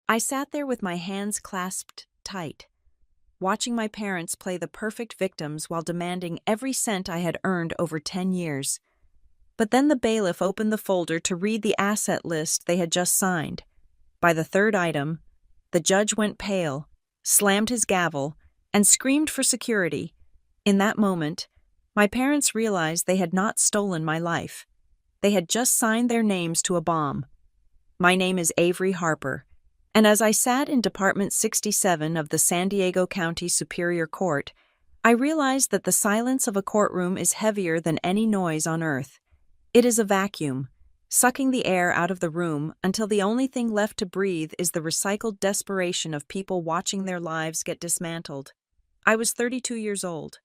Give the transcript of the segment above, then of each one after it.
I sat there with my hands clasped tight, watching my parents play the perfect victims while demanding every cent I had earned over 10 years. But then the bailiff opened the folder to read the asset list they had just signed. By the third item, the judge went pale, slammed his gavel, and screamed for security. In that moment, my parents realized they had not stolen my life. They had just signed their names to a bomb. My name is Avery Harper, and as I sat in Department 67 of the San Diego County Superior Court, I realized that the silence of a courtroom is heavier than any noise on earth. It is a vacuum, sucking the air out of the room until the only thing left to breathe is the recycled desperation of people watching their lives get dismantled. I was 32 years old.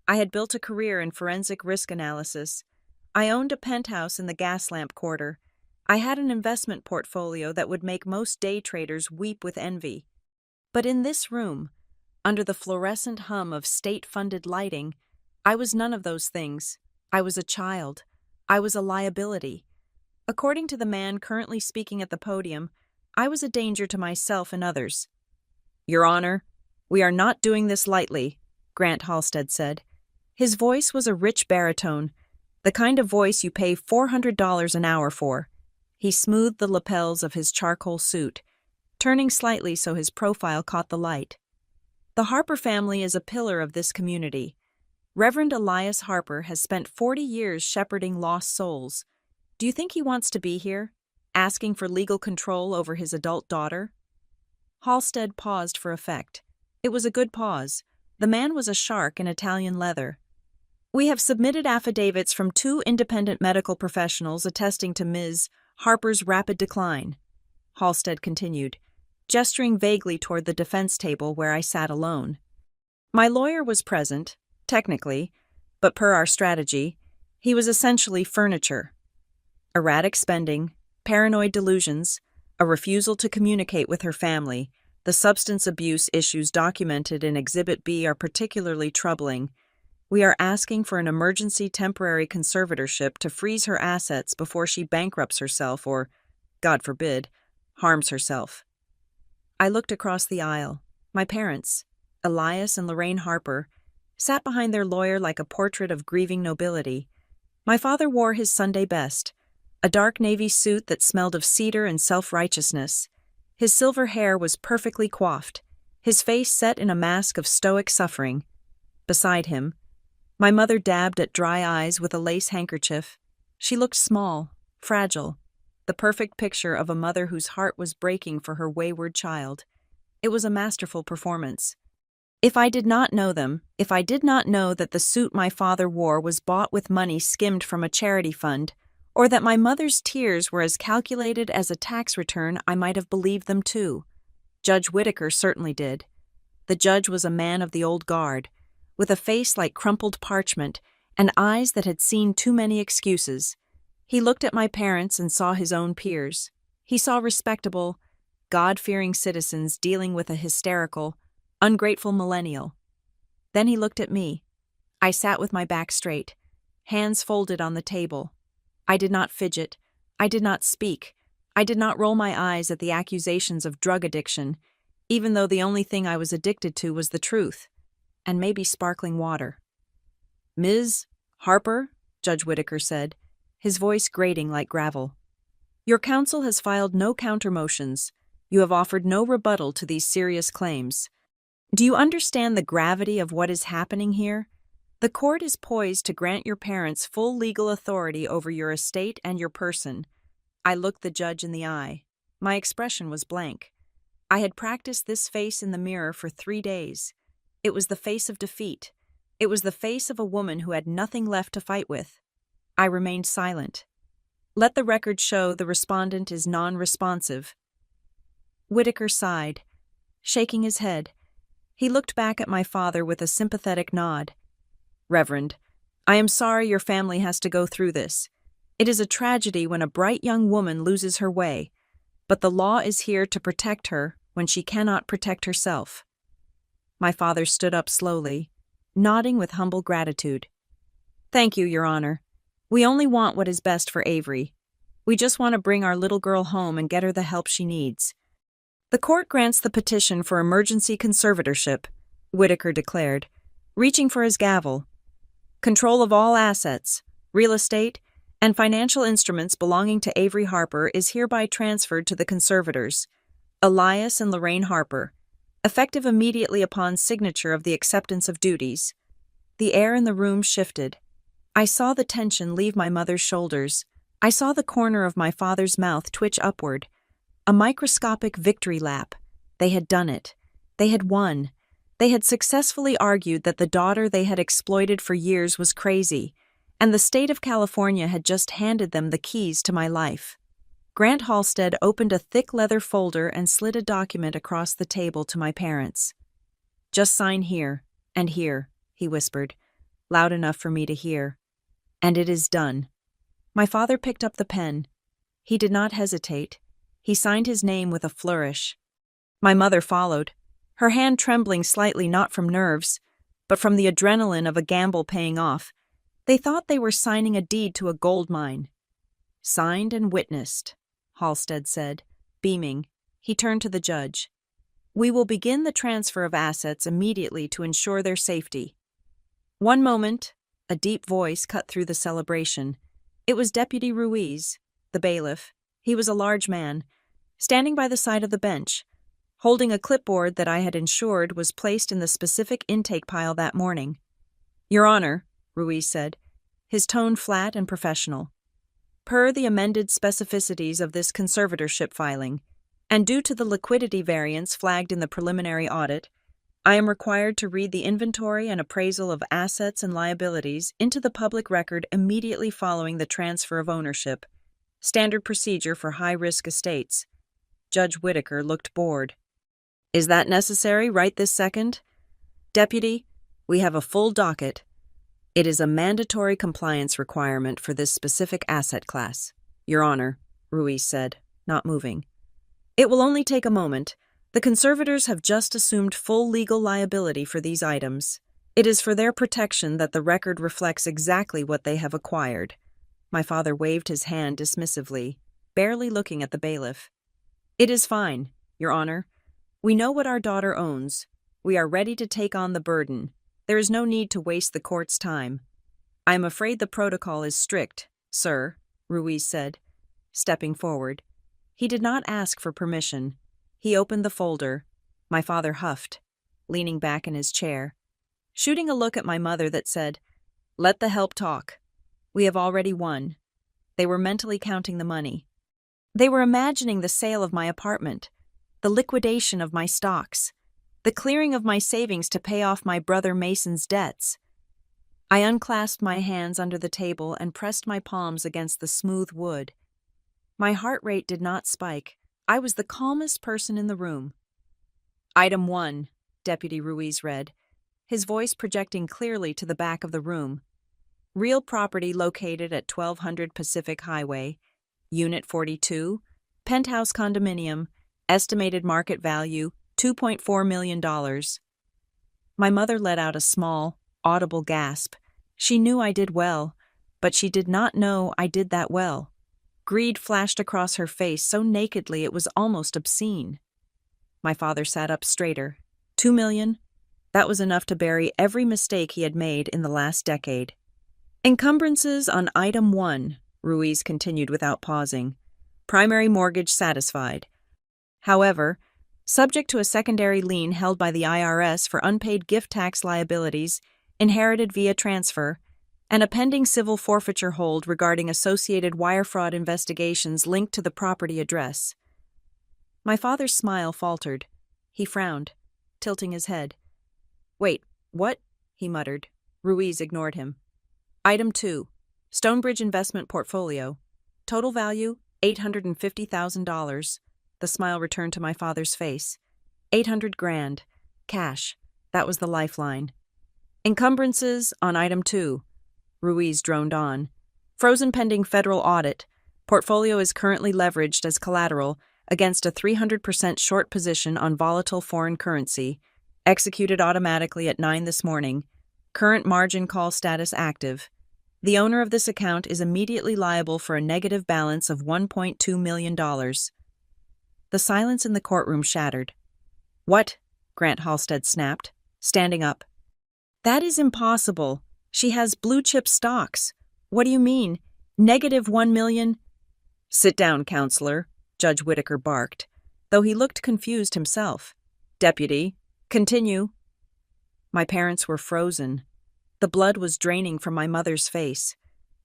I had built a career in forensic risk analysis. I owned a penthouse in the Gaslamp Quarter. I had an investment portfolio that would make most day traders weep with envy. But in this room, under the fluorescent hum of state-funded lighting, I was none of those things. I was a child. I was a liability. According to the man currently speaking at the podium, I was a danger to myself and others. "Your Honor, we are not doing this lightly," Grant Halstead said. His voice was a rich baritone, the kind of voice you pay $400 an hour for. He smoothed the lapels of his charcoal suit, turning slightly so his profile caught the light. "The Harper family is a pillar of this community. Reverend Elias Harper has spent 40 years shepherding lost souls. Do you think he wants to be here, asking for legal control over his adult daughter?" Halstead paused for effect. It was a good pause. The man was a shark in Italian leather. "We have submitted affidavits from 2 independent medical professionals attesting to Ms. Harper's rapid decline," Halstead continued, gesturing vaguely toward the defense table where I sat alone. My lawyer was present, technically, but per our strategy, he was essentially furniture. Erratic spending, paranoid delusions, a refusal to communicate with her family, the substance abuse issues documented in Exhibit B are particularly troubling. We are asking for an emergency temporary conservatorship to freeze her assets before she bankrupts herself or, God forbid, harms herself. I looked across the aisle. My parents, Elias and Lorraine Harper, sat behind their lawyer like a portrait of grieving nobility. My father wore his Sunday best, a dark navy suit that smelled of cedar and self-righteousness. His silver hair was perfectly coiffed, his face set in a mask of stoic suffering. Beside him, my mother dabbed at dry eyes with a lace handkerchief. She looked small, fragile, the perfect picture of a mother whose heart was breaking for her wayward child. It was a masterful performance. If I did not know them, if I did not know that the suit my father wore was bought with money skimmed from a charity fund, or that my mother's tears were as calculated as a tax return, I might have believed them too. Judge Whitaker certainly did. The judge was a man of the old guard, with a face like crumpled parchment and eyes that had seen too many excuses. He looked at my parents and saw his own peers. He saw respectable, God-fearing citizens dealing with a hysterical, ungrateful millennial. Then he looked at me. I sat with my back straight, hands folded on the table. I did not fidget. I did not speak. I did not roll my eyes at the accusations of drug addiction, even though the only thing I was addicted to was the truth, and maybe sparkling water. "Ms. Harper," Judge Whitaker said, his voice grating like gravel, "your counsel has filed no counter-motions. You have offered no rebuttal to these serious claims. Do you understand the gravity of what is happening here? The court is poised to grant your parents full legal authority over your estate and your person." I looked the judge in the eye. My expression was blank. I had practiced this face in the mirror for 3 days. It was the face of defeat. It was the face of a woman who had nothing left to fight with. I remained silent. Let the record show the respondent is non-responsive. Whitaker sighed, shaking his head. He looked back at my father with a sympathetic nod. "Reverend, I am sorry your family has to go through this. It is a tragedy when a bright young woman loses her way, but the law is here to protect her when she cannot protect herself." My father stood up slowly, nodding with humble gratitude. "Thank you, Your Honor. We only want what is best for Avery. We just want to bring our little girl home and get her the help she needs." The court grants the petition for emergency conservatorship, Whitaker declared, reaching for his gavel. Control of all assets, real estate, and financial instruments belonging to Avery Harper is hereby transferred to the conservators, Elias and Lorraine Harper, effective immediately upon signature of the acceptance of duties. The air in the room shifted. I saw the tension leave my mother's shoulders. I saw the corner of my father's mouth twitch upward. A microscopic victory lap. They had done it. They had won. They had successfully argued that the daughter they had exploited for years was crazy, and the state of California had just handed them the keys to my life. Grant Halstead opened a thick leather folder and slid a document across the table to my parents. "Just sign here, and here," he whispered, loud enough for me to hear. "And it is done." My father picked up the pen. He did not hesitate. He signed his name with a flourish. My mother followed, her hand trembling slightly not from nerves, but from the adrenaline of a gamble paying off. They thought they were signing a deed to a gold mine. "Signed and witnessed," Halstead said, beaming. He turned to the judge. "We will begin the transfer of assets immediately to ensure their safety." "One moment," a deep voice cut through the celebration. It was Deputy Ruiz, the bailiff. He was a large man, standing by the side of the bench, holding a clipboard that I had ensured was placed in the specific intake pile that morning. "Your Honor," Ruiz said, his tone flat and professional. "Per the amended specificities of this conservatorship filing, and due to the liquidity variance flagged in the preliminary audit, I am required to read the inventory and appraisal of assets and liabilities into the public record immediately following the transfer of ownership. Standard procedure for high-risk estates." Judge Whitaker looked bored. "Is that necessary right this second?" "Deputy, we have a full docket. It is a mandatory compliance requirement for this specific asset class, Your Honor," Ruiz said, not moving. "It will only take a moment. The conservators have just assumed full legal liability for these items. It is for their protection that the record reflects exactly what they have acquired." My father waved his hand dismissively, barely looking at the bailiff. "It is fine, Your Honor. We know what our daughter owns. We are ready to take on the burden. There is no need to waste the court's time." "I am afraid the protocol is strict, sir," Ruiz said, stepping forward. He did not ask for permission. He opened the folder. My father huffed, leaning back in his chair, shooting a look at my mother that said, "Let the help talk. We have already won." They were mentally counting the money. They were imagining the sale of my apartment, the liquidation of my stocks, the clearing of my savings to pay off my brother Mason's debts. I unclasped my hands under the table and pressed my palms against the smooth wood. My heart rate did not spike. I was the calmest person in the room. "Item 1, Deputy Ruiz read, his voice projecting clearly to the back of the room. "Real property located at 1200 Pacific Highway, Unit 42, penthouse condominium, estimated market value $2.4 million. My mother let out a small, audible gasp. She knew I did well, but she did not know I did that well. Greed flashed across her face so nakedly it was almost obscene. My father sat up straighter. $2 million? That was enough to bury every mistake he had made in the last decade. "Encumbrances on Item 1, Ruiz continued without pausing. "Primary mortgage satisfied. However, subject to a secondary lien held by the IRS for unpaid gift tax liabilities inherited via transfer, and a pending civil forfeiture hold regarding associated wire fraud investigations linked to the property address." My father's smile faltered. He frowned, tilting his head. "Wait, what?" he muttered. Ruiz ignored him. "Item 2, Stonebridge Investment Portfolio. Total value, $850,000. The smile returned to my father's face. 800 grand. Cash. That was the lifeline. "Encumbrances on Item 2. Ruiz droned on. "Frozen pending federal audit. Portfolio is currently leveraged as collateral against a 300% short position on volatile foreign currency. Executed automatically at 9 this morning. Current margin call status active. The owner of this account is immediately liable for a negative balance of $1.2 million. The silence in the courtroom shattered. "What?" Grant Halstead snapped, standing up. "That is impossible. She has blue-chip stocks. What do you mean? -1 million?" "Sit down, counselor," Judge Whitaker barked, though he looked confused himself. "Deputy, continue." My parents were frozen. The blood was draining from my mother's face.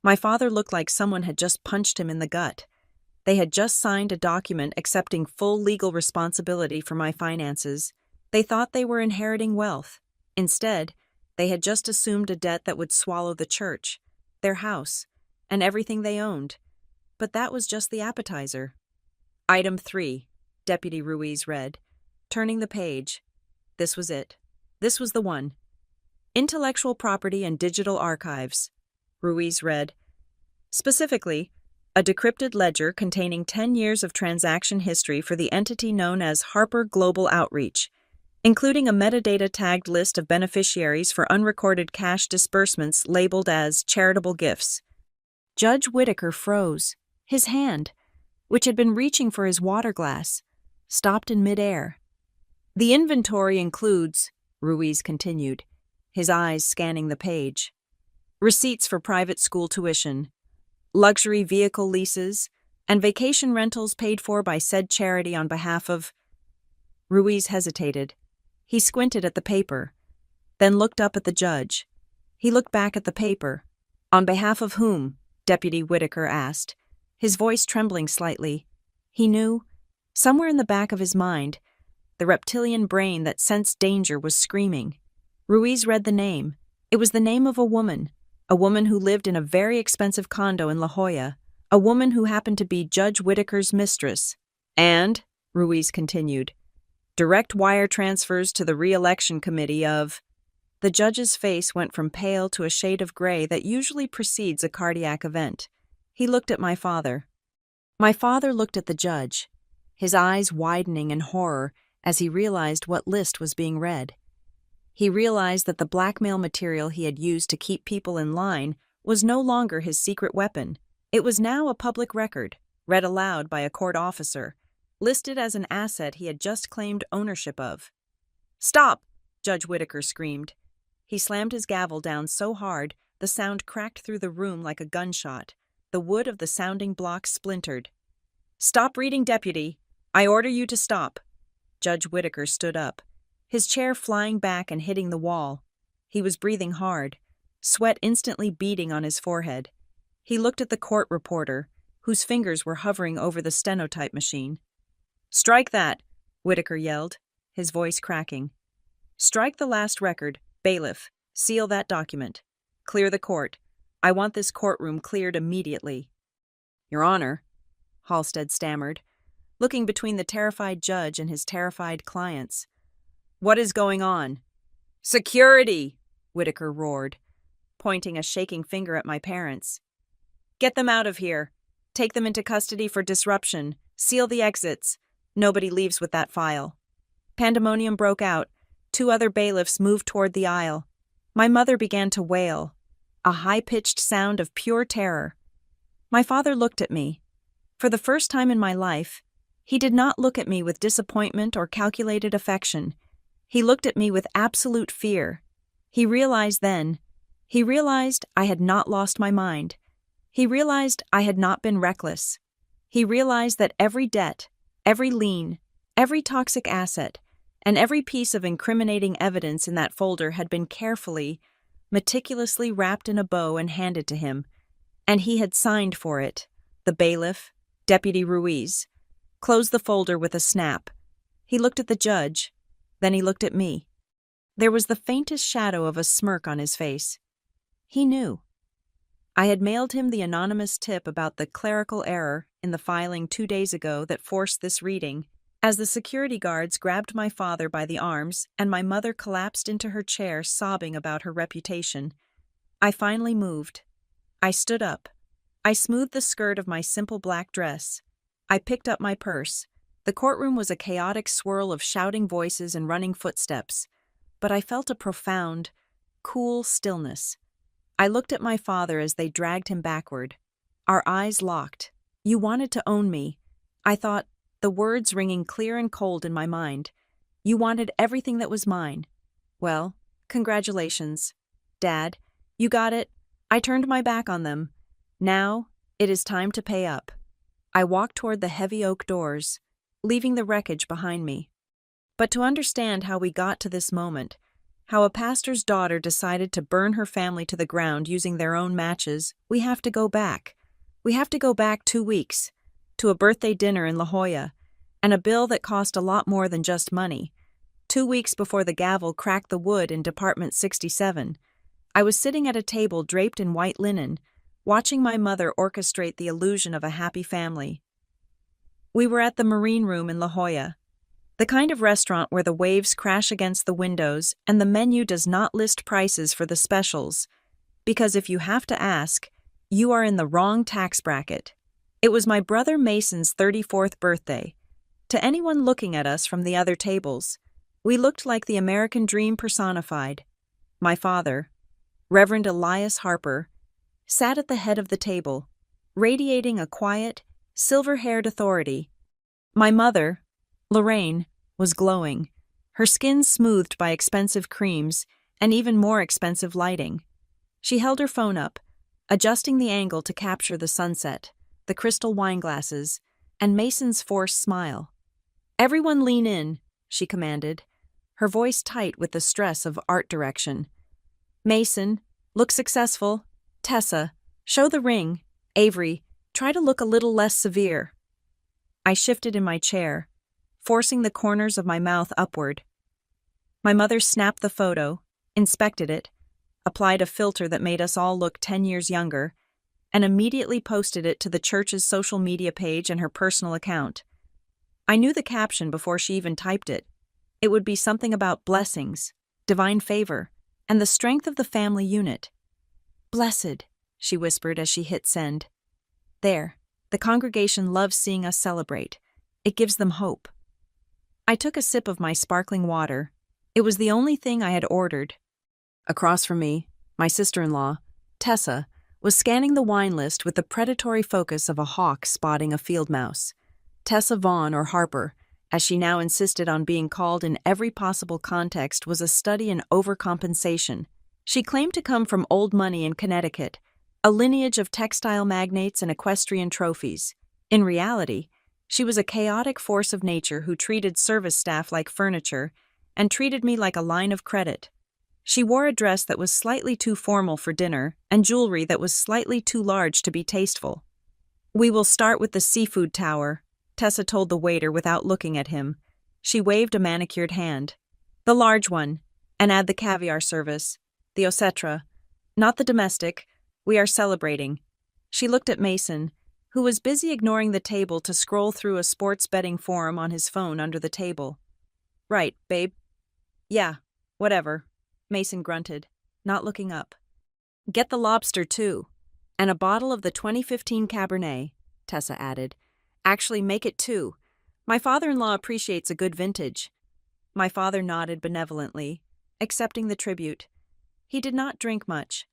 My father looked like someone had just punched him in the gut. They had just signed a document accepting full legal responsibility for my finances. They thought they were inheriting wealth. Instead, they had just assumed a debt that would swallow the church, their house, and everything they owned. But that was just the appetizer. "Item 3, Deputy Ruiz read, turning the page. This was it. This was the one. Intellectual property and digital archives. Ruiz read, specifically, a decrypted ledger containing 10 years of transaction history for the entity known as Harper Global Outreach, including a metadata-tagged list of beneficiaries for unrecorded cash disbursements labeled as charitable gifts. Judge Whitaker froze. His hand, which had been reaching for his water glass, stopped in midair. The inventory includes, Ruiz continued, his eyes scanning the page, receipts for private school tuition, luxury vehicle leases, and vacation rentals paid for by said charity on behalf of... Ruiz hesitated. He squinted at the paper, then looked up at the judge. He looked back at the paper. On behalf of whom? Deputy Whitaker asked, his voice trembling slightly. He knew, somewhere in the back of his mind, the reptilian brain that sensed danger was screaming. Ruiz read the name. It was the name of a woman who lived in a very expensive condo in La Jolla, a woman who happened to be Judge Whitaker's mistress. And, Ruiz continued, direct wire transfers to the re-election committee of... The judge's face went from pale to a shade of gray that usually precedes a cardiac event. He looked at my father. My father looked at the judge, his eyes widening in horror as he realized what list was being read. He realized that the blackmail material he had used to keep people in line was no longer his secret weapon. It was now a public record, read aloud by a court officer, listed as an asset he had just claimed ownership of. "Stop!" Judge Whitaker screamed. He slammed his gavel down so hard the sound cracked through the room like a gunshot. The wood of the sounding block splintered. "Stop reading, Deputy. I order you to stop." Judge Whitaker stood up, his chair flying back and hitting the wall. He was breathing hard, sweat instantly beading on his forehead. He looked at the court reporter, whose fingers were hovering over the stenotype machine. "Strike that," Whitaker yelled, his voice cracking. "Strike the last record. Bailiff, seal that document. Clear the court. I want this courtroom cleared immediately." "Your Honor," Halstead stammered, looking between the terrified judge and his terrified clients. "What is going on?" "Security!" Whitaker roared, pointing a shaking finger at my parents. "Get them out of here. Take them into custody for disruption. Seal the exits. Nobody leaves with that file." Pandemonium broke out. 2 other bailiffs moved toward the aisle. My mother began to wail, a high-pitched sound of pure terror. My father looked at me. For the first time in my life, he did not look at me with disappointment or calculated affection. He looked at me with absolute fear. He realized I had not lost my mind. He realized I had not been reckless. He realized that every debt, every lien, every toxic asset, and every piece of incriminating evidence in that folder had been carefully, meticulously wrapped in a bow and handed to him, and he had signed for it. The bailiff, Deputy Ruiz, closed the folder with a snap. He looked at the judge, then he looked at me. There was the faintest shadow of a smirk on his face. He knew. I had mailed him the anonymous tip about the clerical error in the filing 2 days ago that forced this reading. As the security guards grabbed my father by the arms and my mother collapsed into her chair sobbing about her reputation, I finally moved. I stood up. I smoothed the skirt of my simple black dress. I picked up my purse. The courtroom was a chaotic swirl of shouting voices and running footsteps, but I felt a profound, cool stillness. I looked at my father as they dragged him backward. Our eyes locked. "You wanted to own me." I thought, the words ringing clear and cold in my mind. You wanted everything that was mine. Well, congratulations. Dad, you got it. I turned my back on them. Now, it is time to pay up. I walked toward the heavy oak doors, leaving the wreckage behind me. But to understand how we got to this moment, how a pastor's daughter decided to burn her family to the ground using their own matches, we have to go back. We have to go back 2 weeks, to a birthday dinner in La Jolla, and a bill that cost a lot more than just money. 2 weeks before the gavel cracked the wood in Department 67, I was sitting at a table draped in white linen, watching my mother orchestrate the illusion of a happy family. We were at the Marine Room in La Jolla, the kind of restaurant where the waves crash against the windows and the menu does not list prices for the specials, because if you have to ask, you are in the wrong tax bracket. It was my brother Mason's 34th birthday. To anyone looking at us from the other tables, we looked like the American dream personified. My father, Reverend Elias Harper, sat at the head of the table, radiating a quiet, silver-haired authority. My mother, Lorraine, was glowing, her skin smoothed by expensive creams and even more expensive lighting. She held her phone up, adjusting the angle to capture the sunset, the crystal wine glasses, and Mason's forced smile. "Everyone lean in," she commanded, her voice tight with the stress of art direction. "Mason, look successful. Tessa, show the ring. Avery, try to look a little less severe." I shifted in my chair, forcing the corners of my mouth upward. My mother snapped the photo, inspected it, applied a filter that made us all look 10 years younger, and immediately posted it to the church's social media page and her personal account. I knew the caption before she even typed it. It would be something about blessings, divine favor, and the strength of the family unit. "Blessed," she whispered as she hit send. "There, the congregation loves seeing us celebrate. It gives them hope." I took a sip of my sparkling water. It was the only thing I had ordered. Across from me, my sister-in-law, Tessa, was scanning the wine list with the predatory focus of a hawk spotting a field mouse. Tessa Vaughn, or Harper, as she now insisted on being called in every possible context, was a study in overcompensation. She claimed to come from old money in Connecticut, a lineage of textile magnates and equestrian trophies. In reality, she was a chaotic force of nature who treated service staff like furniture and treated me like a line of credit. She wore a dress that was slightly too formal for dinner and jewelry that was slightly too large to be tasteful. "We will start with the seafood tower," Tessa told the waiter without looking at him. She waved a manicured hand. "The large one, and add the caviar service, the ossetra. Not the domestic. We are celebrating." She looked at Mason, who was busy ignoring the table to scroll through a sports betting forum on his phone under the table. "Right, babe." "Yeah, whatever," Mason grunted, not looking up. "Get the lobster, too. And a bottle of the 2015 Cabernet," Tessa added. "Actually, make it 2. My father-in-law appreciates a good vintage." My father nodded benevolently, accepting the tribute. He did not drink much,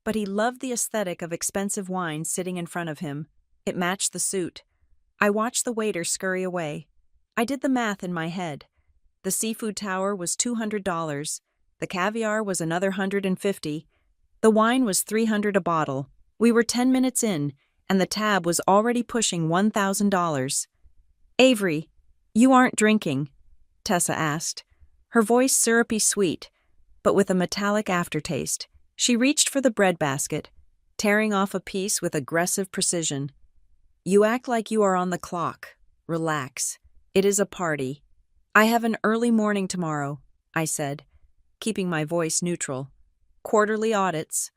but he loved the aesthetic of expensive wine sitting in front of him. It matched the suit. I watched the waiter scurry away. I did the math in my head. The seafood tower was $200. The caviar was another $150. The wine was $300 a bottle. We were 10 minutes in, and the tab was already pushing $1,000. "Avery, you aren't drinking?" Tessa asked, her voice syrupy sweet, but with a metallic aftertaste. She reached for the breadbasket, tearing off a piece with aggressive precision. "You act like you are on the clock. Relax. It is a party." "I have an early morning tomorrow," I said, keeping my voice neutral. "Quarterly audits."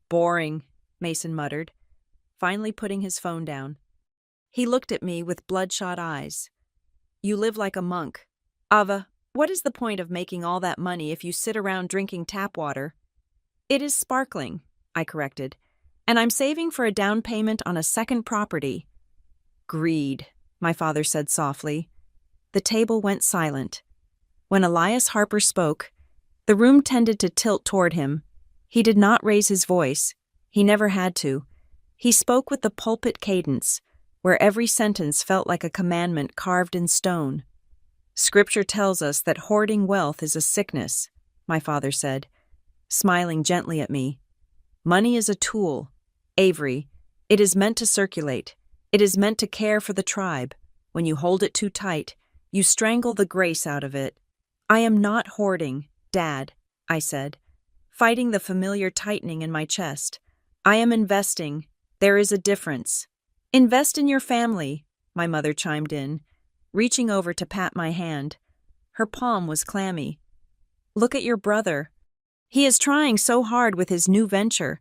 "Boring," Mason muttered, finally putting his phone down. He looked at me with bloodshot eyes. "You live like a monk. Ava, what is the point of making all that money if you sit around drinking tap water?" "It is sparkling," I corrected, "and I'm saving for a down payment on a second property." "Greed," my father said softly. The table went silent. When Elias Harper spoke, the room tended to tilt toward him. He did not raise his voice. He never had to. He spoke with the pulpit cadence, where every sentence felt like a commandment carved in stone. Scripture tells us that hoarding wealth is a sickness, my father said, smiling gently at me. Money is a tool, Avery. It is meant to circulate. It is meant to care for the tribe. When you hold it too tight, you strangle the grace out of it. I am not hoarding, Dad, I said, fighting the familiar tightening in my chest. I am investing. There is a difference. Invest in your family, my mother chimed in, reaching over to pat my hand. Her palm was clammy. Look at your brother. He is trying so hard with his new venture.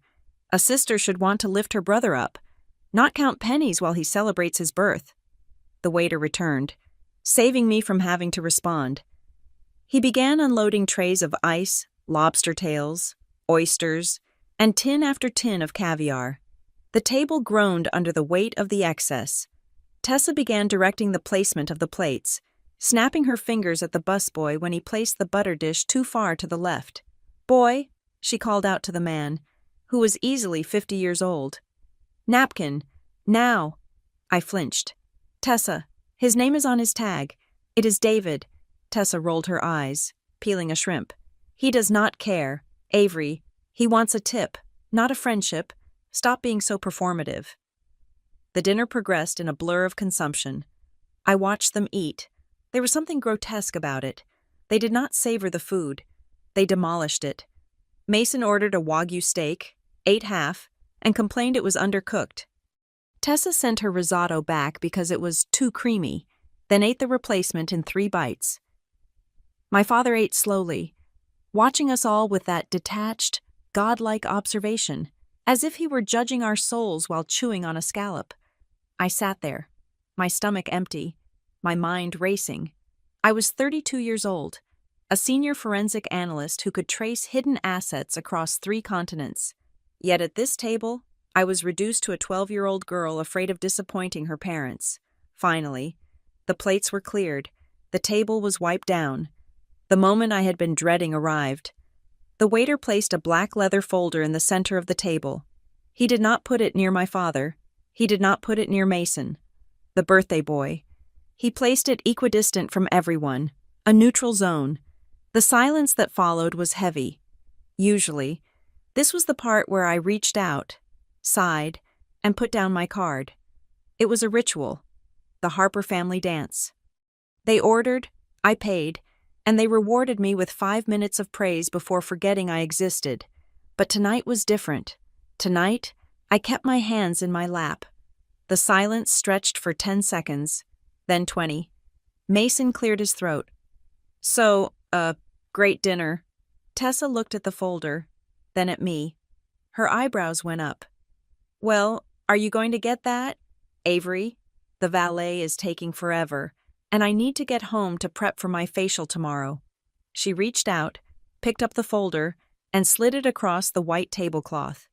A sister should want to lift her brother up, not count pennies while he celebrates his birth. The waiter returned, saving me from having to respond. He began unloading trays of ice, lobster tails, oysters, and tin after tin of caviar. The table groaned under the weight of the excess. Tessa began directing the placement of the plates, snapping her fingers at the busboy when he placed the butter dish too far to the left. Boy, she called out to the man, who was easily 50 years old. Napkin, now. I flinched. Tessa, his name is on his tag. It is David. Tessa rolled her eyes, peeling a shrimp. He does not care. Avery, he wants a tip, not a friendship. Stop being so performative. The dinner progressed in a blur of consumption. I watched them eat. There was something grotesque about it. They did not savor the food. They demolished it. Mason ordered a Wagyu steak, ate half, and complained it was undercooked. Tessa sent her risotto back because it was too creamy, then ate the replacement in 3 bites. My father ate slowly, watching us all with that detached, godlike observation, as if he were judging our souls while chewing on a scallop. I sat there, my stomach empty, my mind racing. I was 32 years old, a senior forensic analyst who could trace hidden assets across 3 continents. Yet at this table, I was reduced to a 12-year-old girl afraid of disappointing her parents. Finally, the plates were cleared. The table was wiped down. The moment I had been dreading arrived. The waiter placed a black leather folder in the center of the table. He did not put it near my father. He did not put it near Mason, the birthday boy. He placed it equidistant from everyone, a neutral zone. The silence that followed was heavy. Usually, this was the part where I reached out, sighed, and put down my card. It was a ritual, the Harper family dance. They ordered, I paid, and they rewarded me with 5 minutes of praise before forgetting I existed. But tonight was different. Tonight, I kept my hands in my lap. The silence stretched for 10 seconds, then 20. Mason cleared his throat. So, great dinner. Tessa looked at the folder, then at me. Her eyebrows went up. Well, are you going to get that? Avery, the valet is taking forever, and I need to get home to prep for my facial tomorrow. She reached out, picked up the folder, and slid it across the white tablecloth.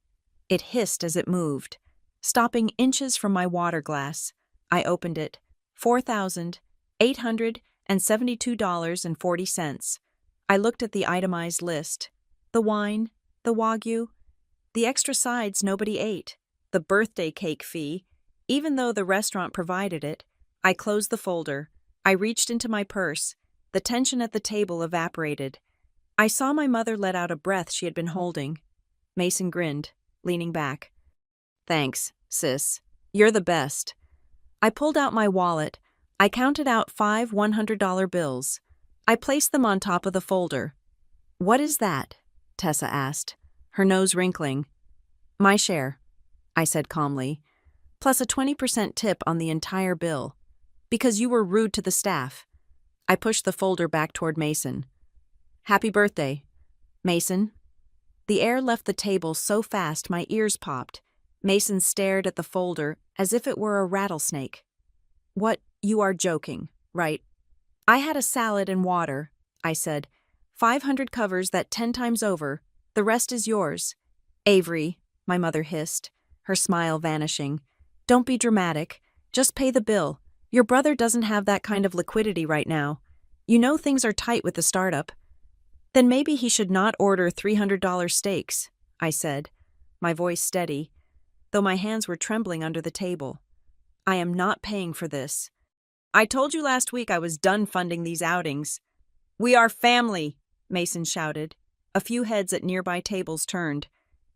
It hissed as it moved, stopping inches from my water glass. I opened it. $4,872.40. I looked at the itemized list. The wine, the Wagyu, the extra sides nobody ate, the birthday cake fee. Even though the restaurant provided it, I closed the folder. I reached into my purse. The tension at the table evaporated. I saw my mother let out a breath she had been holding. Mason grinned, leaning back. Thanks, sis. You're the best. I pulled out my wallet. I counted out 5 $100 bills. I placed them on top of the folder. What is that? Tessa asked, her nose wrinkling. My share, I said calmly, plus a 20% tip on the entire bill. Because you were rude to the staff. I pushed the folder back toward Mason. Happy birthday, Mason. The air left the table so fast my ears popped. Mason stared at the folder as if it were a rattlesnake. What, you are joking, right? I had a salad and water, I said. 500 covers that 10 times over. The rest is yours. Avery, my mother hissed, her smile vanishing. Don't be dramatic. Just pay the bill. Your brother doesn't have that kind of liquidity right now. You know things are tight with the startup. Then maybe he should not order $300 steaks, I said, my voice steady, though my hands were trembling under the table. I am not paying for this. I told you last week I was done funding these outings. We are family, Mason shouted. A few heads at nearby tables turned.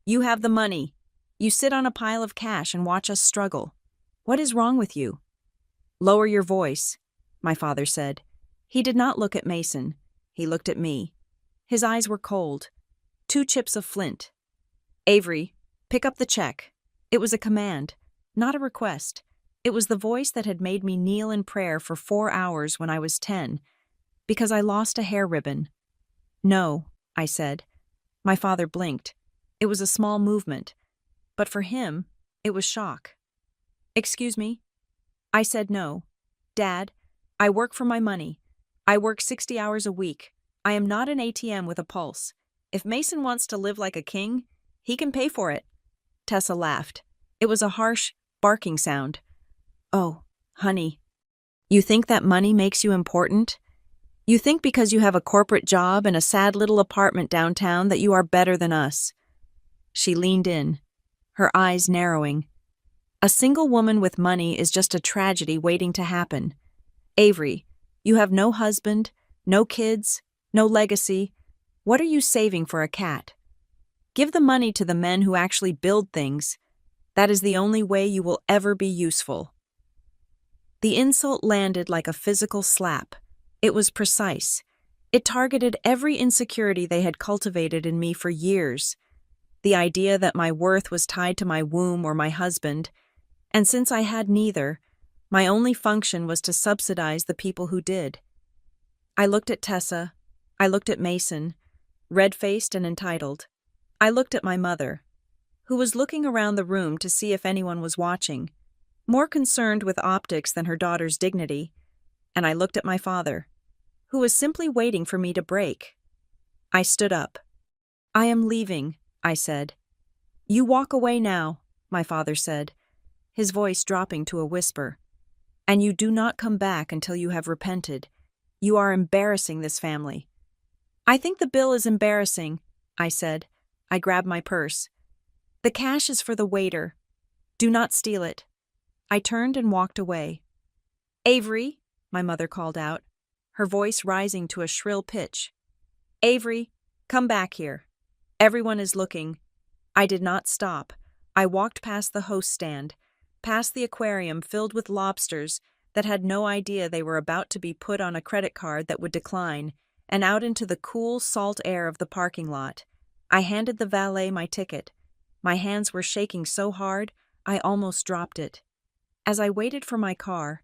You have the money. You sit on a pile of cash and watch us struggle. What is wrong with you? Lower your voice, my father said. He did not look at Mason. He looked at me. His eyes were cold. 2 chips of flint. Avery, pick up the check. It was a command, not a request. It was the voice that had made me kneel in prayer for 4 hours when I was 10, because I lost a hair ribbon. No, I said. My father blinked. It was a small movement, but for him, it was shock. Excuse me? I said no. Dad, I work for my money. I work 60 hours a week. I am not an ATM with a pulse. If Mason wants to live like a king, he can pay for it. Tessa laughed. It was a harsh, barking sound. Oh, honey. You think that money makes you important? You think because you have a corporate job and a sad little apartment downtown that you are better than us. She leaned in, her eyes narrowing. A single woman with money is just a tragedy waiting to happen. Avery, you have no husband, no kids, no legacy. What are you saving for a cat? Give the money to the men who actually build things. That is the only way you will ever be useful. The insult landed like a physical slap. It was precise. It targeted every insecurity they had cultivated in me for years. The idea that my worth was tied to my womb or my husband, and since I had neither, my only function was to subsidize the people who did. I looked at Tessa. I looked at Mason, red-faced and entitled. I looked at my mother, who was looking around the room to see if anyone was watching, more concerned with optics than her daughter's dignity, and I looked at my father, who was simply waiting for me to break. I stood up. I am leaving, I said. You walk away now, my father said, his voice dropping to a whisper. And you do not come back until you have repented. You are embarrassing this family. I think the bill is embarrassing, I said. I grabbed my purse. The cash is for the waiter. Do not steal it. I turned and walked away. Avery, my mother called out, her voice rising to a shrill pitch. Avery, come back here. Everyone is looking. I did not stop. I walked past the host stand, past the aquarium filled with lobsters that had no idea they were about to be put on a credit card that would decline, and out into the cool, salt air of the parking lot. I handed the valet my ticket. My hands were shaking so hard, I almost dropped it. As I waited for my car,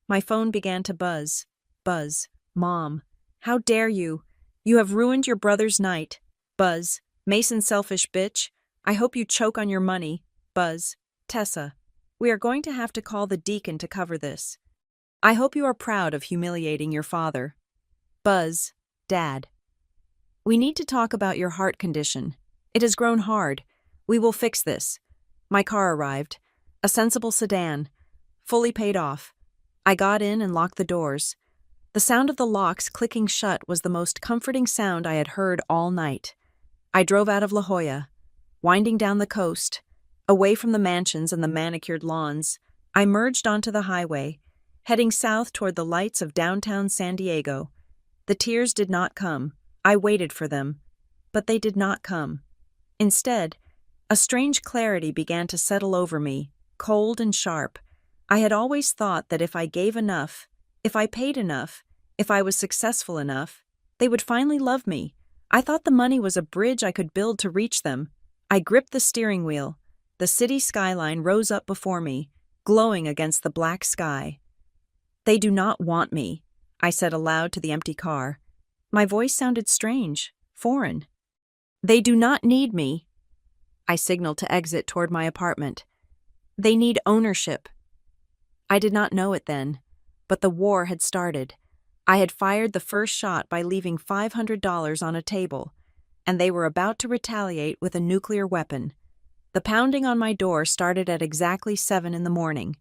my phone began to buzz. Buzz. Mom. How dare you? You have ruined your brother's night. Buzz. Mason selfish bitch. I hope you choke on your money. Buzz. Tessa. We are going to have to call the deacon to cover this. I hope you are proud of humiliating your father. Buzz. Dad. We need to talk about your heart condition. It has grown hard. We will fix this. My car arrived. A sensible sedan. Fully paid off. I got in and locked the doors. The sound of the locks clicking shut was the most comforting sound I had heard all night. I drove out of La Jolla, winding down the coast, away from the mansions and the manicured lawns. I merged onto the highway, heading south toward the lights of downtown San Diego. The tears did not come. I waited for them, but they did not come. Instead, a strange clarity began to settle over me, cold and sharp. I had always thought that if I gave enough, if I paid enough, if I was successful enough, they would finally love me. I thought the money was a bridge I could build to reach them. I gripped the steering wheel. The city skyline rose up before me, glowing against the black sky. They do not want me, I said aloud to the empty car. My voice sounded strange, foreign. They do not need me. I signaled to exit toward my apartment. They need ownership. I did not know it then, but the war had started. I had fired the first shot by leaving $500 on a table, and they were about to retaliate with a nuclear weapon. The pounding on my door started at exactly 7 in the morning.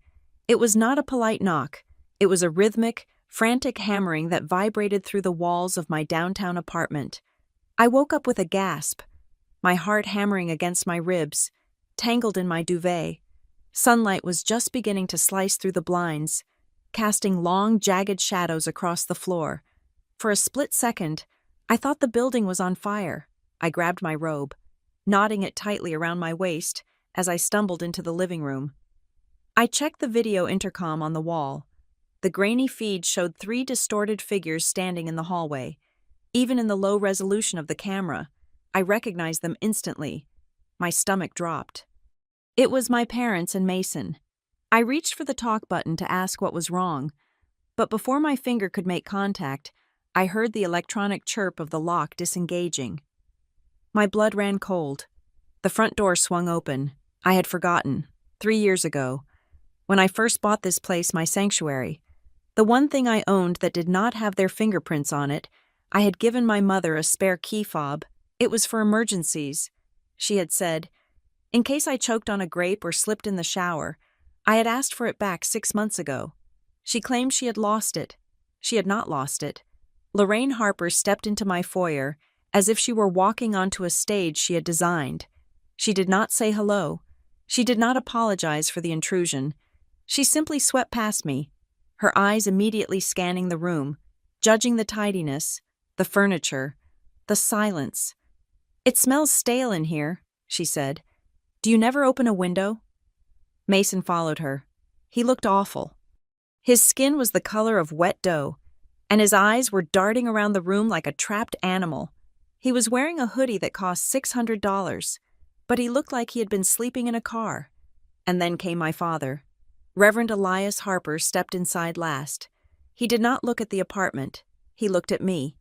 It was not a polite knock. It was a rhythmic, frantic hammering that vibrated through the walls of my downtown apartment. I woke up with a gasp, my heart hammering against my ribs, tangled in my duvet. Sunlight was just beginning to slice through the blinds, casting long, jagged shadows across the floor. For a split second, I thought the building was on fire. I grabbed my robe, knotting it tightly around my waist as I stumbled into the living room. I checked the video intercom on the wall. The grainy feed showed 3 distorted figures standing in the hallway. Even in the low resolution of the camera, I recognized them instantly. My stomach dropped. It was my parents and Mason. I reached for the talk button to ask what was wrong, but before my finger could make contact, I heard the electronic chirp of the lock disengaging. My blood ran cold. The front door swung open. I had forgotten. 3 years ago, when I first bought this place, my sanctuary, the one thing I owned that did not have their fingerprints on it, I had given my mother a spare key fob. It was for emergencies. She had said, in case I choked on a grape or slipped in the shower. I had asked for it back 6 months ago. She claimed she had lost it. She had not lost it. Lorraine Harper stepped into my foyer as if she were walking onto a stage she had designed. She did not say hello. She did not apologize for the intrusion. She simply swept past me, her eyes immediately scanning the room, judging the tidiness, the furniture, the silence. It smells stale in here, she said. Do you never open a window? Mason followed her. He looked awful. His skin was the color of wet dough, and his eyes were darting around the room like a trapped animal. He was wearing a hoodie that cost $600, but he looked like he had been sleeping in a car. And then came my father. Reverend Elias Harper stepped inside last. He did not look at the apartment. He looked at me.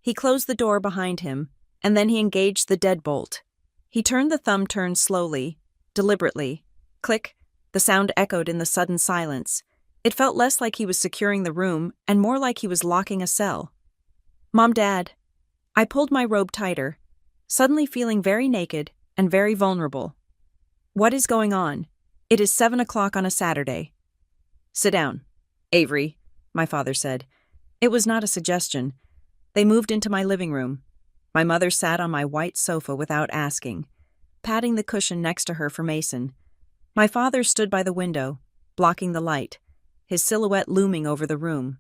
He closed the door behind him, and then he engaged the deadbolt. He turned the thumb turn slowly, deliberately. Click. The sound echoed in the sudden silence. It felt less like he was securing the room and more like he was locking a cell. Mom, Dad. I pulled my robe tighter, suddenly feeling very naked and very vulnerable. What is going on? It is 7 o'clock on a Saturday. Sit down, Avery, my father said. It was not a suggestion. They moved into my living room. My mother sat on my white sofa without asking, patting the cushion next to her for Mason. My father stood by the window, blocking the light, his silhouette looming over the room.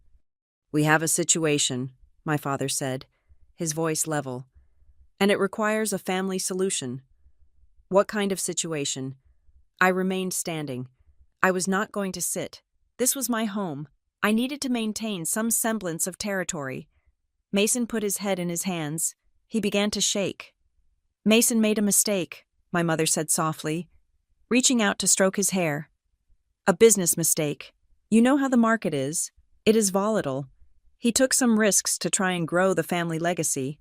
We have a situation, my father said, his voice level, and it requires a family solution. What kind of situation? I remained standing. I was not going to sit. This was my home. I needed to maintain some semblance of territory. Mason put his head in his hands. He began to shake. Mason made a mistake, my mother said softly, reaching out to stroke his hair. A business mistake. You know how the market is. It is volatile. He took some risks to try and grow the family legacy.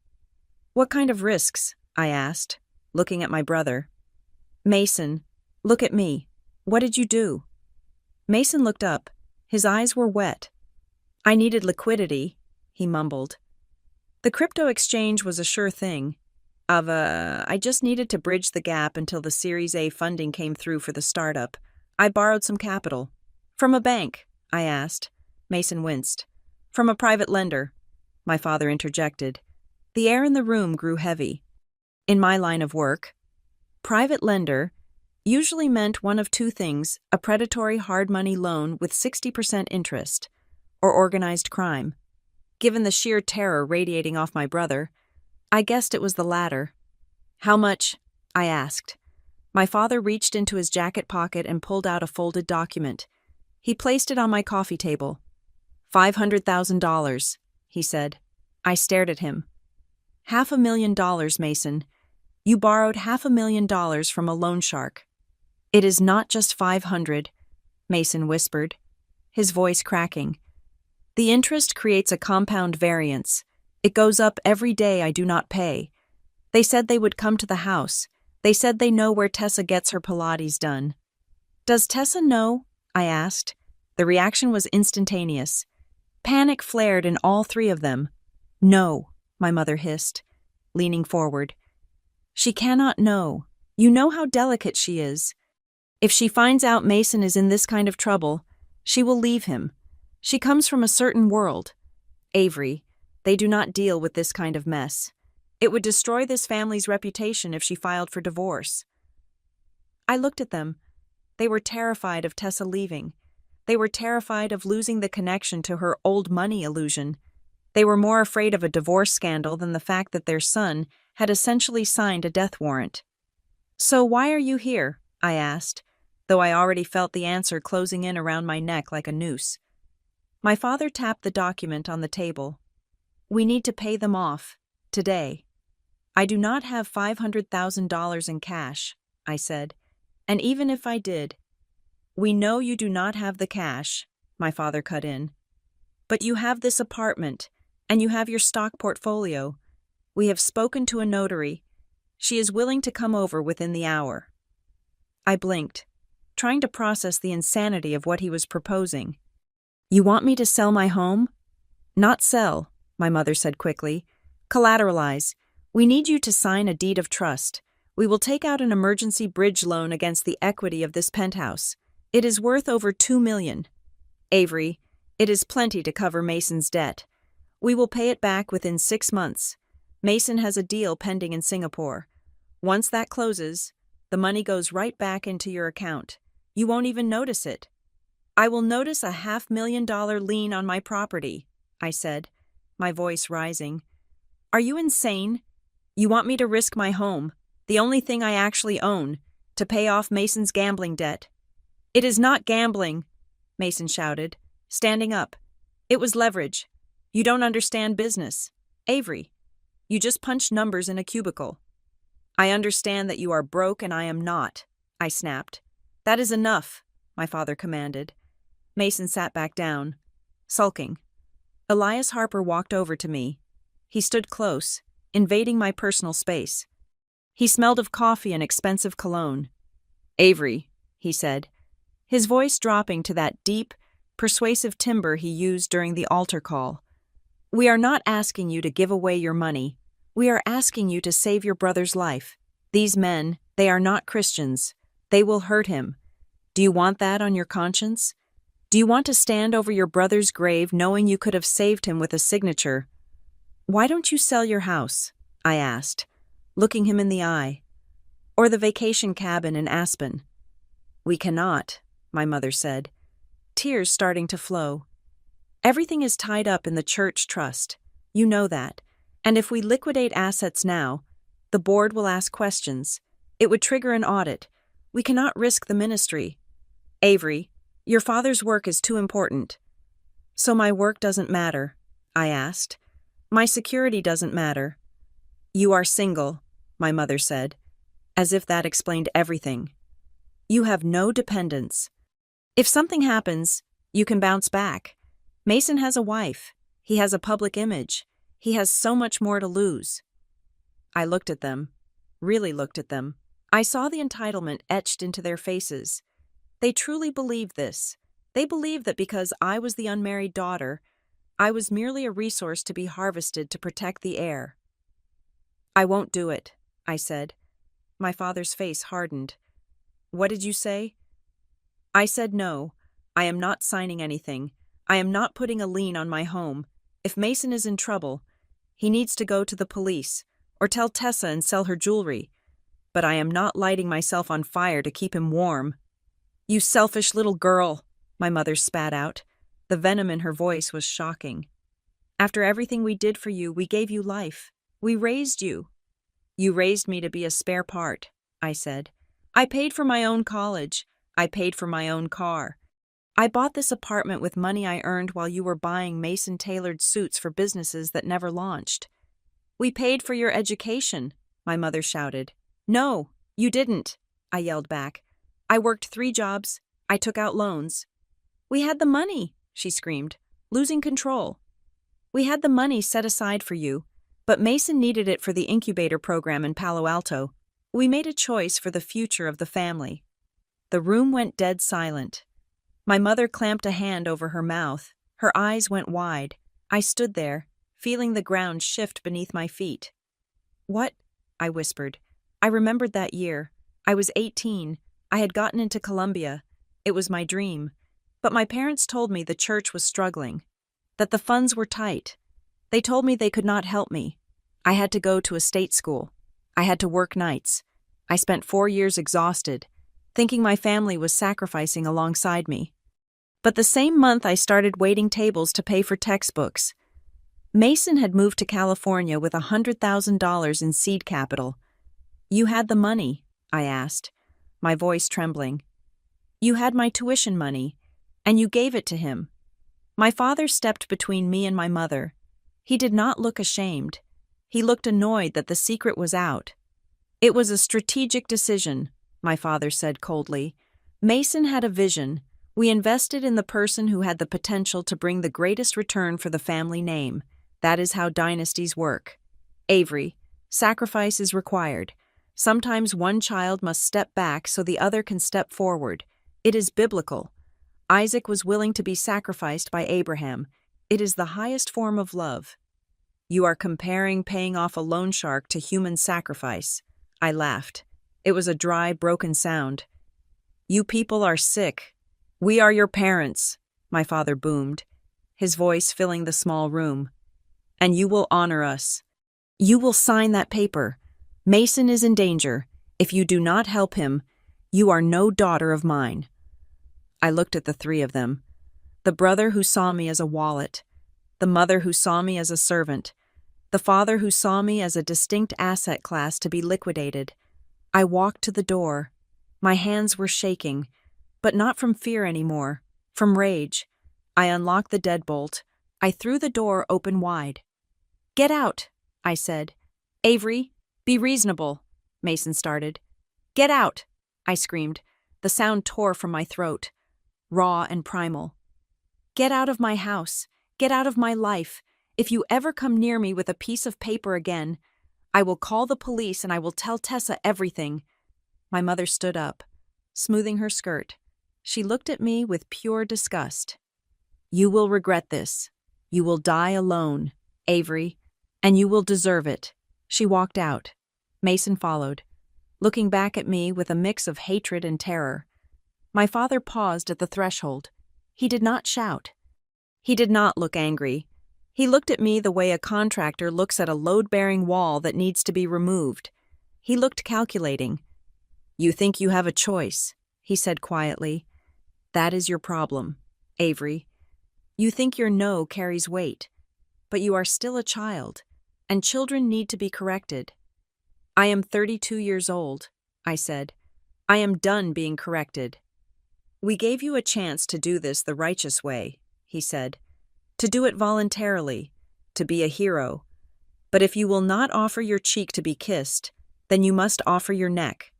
What kind of risks? I asked, looking at my brother. Mason, look at me. What did you do? Mason looked up. His eyes were wet. I needed liquidity, he mumbled. The crypto exchange was a sure thing. I just needed to bridge the gap until the Series A funding came through for the startup. I borrowed some capital. From a bank, I asked. Mason winced. From a private lender, my father interjected. The air in the room grew heavy. In my line of work, private lender usually meant one of 2 things: a predatory hard money loan with 60% interest, or organized crime. Given the sheer terror radiating off my brother, I guessed it was the latter. How much? I asked. My father reached into his jacket pocket and pulled out a folded document. He placed it on my coffee table. $500,000, he said. I stared at him. $500,000, Mason. You borrowed $500,000 from a loan shark. It is not just 500, Mason whispered, his voice cracking. The interest creates a compound variance. It goes up every day I do not pay. They said they would come to the house. They said they know where Tessa gets her Pilates done. Does Tessa know? I asked. The reaction was instantaneous. Panic flared in all 3 of them. No, my mother hissed, leaning forward. She cannot know. You know how delicate she is. If she finds out Mason is in this kind of trouble, she will leave him. She comes from a certain world. Avery, they do not deal with this kind of mess. It would destroy this family's reputation if she filed for divorce. I looked at them. They were terrified of Tessa leaving. They were terrified of losing the connection to her old money illusion. They were more afraid of a divorce scandal than the fact that their son had essentially signed a death warrant. "So why are you here?" I asked, though I already felt the answer closing in around my neck like a noose. My father tapped the document on the table. "We need to pay them off. Today." "I do not have $500,000 in cash," I said. "And even if I did—" "We know you do not have the cash," my father cut in. "But you have this apartment, and you have your stock portfolio. We have spoken to a notary. She is willing to come over within the hour." I blinked, trying to process the insanity of what he was proposing. "You want me to sell my home?" "Not sell," my mother said quickly. "Collateralize. We need you to sign a deed of trust. We will take out an emergency bridge loan against the equity of this penthouse. It is worth over $2 million. Avery, it is plenty to cover Mason's debt. We will pay it back within 6 months. Mason has a deal pending in Singapore. Once that closes, the money goes right back into your account. You won't even notice it." "I will notice a $500,000 lien on my property," I said, my voice rising. "Are you insane? You want me to risk my home, the only thing I actually own, to pay off Mason's gambling debt?" "It is not gambling," Mason shouted, standing up. "It was leverage. You don't understand business. Avery, you just punched numbers in a cubicle." "I understand that you are broke and I am not," I snapped. "That is enough," my father commanded. Mason sat back down, sulking. Elias Harper walked over to me. He stood close, invading my personal space. He smelled of coffee and expensive cologne. "Avery," he said, his voice dropping to that deep, persuasive timbre he used during the altar call. "We are not asking you to give away your money. We are asking you to save your brother's life. These men, they are not Christians. They will hurt him. Do you want that on your conscience? Do you want to stand over your brother's grave knowing you could have saved him with a signature?" "Why don't you sell your house?" I asked, looking him in the eye. "Or the vacation cabin in Aspen?" "We cannot," my mother said, tears starting to flow. "Everything is tied up in the church trust. You know that. And if we liquidate assets now, the board will ask questions. It would trigger an audit. We cannot risk the ministry. Avery, your father's work is too important." "So my work doesn't matter?" I asked. "My security doesn't matter?" "You are single," my mother said, as if that explained everything. "You have no dependents. If something happens, you can bounce back. Mason has a wife. He has a public image. He has so much more to lose." I looked at them, really looked at them. I saw the entitlement etched into their faces. They truly believed this. They believed that because I was the unmarried daughter, I was merely a resource to be harvested to protect the heir. "I won't do it," I said. My father's face hardened. "What did you say?" "I said no. I am not signing anything. I am not putting a lien on my home. If Mason is in trouble, he needs to go to the police, or tell Tessa and sell her jewelry. But I am not lighting myself on fire to keep him warm." "You selfish little girl," my mother spat out. The venom in her voice was shocking. "After everything we did for you, we gave you life. We raised you." "You raised me to be a spare part," I said. "I paid for my own college. I paid for my own car. I bought this apartment with money I earned while you were buying Mason-tailored suits for businesses that never launched." "We paid for your education," my mother shouted. "No, you didn't," I yelled back. "I worked 3 jobs. I took out loans." "We had the money," she screamed, losing control. "We had the money set aside for you, but Mason needed it for the incubator program in Palo Alto. We made a choice for the future of the family." The room went dead silent. My mother clamped a hand over her mouth. Her eyes went wide. I stood there, feeling the ground shift beneath my feet. "What?" I whispered. I remembered that year. I was 18. I had gotten into Columbia. It was my dream. But my parents told me the church was struggling, that the funds were tight. They told me they could not help me. I had to go to a state school. I had to work nights. I spent 4 years exhausted. thinking my family was sacrificing alongside me. But the same month I started waiting tables to pay for textbooks. Mason had moved to California with $100,000 in seed capital. "You had the money?" I asked, my voice trembling. "You had my tuition money, and you gave it to him." My father stepped between me and my mother. He did not look ashamed. He looked annoyed that the secret was out. "It was a strategic decision," my father said coldly. "Mason had a vision. We invested in the person who had the potential to bring the greatest return for the family name. That is how dynasties work. Avery, sacrifice is required. Sometimes one child must step back so the other can step forward. It is biblical. Isaac was willing to be sacrificed by Abraham. It is the highest form of love." "You are comparing paying off a loan shark to human sacrifice." I laughed. It was a dry, broken sound. "You people are sick. We are your parents," my father boomed, his voice filling the small room. "And you will honor us. You will sign that paper. Mason is in danger. If you do not help him, you are no daughter of mine." I looked at the three of them. The brother who saw me as a wallet, the mother who saw me as a servant, the father who saw me as a distinct asset class to be liquidated. I walked to the door. My hands were shaking, but not from fear anymore, from rage. I unlocked the deadbolt. I threw the door open wide. "Get out," I said. "Avery, be reasonable," Mason started. "Get out," I screamed. The sound tore from my throat, raw and primal. "Get out of my house. Get out of my life. If you ever come near me with a piece of paper again, I will call the police and I will tell Tessa everything." My mother stood up, smoothing her skirt. She looked at me with pure disgust. "You will regret this. You will die alone, Avery, and you will deserve it." She walked out. Mason followed, looking back at me with a mix of hatred and terror. My father paused at the threshold. He did not shout. He did not look angry. He looked at me the way a contractor looks at a load-bearing wall that needs to be removed. He looked calculating. "You think you have a choice," he said quietly. "That is your problem, Avery. You think your no carries weight, but you are still a child, and children need to be corrected." "I am 32 years old," I said. "I am done being corrected." "We gave you a chance to do this the righteous way," he said. "To do it voluntarily, to be a hero. But if you will not offer your cheek to be kissed, then you must offer your neck.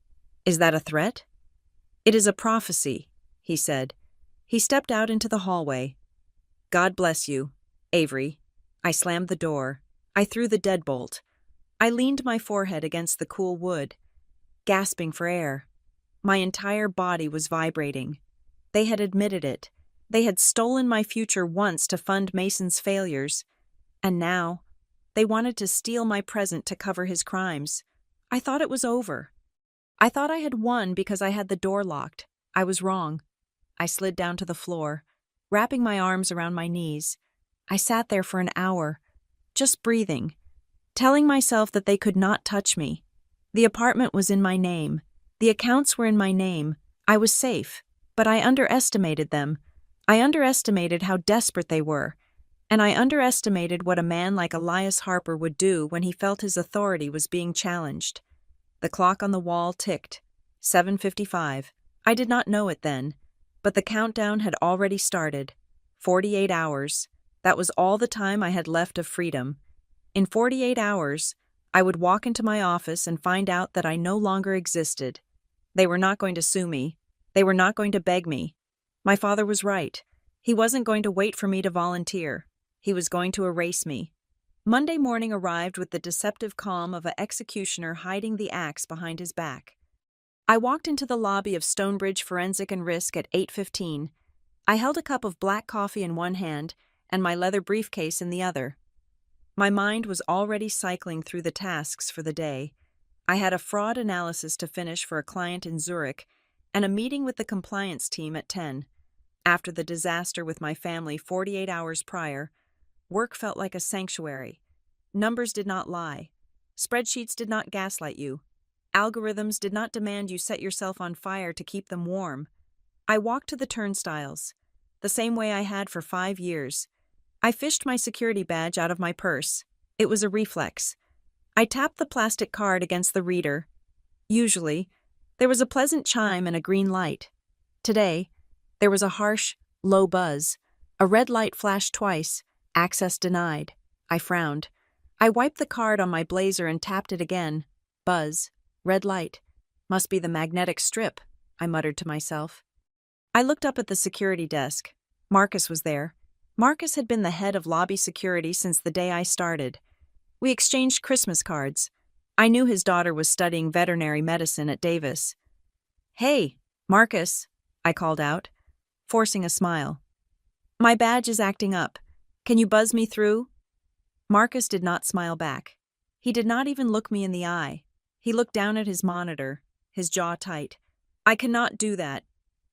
Is that a threat?" "It is a prophecy," he said. He stepped out into the hallway. "God bless you, Avery." I slammed the door. I threw the deadbolt. I leaned my forehead against the cool wood, gasping for air. My entire body was vibrating. They had admitted it. They had stolen my future once to fund Mason's failures. And now, they wanted to steal my present to cover his crimes. I thought it was over. I thought I had won because I had the door locked. I was wrong. I slid down to the floor, wrapping my arms around my knees. I sat there for an hour, just breathing, telling myself that they could not touch me. The apartment was in my name. The accounts were in my name. I was safe, but I underestimated them. I underestimated how desperate they were, and I underestimated what a man like Elias Harper would do when he felt his authority was being challenged. The clock on the wall ticked. 7:55. I did not know it then, but the countdown had already started. 48 hours. That was all the time I had left of freedom. In 48 hours, I would walk into my office and find out that I no longer existed. They were not going to sue me. They were not going to beg me. My father was right. He wasn't going to wait for me to volunteer. He was going to erase me. Monday morning arrived with the deceptive calm of an executioner hiding the axe behind his back. I walked into the lobby of Stonebridge Forensic and Risk at 8:15. I held a cup of black coffee in one hand and my leather briefcase in the other. My mind was already cycling through the tasks for the day. I had a fraud analysis to finish for a client in Zurich and a meeting with the compliance team at 10. After the disaster with my family 48 hours prior, work felt like a sanctuary. Numbers did not lie. Spreadsheets did not gaslight you. Algorithms did not demand you set yourself on fire to keep them warm. I walked to the turnstiles, the same way I had for 5 years. I fished my security badge out of my purse. It was a reflex. I tapped the plastic card against the reader. Usually, there was a pleasant chime and a green light. Today, there was a harsh, low buzz. A red light flashed twice. Access denied. I frowned. I wiped the card on my blazer and tapped it again. Buzz. Red light. Must be the magnetic strip, I muttered to myself. I looked up at the security desk. Marcus was there. Marcus had been the head of lobby security since the day I started. We exchanged Christmas cards. I knew his daughter was studying veterinary medicine at Davis. "Hey, Marcus," I called out, forcing a smile. "My badge is acting up. Can you buzz me through?" Marcus did not smile back. He did not even look me in the eye. He looked down at his monitor, his jaw tight. "I cannot do that,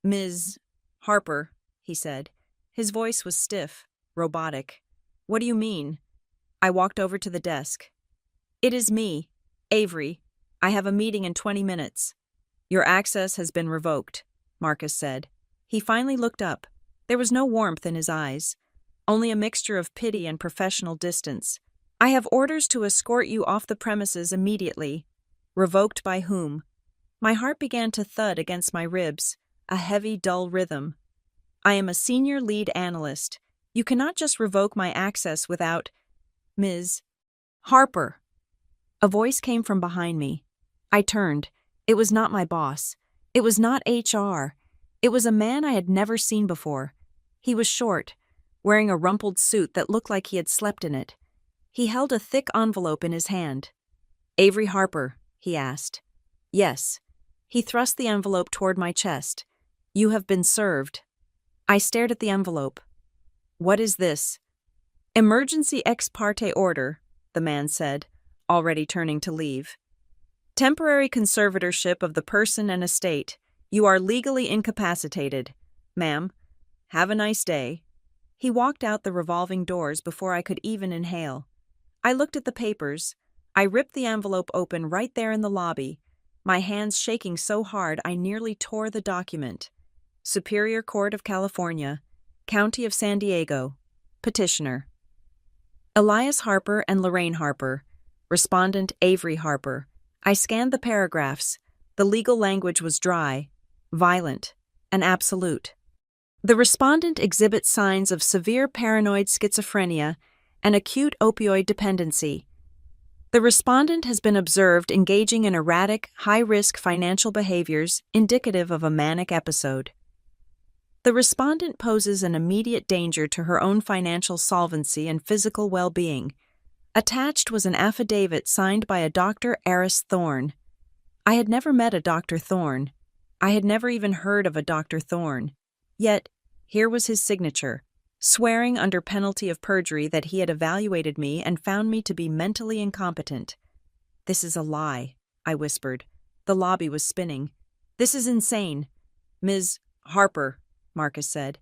Ms. Harper," he said. His voice was stiff, robotic. "What do you mean?" I walked over to the desk. "It is me, Avery. I have a meeting in 20 minutes. "Your access has been revoked," Marcus said. He finally looked up. There was no warmth in his eyes, only a mixture of pity and professional distance. "I have orders to escort you off the premises immediately." Revoked by whom? My heart began to thud against my ribs, a heavy, dull rhythm. "I am a senior lead analyst. You cannot just revoke my access without—" "Ms. Harper." A voice came from behind me. I turned. It was not my boss. It was not HR. It was a man I had never seen before. He was short, wearing a rumpled suit that looked like he had slept in it. He held a thick envelope in his hand. "Avery Harper," he asked. "Yes." He thrust the envelope toward my chest. "You have been served." I stared at the envelope. "What is this?" "Emergency ex parte order," the man said, already turning to leave. "Temporary conservatorship of the person and estate. You are legally incapacitated. Ma'am, have a nice day." He walked out the revolving doors before I could even inhale. I looked at the papers. I ripped the envelope open right there in the lobby, my hands shaking so hard I nearly tore the document. Superior Court of California, County of San Diego. Petitioner. Elias Harper and Lorraine Harper. Respondent Avery Harper. I scanned the paragraphs. The legal language was dry, violent, and absolute. The respondent exhibits signs of severe paranoid schizophrenia and acute opioid dependency. The respondent has been observed engaging in erratic, high-risk financial behaviors indicative of a manic episode. The respondent poses an immediate danger to her own financial solvency and physical well-being. Attached was an affidavit signed by a Dr. Eris Thorne. I had never met a Dr. Thorne. I had never even heard of a Dr. Thorne. Yet, here was his signature, swearing under penalty of perjury that he had evaluated me and found me to be mentally incompetent. "This is a lie," I whispered. The lobby was spinning. "This is insane." "Ms. Harper," Marcus said.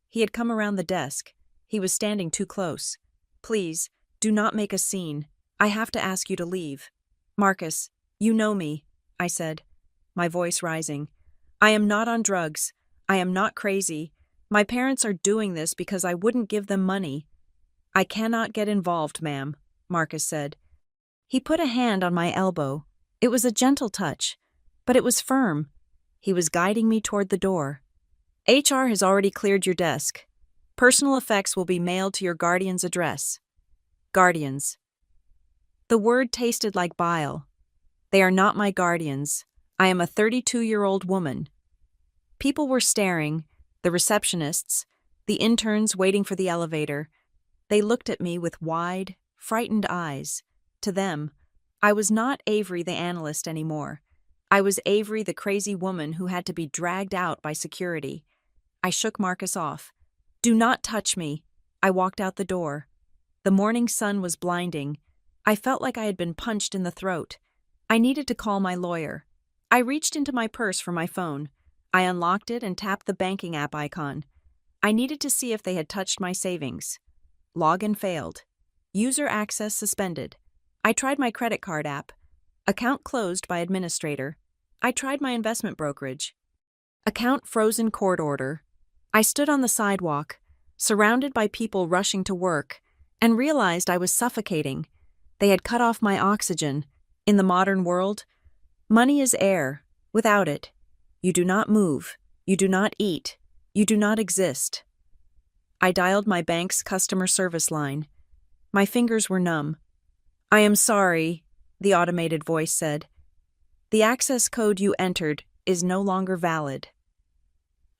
He had come around the desk. He was standing too close. "Please, do not make a scene. I have to ask you to leave." "Marcus, you know me," I said, my voice rising. "I am not on drugs. I am not crazy. My parents are doing this because I wouldn't give them money." "I cannot get involved, ma'am," Marcus said. He put a hand on my elbow. It was a gentle touch, but it was firm. He was guiding me toward the door. "HR has already cleared your desk. Personal effects will be mailed to your guardian's address." Guardians. The word tasted like bile. They are not my guardians. I am a 32-year-old woman. People were staring, the receptionists, the interns waiting for the elevator. They looked at me with wide, frightened eyes. To them, I was not Avery the analyst anymore. I was Avery the crazy woman who had to be dragged out by security. I shook Marcus off. "Do not touch me." I walked out the door. The morning sun was blinding. I felt like I had been punched in the throat. I needed to call my lawyer. I reached into my purse for my phone. I unlocked it and tapped the banking app icon. I needed to see if they had touched my savings. Login failed. User access suspended. I tried my credit card app. Account closed by administrator. I tried my investment brokerage. Account frozen court order. I stood on the sidewalk, surrounded by people rushing to work, and realized I was suffocating. They had cut off my oxygen. In the modern world, money is air. Without it, you do not move, you do not eat, you do not exist. I dialed my bank's customer service line. My fingers were numb. "I am sorry," the automated voice said. "The access code you entered is no longer valid."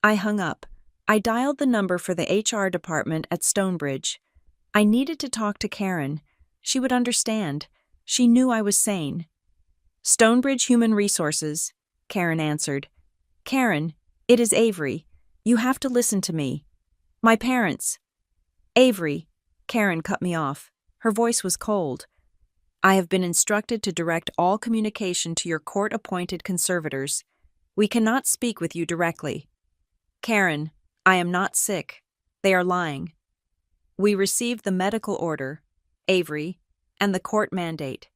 I hung up. I dialed the number for the HR department at Stonebridge. I needed to talk to Karen. She would understand. She knew I was sane. "Stonebridge Human Resources," Karen answered. "Karen, it is Avery. You have to listen to me. My parents." "Avery," Karen cut me off. Her voice was cold. "I have been instructed to direct all communication to your court-appointed conservators. We cannot speak with you directly." "Karen, I am not sick. They are lying. We received the medical order, Avery, and the court mandate.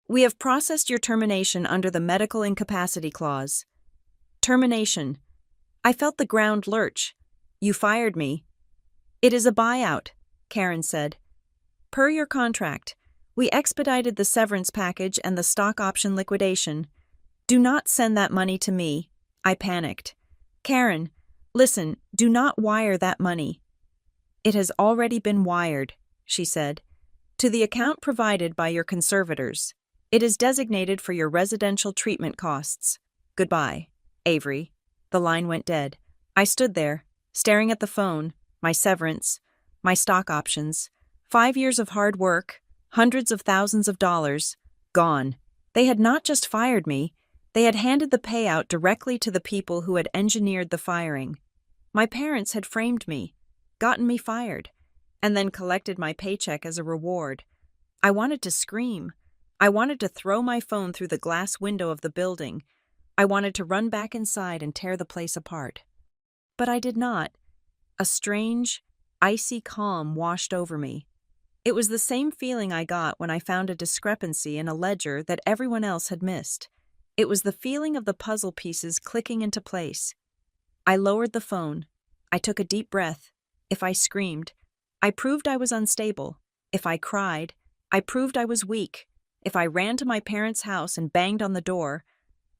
We have processed your termination under the medical incapacity clause." "Termination." I felt the ground lurch. "You fired me." "It is a buyout," Karen said. "Per your contract, we expedited the severance package and the stock option liquidation. Do not send that money to me." I panicked. "Karen, listen, do not wire that money." "It has already been wired," she said, "to the account provided by your conservators. It is designated for your residential treatment costs. Goodbye, Avery." The line went dead. I stood there, staring at the phone, my severance, my stock options, 5 years of hard work, hundreds of thousands of dollars, gone. They had not just fired me, they had handed the payout directly to the people who had engineered the firing. My parents had framed me, gotten me fired, and then collected my paycheck as a reward. I wanted to scream. I wanted to throw my phone through the glass window of the building. I wanted to run back inside and tear the place apart. But I did not. A strange, icy calm washed over me. It was the same feeling I got when I found a discrepancy in a ledger that everyone else had missed. It was the feeling of the puzzle pieces clicking into place. I lowered the phone. I took a deep breath. If I screamed, I proved I was unstable. If I cried, I proved I was weak. If I ran to my parents' house and banged on the door,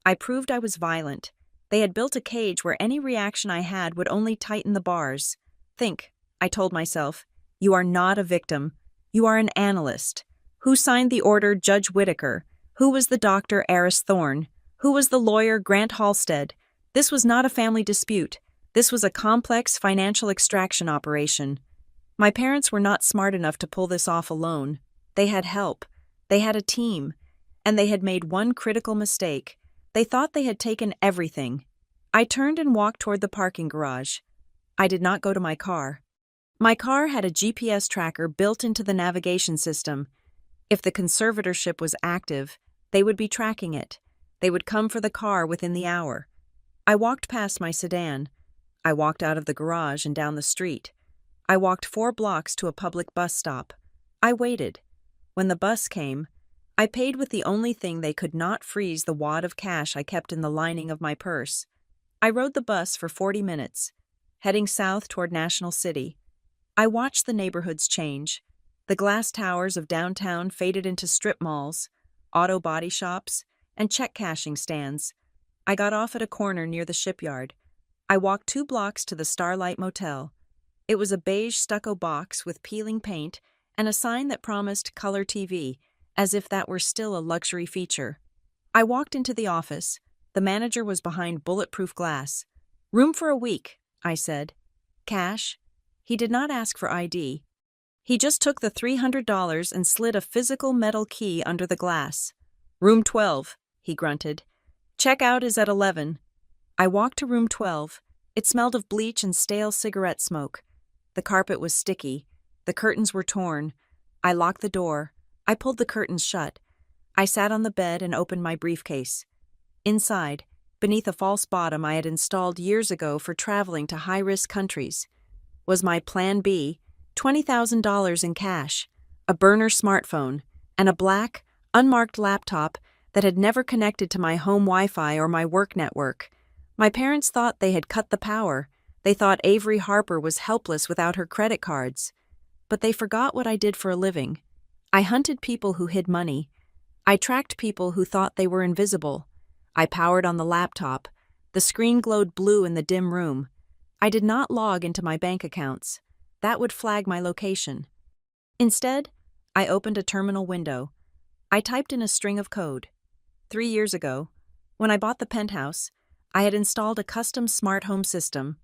I proved I was violent. They had built a cage where any reaction I had would only tighten the bars. "Think," I told myself. "You are not a victim. You are an analyst. Who signed the order, Judge Whitaker? Who was the doctor, Eris Thorne? Who was the lawyer, Grant Halstead? This was not a family dispute. This was a complex financial extraction operation. My parents were not smart enough to pull this off alone. They had help. They had a team. And they had made one critical mistake. They thought they had taken everything." I turned and walked toward the parking garage. I did not go to my car. My car had a GPS tracker built into the navigation system. If the conservatorship was active, they would be tracking it. They would come for the car within the hour. I walked past my sedan. I walked out of the garage and down the street. I walked 4 blocks to a public bus stop. I waited. When the bus came, I paid with the only thing they could not freeze, the wad of cash I kept in the lining of my purse. I rode the bus for 40 minutes, heading south toward National City. I watched the neighborhoods change. The glass towers of downtown faded into strip malls, auto body shops, and check cashing stands. I got off at a corner near the shipyard. I walked 2 blocks to the Starlight Motel. It was a beige stucco box with peeling paint and a sign that promised color TV, as if that were still a luxury feature. I walked into the office. The manager was behind bulletproof glass. "Room for a week," I said. "Cash?" He did not ask for ID. He just took the $300 and slid a physical metal key under the glass. "Room 12, he grunted. "Checkout is at 11. I walked to room 12. It smelled of bleach and stale cigarette smoke. The carpet was sticky. The curtains were torn. I locked the door. I pulled the curtains shut. I sat on the bed and opened my briefcase. Inside, beneath a false bottom I had installed years ago for traveling to high-risk countries, was my Plan B, $20,000 in cash, a burner smartphone, and a black, unmarked laptop that had never connected to my home Wi-Fi or my work network. My parents thought they had cut the power. They thought Avery Harper was helpless without her credit cards. But they forgot what I did for a living. I hunted people who hid money. I tracked people who thought they were invisible. I powered on the laptop. The screen glowed blue in the dim room. I did not log into my bank accounts. That would flag my location. Instead, I opened a terminal window. I typed in a string of code. 3 years ago, when I bought the penthouse, I had installed a custom smart home system.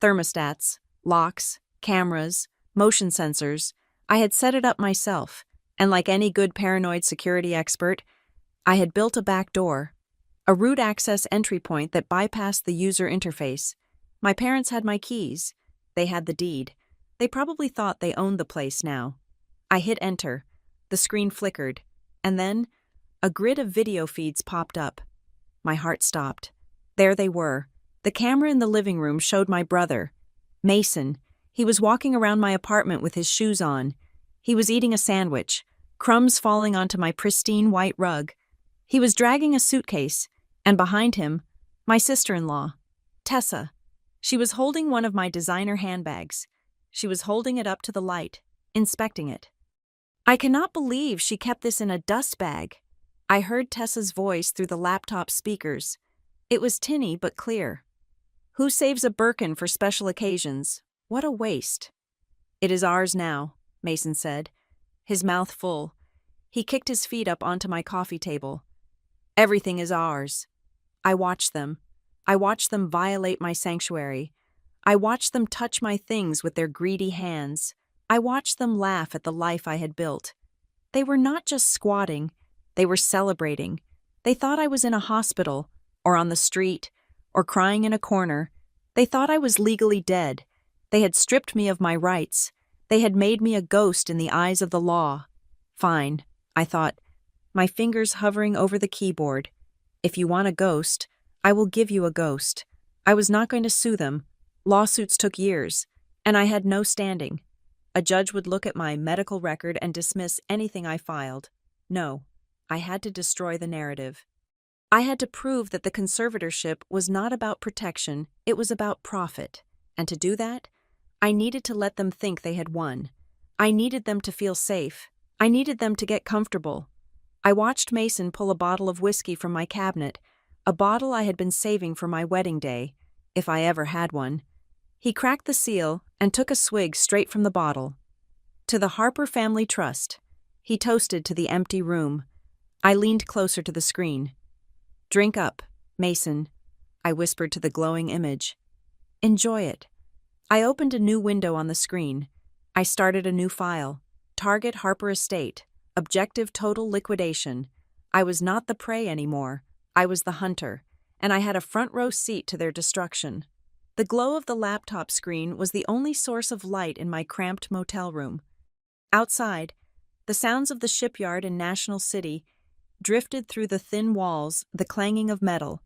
Thermostats, locks, cameras, motion sensors. I had set it up myself, and like any good paranoid security expert, I had built a back door, a root access entry point that bypassed the user interface. My parents had my keys. They had the deed. They probably thought they owned the place now. I hit enter. The screen flickered, and then a grid of video feeds popped up. My heart stopped. There they were. The camera in the living room showed my brother, Mason. He was walking around my apartment with his shoes on. He was eating a sandwich, crumbs falling onto my pristine white rug. He was dragging a suitcase, and behind him, my sister-in-law, Tessa. She was holding one of my designer handbags. She was holding it up to the light, inspecting it. I cannot believe she kept this in a dust bag. I heard Tessa's voice through the laptop speakers. It was tinny but clear. Who saves a Birkin for special occasions? What a waste. It is ours now, Mason said, his mouth full. He kicked his feet up onto my coffee table. Everything is ours. I watched them. I watched them violate my sanctuary. I watched them touch my things with their greedy hands. I watched them laugh at the life I had built. They were not just squatting, they were celebrating. They thought I was in a hospital, or on the street, or crying in a corner. They thought I was legally dead. They had stripped me of my rights. They had made me a ghost in the eyes of the law. Fine, I thought, my fingers hovering over the keyboard. If you want a ghost, I will give you a ghost. I was not going to sue them. Lawsuits took years, and I had no standing. A judge would look at my medical record and dismiss anything I filed. No, I had to destroy the narrative. I had to prove that the conservatorship was not about protection, it was about profit. And to do that, I needed to let them think they had won. I needed them to feel safe. I needed them to get comfortable. I watched Mason pull a bottle of whiskey from my cabinet, a bottle I had been saving for my wedding day, if I ever had one. He cracked the seal and took a swig straight from the bottle. To the Harper Family Trust. He toasted to the empty room. I leaned closer to the screen. Drink up, Mason, I whispered to the glowing image. Enjoy it. I opened a new window on the screen. I started a new file. Target Harper Estate. Objective total liquidation. I was not the prey anymore. I was the hunter, and I had a front row seat to their destruction. The glow of the laptop screen was the only source of light in my cramped motel room. Outside, the sounds of the shipyard in National City drifted through the thin walls, the clanging of metal,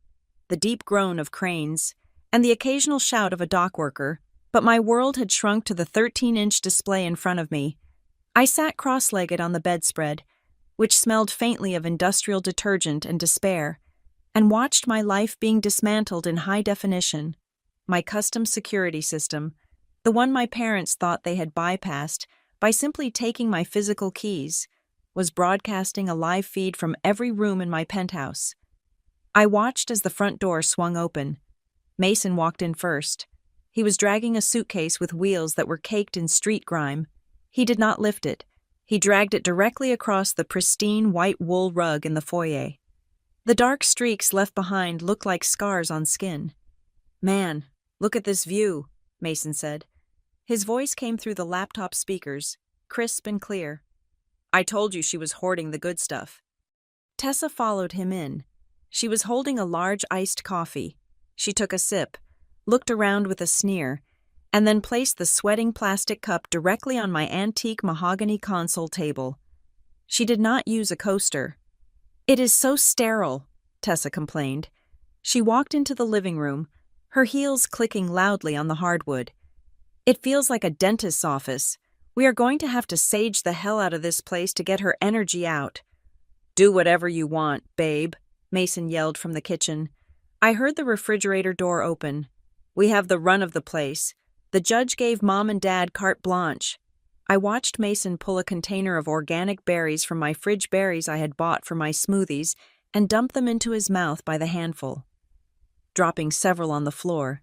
the deep groan of cranes, and the occasional shout of a dock worker, but my world had shrunk to the 13-inch display in front of me. I sat cross-legged on the bedspread, which smelled faintly of industrial detergent and despair, and watched my life being dismantled in high definition. My custom security system, the one my parents thought they had bypassed by simply taking my physical keys, was broadcasting a live feed from every room in my penthouse. I watched as the front door swung open. Mason walked in first. He was dragging a suitcase with wheels that were caked in street grime. He did not lift it. He dragged it directly across the pristine white wool rug in the foyer. The dark streaks left behind looked like scars on skin. Man, look at this view, Mason said. His voice came through the laptop speakers, crisp and clear. I told you she was hoarding the good stuff. Tessa followed him in. She was holding a large iced coffee. She took a sip, looked around with a sneer, and then placed the sweating plastic cup directly on my antique mahogany console table. She did not use a coaster. It is so sterile, Tessa complained. She walked into the living room, her heels clicking loudly on the hardwood. It feels like a dentist's office. We are going to have to sage the hell out of this place to get her energy out. Do whatever you want, babe, Mason yelled from the kitchen. I heard the refrigerator door open. We have the run of the place. The judge gave Mom and Dad carte blanche. I watched Mason pull a container of organic berries from my fridge berries I had bought for my smoothies and dump them into his mouth by the handful, dropping several on the floor.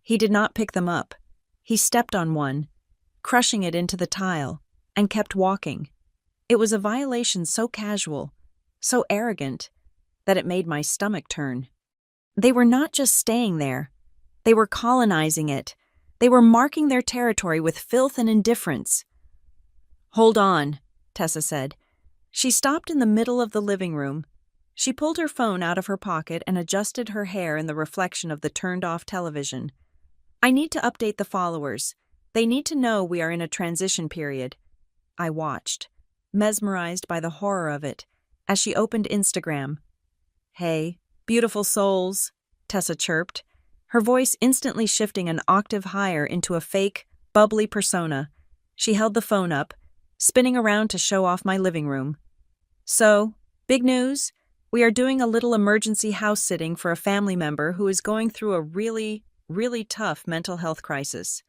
He did not pick them up. He stepped on one, crushing it into the tile, and kept walking. It was a violation so casual, so arrogant, that it made my stomach turn. They were not just staying there. They were colonizing it. They were marking their territory with filth and indifference. Hold on, Tessa said. She stopped in the middle of the living room. She pulled her phone out of her pocket and adjusted her hair in the reflection of the turned-off television. I need to update the followers. They need to know we are in a transition period. I watched, mesmerized by the horror of it, as she opened Instagram. Hey, beautiful souls, Tessa chirped, her voice instantly shifting an octave higher into a fake, bubbly persona. She held the phone up, spinning around to show off my living room. So, big news, we are doing a little emergency house sitting for a family member who is going through a really tough mental health crisis.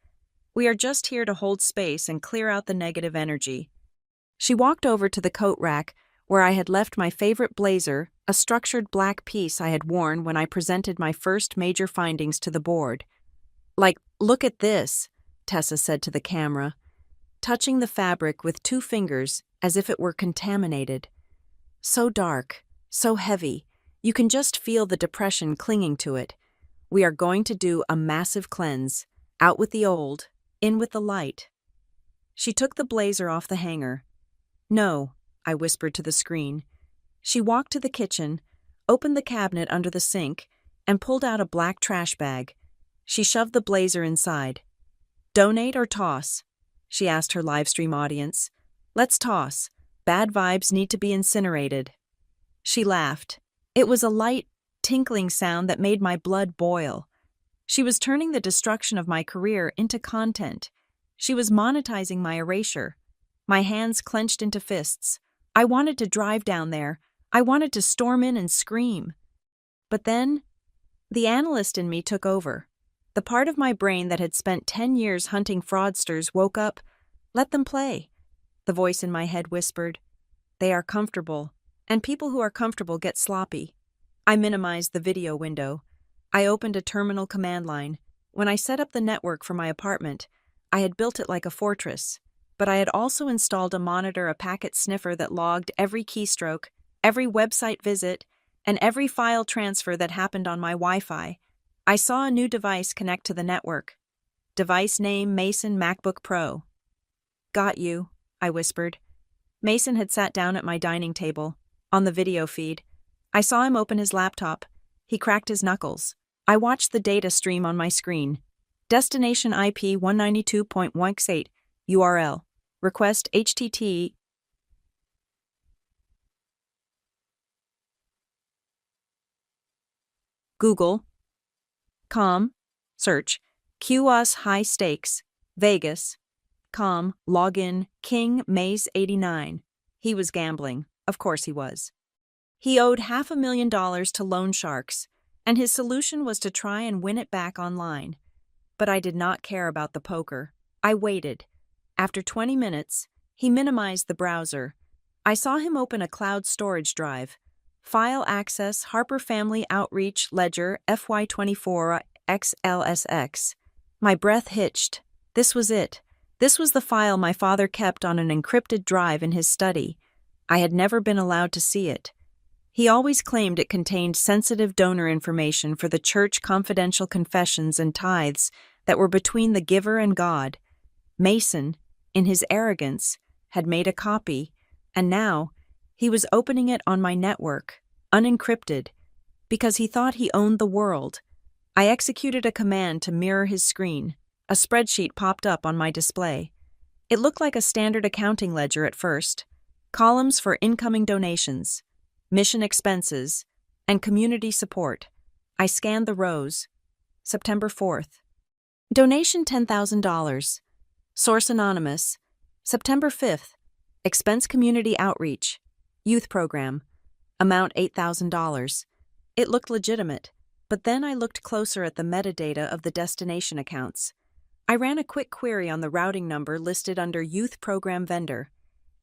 We are just here to hold space and clear out the negative energy. She walked over to the coat rack where I had left my favorite blazer, a structured black piece I had worn when I presented my first major findings to the board. Like, look at this, Tessa said to the camera, touching the fabric with 2 fingers as if it were contaminated. So dark, so heavy, you can just feel the depression clinging to it. We are going to do a massive cleanse, out with the old, in with the light. She took the blazer off the hanger. No, I whispered to the screen. She walked to the kitchen, opened the cabinet under the sink, and pulled out a black trash bag. She shoved the blazer inside. Donate or toss? She asked her livestream audience. Let's toss. Bad vibes need to be incinerated. She laughed. It was a light, tinkling sound that made my blood boil. She was turning the destruction of my career into content. She was monetizing my erasure. My hands clenched into fists. I wanted to drive down there. I wanted to storm in and scream. But then, the analyst in me took over. The part of my brain that had spent 10 years hunting fraudsters woke up. Let them play. The voice in my head whispered. They are comfortable, and people who are comfortable get sloppy. I minimized the video window. I opened a terminal command line. When I set up the network for my apartment, I had built it like a fortress, but I had also installed a monitor, a packet sniffer that logged every keystroke, every website visit, and every file transfer that happened on my Wi-Fi. I saw a new device connect to the network. Device name Mason MacBook Pro. Got you, I whispered. Mason had sat down at my dining table, on the video feed. I saw him open his laptop. He cracked his knuckles. I watched the data stream on my screen. Destination IP 192.168, URL. Request HTTP. Google.com. Search. QUS high stakes. Vegas. Com. Login. King Maze 89. He was gambling. Of course he was. He owed $500,000 to loan sharks, and his solution was to try and win it back online. But I did not care about the poker. I waited. After 20 minutes, he minimized the browser. I saw him open a cloud storage drive. File access Harper Family Outreach Ledger FY24 XLSX. My breath hitched. This was it. This was the file my father kept on an encrypted drive in his study. I had never been allowed to see it. He always claimed it contained sensitive donor information for the church confidential confessions and tithes that were between the giver and God. Mason, in his arrogance, had made a copy, and now he was opening it on my network, unencrypted, because he thought he owned the world. I executed a command to mirror his screen. A spreadsheet popped up on my display. It looked like a standard accounting ledger at first. Columns for incoming donations, mission expenses, and community support. I scanned the rows. September 4th. Donation $10,000. Source anonymous. September 5th. Expense community outreach. Youth program. Amount $8,000. It looked legitimate, but then I looked closer at the metadata of the destination accounts. I ran a quick query on the routing number listed under Youth Program Vendor.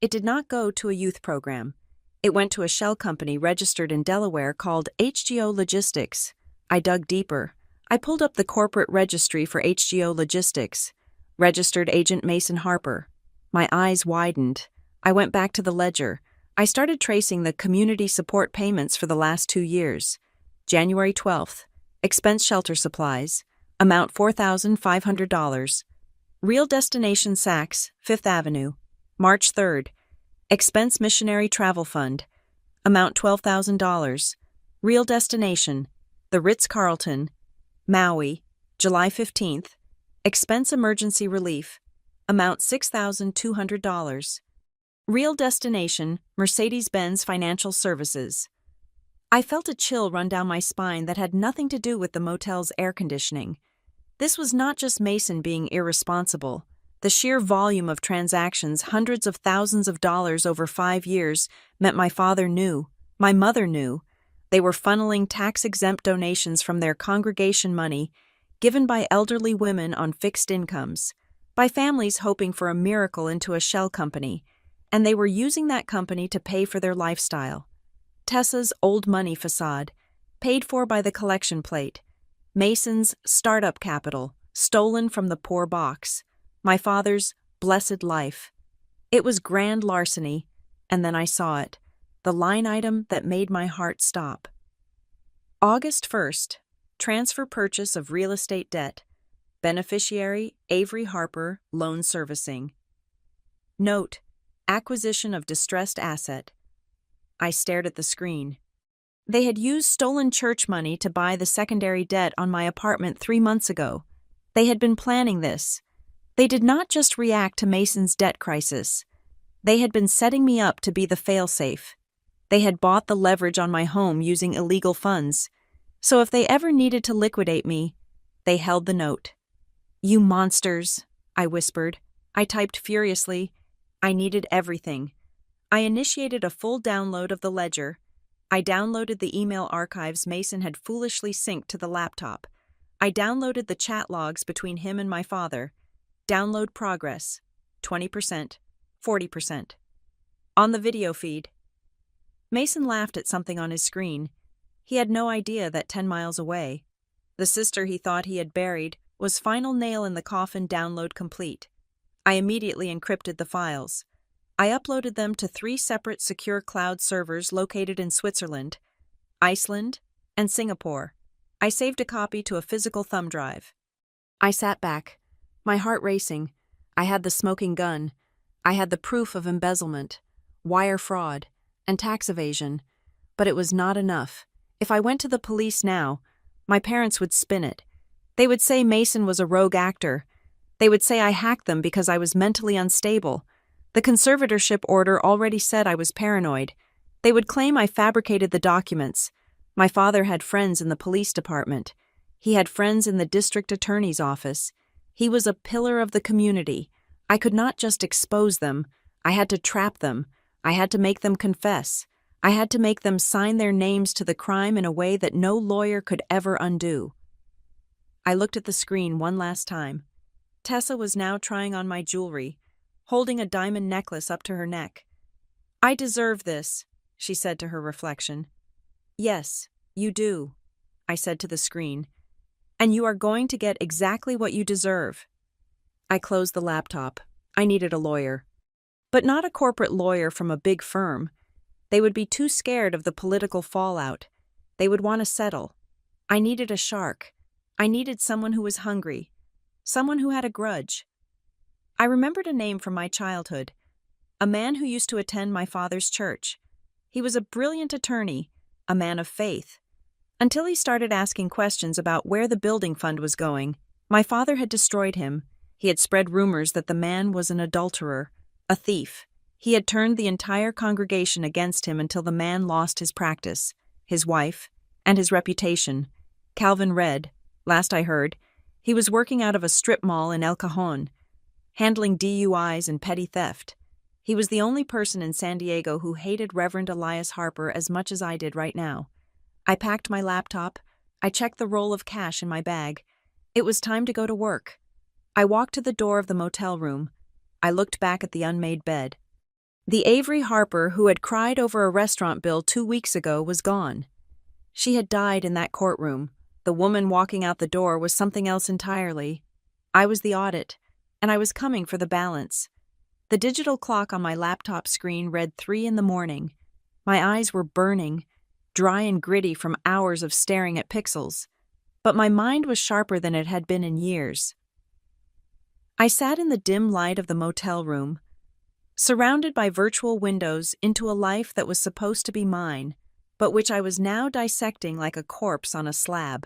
It did not go to a youth program. It went to a shell company registered in Delaware called HGO Logistics. I dug deeper. I pulled up the corporate registry for HGO Logistics. Registered Agent Mason Harper. My eyes widened. I went back to the ledger. I started tracing the community support payments for the last 2 years. January 12th. Expense shelter supplies. Amount $4,500. Real destination Saks, 5th Avenue. March 3rd. Expense missionary travel fund. Amount $12,000. Real destination. The Ritz-Carlton. Maui. July 15th. Expense emergency relief. Amount $6,200. Real destination. Mercedes-Benz Financial Services. I felt a chill run down my spine that had nothing to do with the motel's air conditioning. This was not just Mason being irresponsible. The sheer volume of transactions, hundreds of thousands of dollars over 5 years, meant my father knew, my mother knew. They were funneling tax-exempt donations from their congregation money, given by elderly women on fixed incomes, by families hoping for a miracle into a shell company, and they were using that company to pay for their lifestyle. Tessa's old money facade, paid for by the collection plate. Mason's startup capital, stolen from the poor box. My father's blessed life. It was grand larceny, and then I saw it, the line item that made my heart stop. August 1st, transfer purchase of real estate debt. Beneficiary Avery Harper, loan servicing. Note, acquisition of distressed asset. I stared at the screen. They had used stolen church money to buy the secondary debt on my apartment 3 months ago. They had been planning this. They did not just react to Mason's debt crisis. They had been setting me up to be the failsafe. They had bought the leverage on my home using illegal funds. So if they ever needed to liquidate me, they held the note. "You monsters," I whispered. I typed furiously. I needed everything. I initiated a full download of the ledger. I downloaded the email archives Mason had foolishly synced to the laptop. I downloaded the chat logs between him and my father. Download progress. 20%, 40%. On the video feed. Mason laughed at something on his screen. He had no idea that 10 miles away, the sister he thought he had buried was final nail in the coffin download complete. I immediately encrypted the files. I uploaded them to 3 separate secure cloud servers located in Switzerland, Iceland, and Singapore. I saved a copy to a physical thumb drive. I sat back, my heart racing. I had the smoking gun. I had the proof of embezzlement, wire fraud, and tax evasion. But it was not enough. If I went to the police now, my parents would spin it. They would say Mason was a rogue actor. They would say I hacked them because I was mentally unstable. The conservatorship order already said I was paranoid. They would claim I fabricated the documents. My father had friends in the police department. He had friends in the district attorney's office. He was a pillar of the community. I could not just expose them. I had to trap them. I had to make them confess. I had to make them sign their names to the crime in a way that no lawyer could ever undo. I looked at the screen one last time. Tessa was now trying on my jewelry, holding a diamond necklace up to her neck. "I deserve this," she said to her reflection. "Yes, you do," I said to the screen. "And you are going to get exactly what you deserve." I closed the laptop. I needed a lawyer. But not a corporate lawyer from a big firm. They would be too scared of the political fallout. They would want to settle. I needed a shark. I needed someone who was hungry. Someone who had a grudge. I remembered a name from my childhood. A man who used to attend my father's church. He was a brilliant attorney, a man of faith. Until he started asking questions about where the building fund was going, my father had destroyed him. He had spread rumors that the man was an adulterer, a thief. He had turned the entire congregation against him until the man lost his practice, his wife, and his reputation. Calvin Red, last I heard, he was working out of a strip mall in El Cajon, handling DUIs and petty theft. He was the only person in San Diego who hated Reverend Elias Harper as much as I did right now. I packed my laptop. I checked the roll of cash in my bag. It was time to go to work. I walked to the door of the motel room. I looked back at the unmade bed. The Avery Harper who had cried over a restaurant bill 2 weeks ago was gone. She had died in that courtroom. The woman walking out the door was something else entirely. I was the audit, and I was coming for the balance. The digital clock on my laptop screen read 3 in the morning. My eyes were burning, dry and gritty from hours of staring at pixels. But my mind was sharper than it had been in years. I sat in the dim light of the motel room, surrounded by virtual windows into a life that was supposed to be mine, but which I was now dissecting like a corpse on a slab.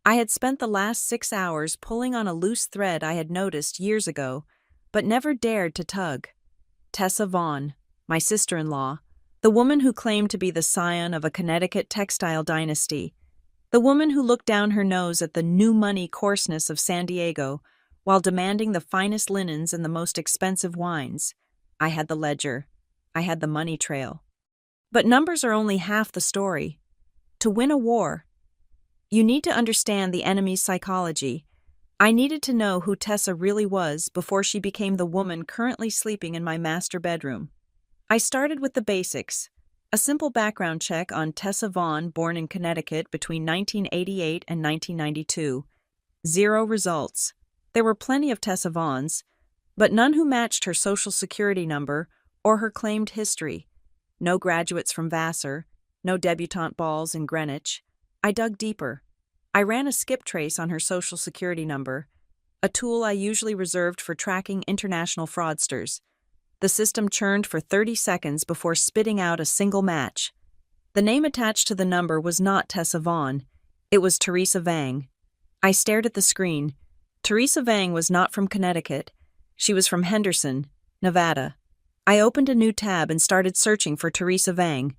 I had spent the last 6 hours pulling on a loose thread I had noticed years ago, but never dared to tug. Tessa Vaughn, my sister-in-law, the woman who claimed to be the scion of a Connecticut textile dynasty, the woman who looked down her nose at the new money coarseness of San Diego while demanding the finest linens and the most expensive wines. I had the ledger. I had the money trail. But numbers are only half the story. To win a war, you need to understand the enemy's psychology. I needed to know who Tessa really was before she became the woman currently sleeping in my master bedroom. I started with the basics. A simple background check on Tessa Vaughn, born in Connecticut between 1988 and 1992. 0 results. There were plenty of Tessa Vaughns, but none who matched her social security number or her claimed history. No graduates from Vassar, no debutante balls in Greenwich. I dug deeper. I ran a skip trace on her social security number, a tool I usually reserved for tracking international fraudsters. The system churned for 30 seconds before spitting out a single match. The name attached to the number was not Tessa Vaughn. It was Teresa Vang. I stared at the screen. Teresa Vang was not from Connecticut. She was from Henderson, Nevada. I opened a new tab and started searching for Teresa Vang.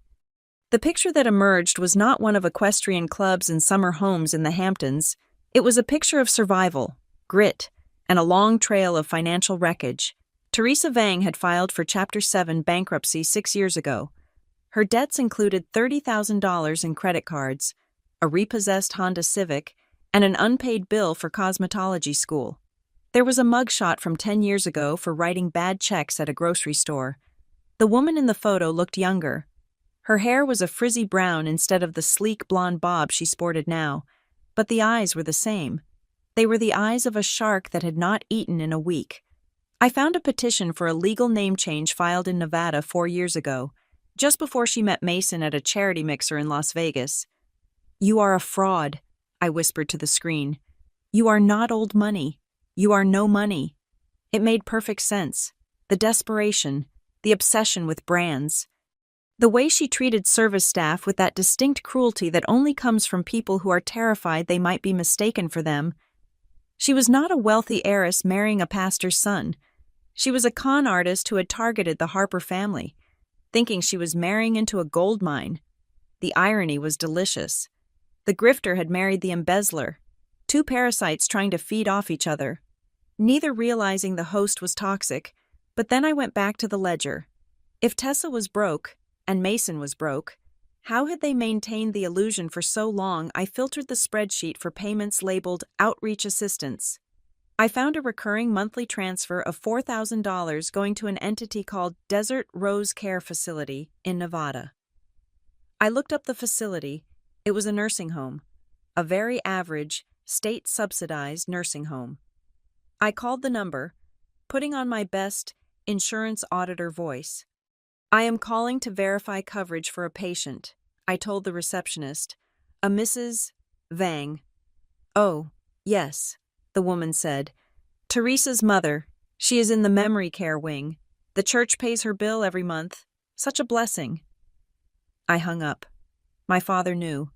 The picture that emerged was not one of equestrian clubs and summer homes in the Hamptons. It was a picture of survival, grit, and a long trail of financial wreckage. Teresa Vang had filed for Chapter 7 bankruptcy 6 years ago. Her debts included $30,000 in credit cards, a repossessed Honda Civic, and an unpaid bill for cosmetology school. There was a mugshot from 10 years ago for writing bad checks at a grocery store. The woman in the photo looked younger. Her hair was a frizzy brown instead of the sleek blonde bob she sported now, but the eyes were the same. They were the eyes of a shark that had not eaten in a week. I found a petition for a legal name change filed in Nevada 4 years ago, just before she met Mason at a charity mixer in Las Vegas. "You are a fraud," I whispered to the screen. "You are not old money. You are no money." It made perfect sense. The desperation, the obsession with brands. The way she treated service staff with that distinct cruelty that only comes from people who are terrified they might be mistaken for them. She was not a wealthy heiress marrying a pastor's son. She was a con artist who had targeted the Harper family, thinking she was marrying into a gold mine. The irony was delicious. The grifter had married the embezzler, 2 parasites trying to feed off each other, neither realizing the host was toxic. But then I went back to the ledger. If Tessa was broke, and Mason was broke, how had they maintained the illusion for so long? I filtered the spreadsheet for payments labeled Outreach Assistance. I found a recurring monthly transfer of $4,000 going to an entity called Desert Rose Care Facility in Nevada. I looked up the facility. It was a nursing home, a very average, state-subsidized nursing home. I called the number, putting on my best insurance auditor voice. "I am calling to verify coverage for a patient," I told the receptionist, "a Mrs. Vang." "Oh, yes," the woman said. "Teresa's mother. She is in the memory care wing. The church pays her bill every month. Such a blessing." I hung up. My father knew.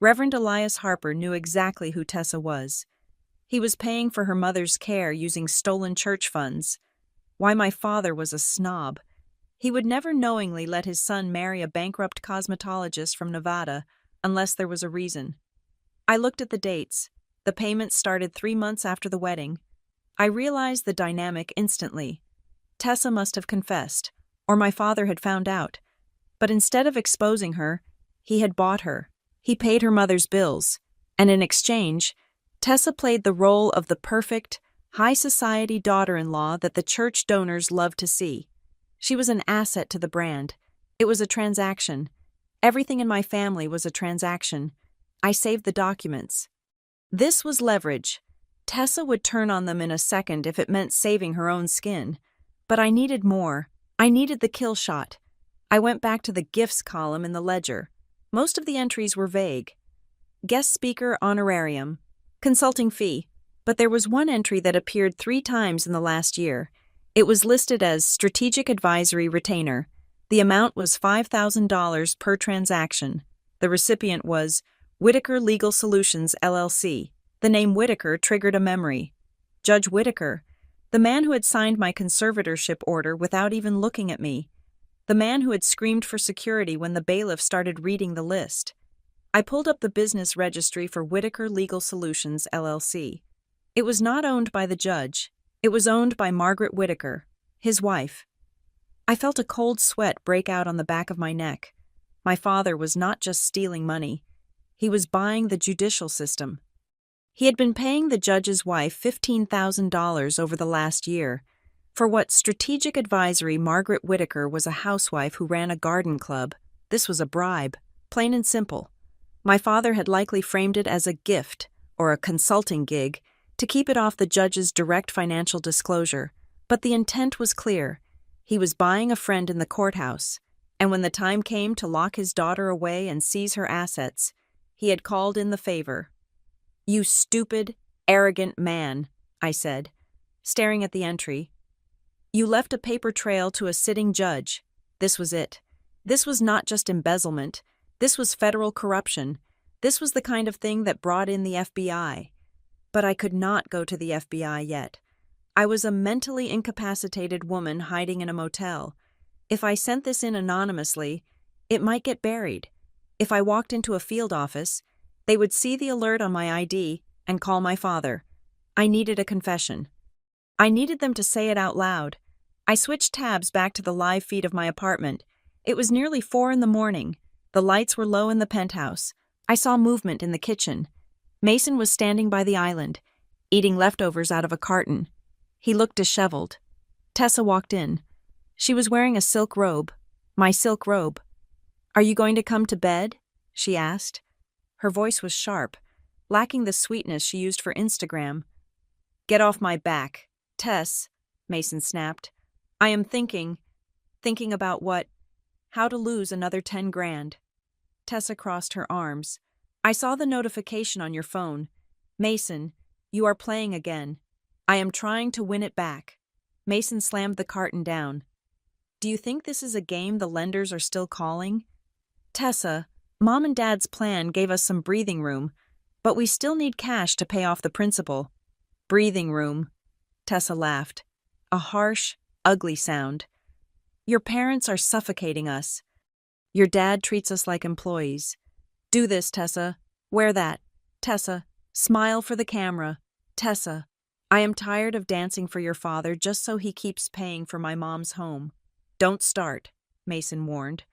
Reverend Elias Harper knew exactly who Tessa was. He was paying for her mother's care using stolen church funds. Why, my father was a snob. He would never knowingly let his son marry a bankrupt cosmetologist from Nevada unless there was a reason. I looked at the dates. The payments started 3 months after the wedding. I realized the dynamic instantly. Tessa must have confessed, or my father had found out. But instead of exposing her, he had bought her. He paid her mother's bills, and in exchange, Tessa played the role of the perfect, high-society daughter-in-law that the church donors loved to see. She was an asset to the brand. It was a transaction. Everything in my family was a transaction. I saved the documents. This was leverage. Tessa would turn on them in a second if it meant saving her own skin. But I needed more. I needed the kill shot. I went back to the gifts column in the ledger. Most of the entries were vague. Guest speaker honorarium, consulting fee, but there was one entry that appeared 3 times in the last year. It was listed as strategic advisory retainer. The amount was $5,000 per transaction. The recipient was Whitaker Legal Solutions, LLC. The name Whitaker triggered a memory. Judge Whitaker, the man who had signed my conservatorship order without even looking at me. The man who had screamed for security when the bailiff started reading the list. I pulled up the business registry for Whitaker Legal Solutions, LLC. It was not owned by the judge. It was owned by Margaret Whitaker, his wife. I felt a cold sweat break out on the back of my neck. My father was not just stealing money. He was buying the judicial system. He had been paying the judge's wife $15,000 over the last year. For what strategic advisory Margaret Whitaker was a housewife who ran a garden club. This was a bribe, plain and simple. My father had likely framed it as a gift or a consulting gig to keep it off the judge's direct financial disclosure, but the intent was clear. He was buying a friend in the courthouse, and when the time came to lock his daughter away and seize her assets, he had called in the favor. "You stupid, arrogant man," I said, staring at the entry. "You left a paper trail to a sitting judge." This was it. This was not just embezzlement. This was federal corruption. This was the kind of thing that brought in the FBI. But I could not go to the FBI yet. I was a mentally incapacitated woman hiding in a motel. If I sent this in anonymously, it might get buried. If I walked into a field office, they would see the alert on my ID and call my father. I needed a confession. I needed them to say it out loud. I switched tabs back to the live feed of my apartment. It was nearly 4 a.m. The lights were low in the penthouse. I saw movement in the kitchen. Mason was standing by the island, eating leftovers out of a carton. He looked disheveled. Tessa walked in. She was wearing a silk robe, my silk robe. "Are you going to come to bed?" she asked. Her voice was sharp, lacking the sweetness she used for Instagram. "Get off my back, Tess," Mason snapped. "I am thinking about what? How to lose another 10 grand. Tessa crossed her arms. "I saw the notification on your phone. Mason, you are playing again. I am trying to win it back." Mason slammed the carton down. "Do you think this is a game the lenders are still calling?" "Tessa, Mom and Dad's plan gave us some breathing room, but we still need cash to pay off the principal." "Breathing room," Tessa laughed. A harsh, ugly sound. "Your parents are suffocating us. Your dad treats us like employees. Do this, Tessa. Wear that. Tessa, smile for the camera. Tessa, I am tired of dancing for your father just so he keeps paying for my mom's home." "Don't start," Mason warned.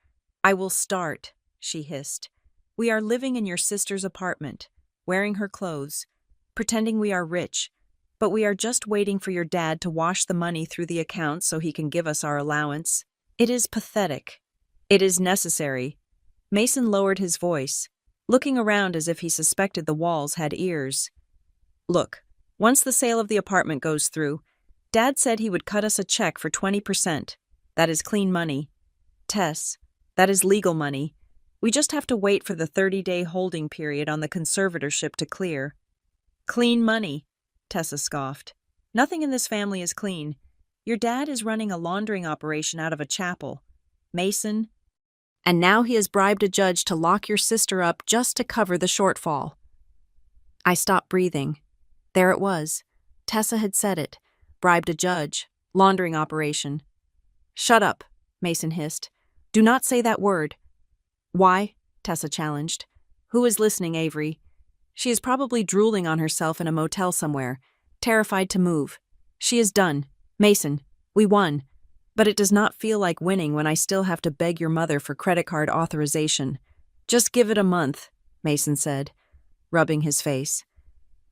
"I will start," she hissed. "We are living in your sister's apartment, wearing her clothes, pretending we are rich, but we are just waiting for your dad to wash the money through the account so he can give us our allowance. It is pathetic. It is necessary." Mason lowered his voice, looking around as if he suspected the walls had ears. "Look, once the sale of the apartment goes through, Dad said he would cut us a check for 20%. That is clean money. Tess, that is legal money. We just have to wait for the 30-day holding period on the conservatorship to clear." "Clean money," Tessa scoffed. "Nothing in this family is clean. Your dad is running a laundering operation out of a chapel. Mason. And now he has bribed a judge to lock your sister up just to cover the shortfall." I stopped breathing. There it was. Tessa had said it. Bribed a judge. Laundering operation. "Shut up," Mason hissed. "Do not say that word." "Why?" Tessa challenged. "Who is listening, Avery? She is probably drooling on herself in a motel somewhere, terrified to move. She is done. Mason, we won. But it does not feel like winning when I still have to beg your mother for credit card authorization. Just give it a month, Mason said, rubbing his face.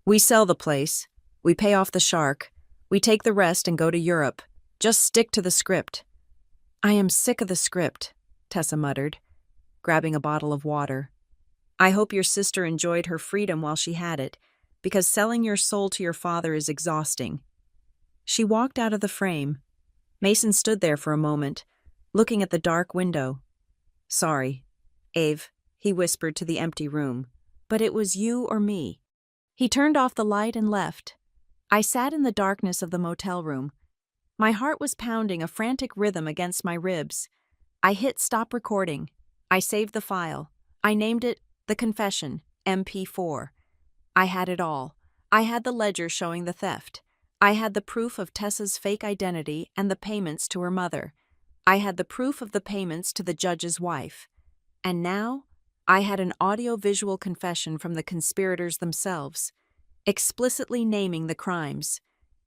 We sell the place. We pay off the shark. We take the rest and go to Europe. Just stick to the script. I am sick of the script, Tessa muttered, grabbing a bottle of water. I hope your sister enjoyed her freedom while she had it, because selling your soul to your father is exhausting. She walked out of the frame. Mason stood there for a moment, looking at the dark window. Sorry, Ave, he whispered to the empty room, but it was you or me. He turned off the light and left. I sat in the darkness of the motel room. My heart was pounding a frantic rhythm against my ribs. I hit stop recording. I saved the file. I named it The Confession, MP4. I had it all. I had the ledger showing the theft. I had the proof of Tessa's fake identity and the payments to her mother. I had the proof of the payments to the judge's wife. And now, I had an audio-visual confession from the conspirators themselves, explicitly naming the crimes.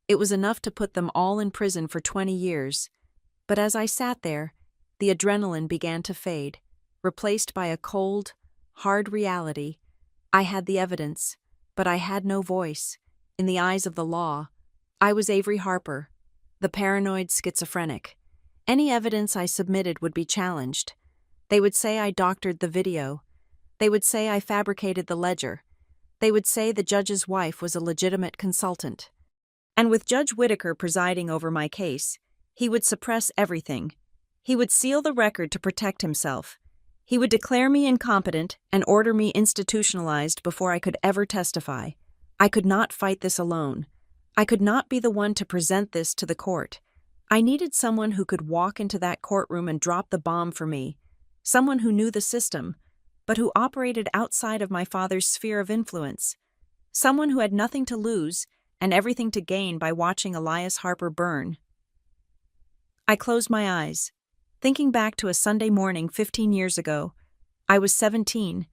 It was enough to put them all in prison for 20 years. But as I sat there, the adrenaline began to fade, replaced by a cold, hard reality. I had the evidence, but I had no voice. In the eyes of the law, I was Avery Harper, the paranoid schizophrenic. Any evidence I submitted would be challenged. They would say I doctored the video. They would say I fabricated the ledger. They would say the judge's wife was a legitimate consultant. And with Judge Whitaker presiding over my case, he would suppress everything. He would seal the record to protect himself. He would declare me incompetent and order me institutionalized before I could ever testify. I could not fight this alone. I could not be the one to present this to the court. I needed someone who could walk into that courtroom and drop the bomb for me, someone who knew the system, but who operated outside of my father's sphere of influence, someone who had nothing to lose and everything to gain by watching Elias Harper burn. I closed my eyes, thinking back to a Sunday morning 15 years ago. I was 17.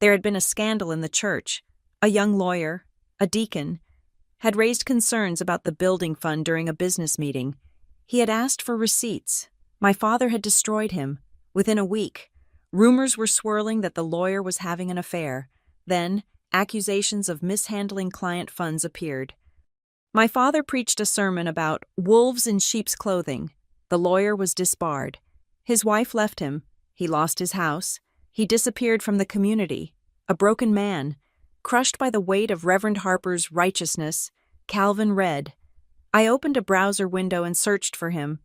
There had been a scandal in the church. A young lawyer, a deacon, had raised concerns about the building fund during a business meeting. He had asked for receipts. My father had destroyed him. Within a week, rumors were swirling that the lawyer was having an affair. Then, accusations of mishandling client funds appeared. My father preached a sermon about wolves in sheep's clothing. The lawyer was disbarred. His wife left him. He lost his house. He disappeared from the community. A broken man, crushed by the weight of Reverend Harper's righteousness. Calvin read. I opened a browser window and searched for him.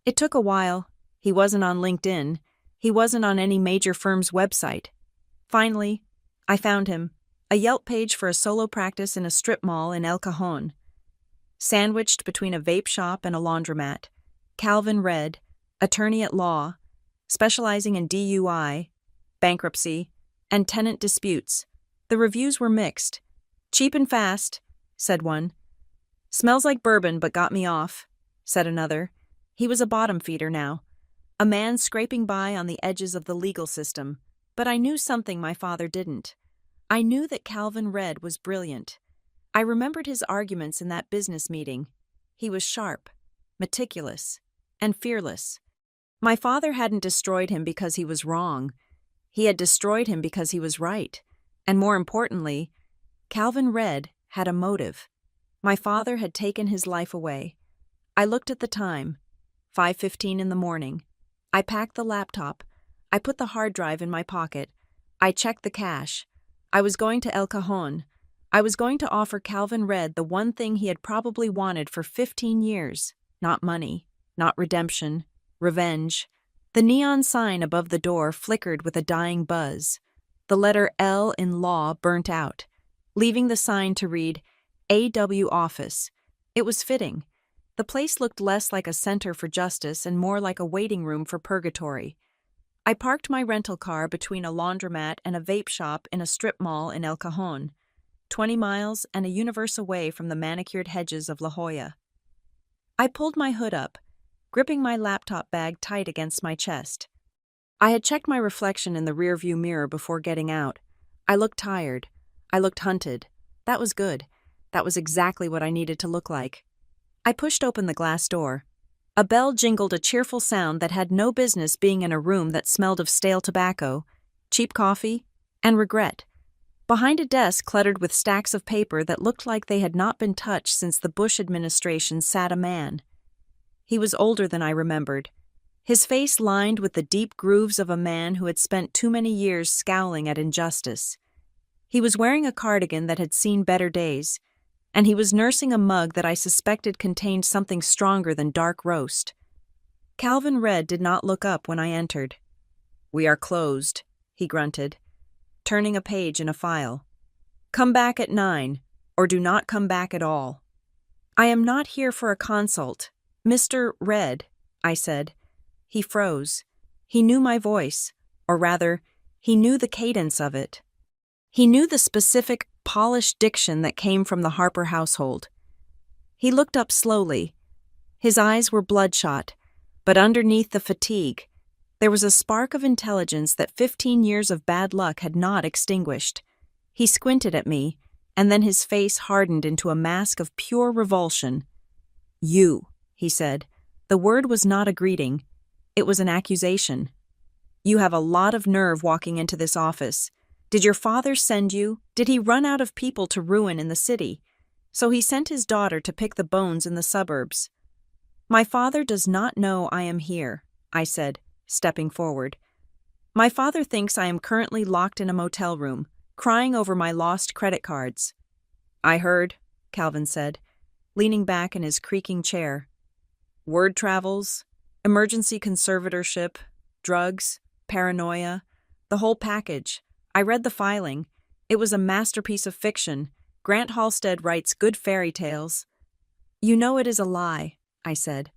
It took a while. He wasn't on LinkedIn. He wasn't on any major firm's website. Finally, I found him. A Yelp page for a solo practice in a strip mall in El Cajon. Sandwiched between a vape shop and a laundromat. Calvin read, attorney at law, specializing in DUI, bankruptcy, and tenant disputes. The reviews were mixed. Cheap and fast, said one. Smells like bourbon but got me off, said another. He was a bottom feeder now. A man scraping by on the edges of the legal system. But I knew something my father didn't. I knew that Calvin Red was brilliant. I remembered his arguments in that business meeting. He was sharp, meticulous, and fearless. My father hadn't destroyed him because he was wrong. He had destroyed him because he was right. And more importantly, Calvin Red had a motive. My father had taken his life away. I looked at the time, 5:15 in the morning. I packed the laptop. I put the hard drive in my pocket. I checked the cash. I was going to El Cajon. I was going to offer Calvin Red the one thing he had probably wanted for 15 years. Not money, not redemption, revenge. The neon sign above the door flickered with a dying buzz. The letter L in law burnt out, leaving the sign to read, AW Office. It was fitting. The place looked less like a center for justice and more like a waiting room for purgatory. I parked my rental car between a laundromat and a vape shop in a strip mall in El Cajon, 20 miles and a universe away from the manicured hedges of La Jolla. I pulled my hood up, gripping my laptop bag tight against my chest. I had checked my reflection in the rearview mirror before getting out. I looked tired. I looked hunted. That was good. That was exactly what I needed to look like. I pushed open the glass door. A bell jingled, a cheerful sound that had no business being in a room that smelled of stale tobacco, cheap coffee, and regret. Behind a desk cluttered with stacks of paper that looked like they had not been touched since the Bush administration sat a man. He was older than I remembered, his face lined with the deep grooves of a man who had spent too many years scowling at injustice. He was wearing a cardigan that had seen better days, and he was nursing a mug that I suspected contained something stronger than dark roast. Calvin Red did not look up when I entered. "We are closed," he grunted, turning a page in a file. "Come back at 9, or do not come back at all." "I am not here for a consult, Mr. Red," I said. He froze. He knew my voice, or rather, he knew the cadence of it. He knew the specific, polished diction that came from the Harper household. He looked up slowly. His eyes were bloodshot, but underneath the fatigue, there was a spark of intelligence that 15 years of bad luck had not extinguished. He squinted at me, and then his face hardened into a mask of pure revulsion. "You," he said. The word was not a greeting. It was an accusation. "You have a lot of nerve walking into this office. Did your father send you? Did he run out of people to ruin in the city? So he sent his daughter to pick the bones in the suburbs." "My father does not know I am here," I said, stepping forward. "My father thinks I am currently locked in a motel room, crying over my lost credit cards." "I heard," Calvin said, leaning back in his creaking chair. "Word travels, emergency conservatorship, drugs, paranoia, the whole package. I read the filing. It was a masterpiece of fiction. Grant Halstead writes good fairy tales." "You know it is a lie," I said.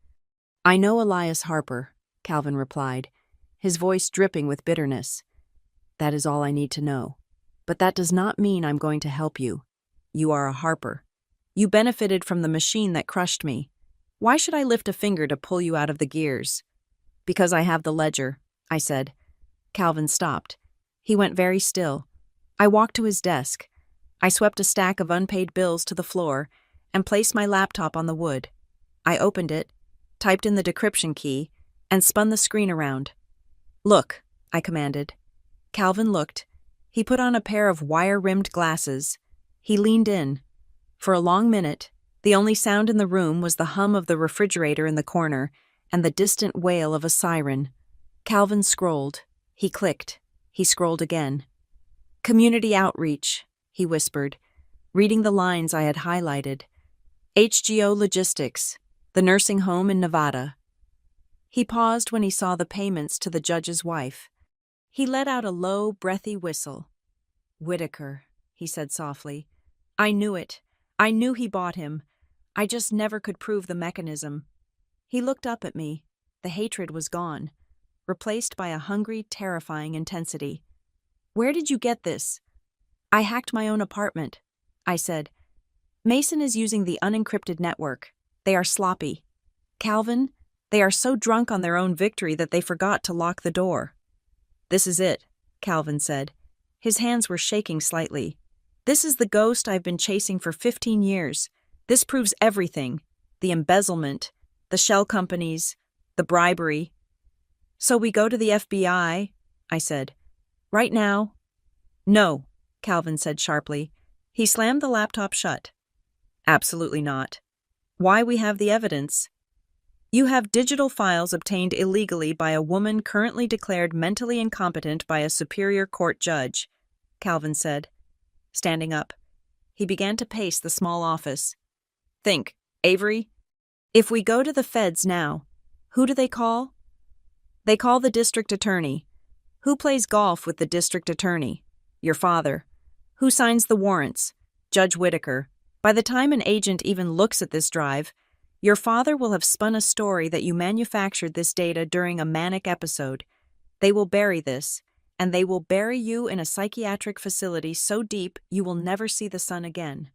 "I know Elias Harper," Calvin replied, his voice dripping with bitterness. "That is all I need to know. But that does not mean I'm going to help you. You are a Harper. You benefited from the machine that crushed me. Why should I lift a finger to pull you out of the gears?" "Because I have the ledger," I said. Calvin stopped. He went very still. I walked to his desk. I swept a stack of unpaid bills to the floor and placed my laptop on the wood. I opened it, typed in the decryption key, and spun the screen around. "Look," I commanded. Calvin looked. He put on a pair of wire-rimmed glasses. He leaned in. For a long minute, the only sound in the room was the hum of the refrigerator in the corner and the distant wail of a siren. Calvin scrolled. He clicked. He scrolled again. "Community outreach," he whispered, reading the lines I had highlighted. "HGO Logistics, the nursing home in Nevada." He paused when he saw the payments to the judge's wife. He let out a low, breathy whistle. "Whitaker," he said softly. "I knew it. I knew he bought him. I just never could prove the mechanism." He looked up at me. The hatred was gone, replaced by a hungry, terrifying intensity. "Where did you get this?" "I hacked my own apartment," I said. "Mason is using the unencrypted network. They are sloppy. Calvin, they are so drunk on their own victory that they forgot to lock the door." "This is it," Calvin said. His hands were shaking slightly. "This is the ghost I've been chasing for 15 years. This proves everything. The embezzlement, the shell companies, the bribery." "So we go to the FBI?" I said. "Right now?" "No," Calvin said sharply. He slammed the laptop shut. "Absolutely not. Why, we have the evidence. You have digital files obtained illegally by a woman currently declared mentally incompetent by a superior court judge," Calvin said. Standing up, he began to pace the small office. "Think, Avery. If we go to the feds now, who do they call? They call the district attorney. Who plays golf with the district attorney? Your father. Who signs the warrants? Judge Whitaker. By the time an agent even looks at this drive, your father will have spun a story that you manufactured this data during a manic episode. They will bury this, and they will bury you in a psychiatric facility so deep you will never see the sun again."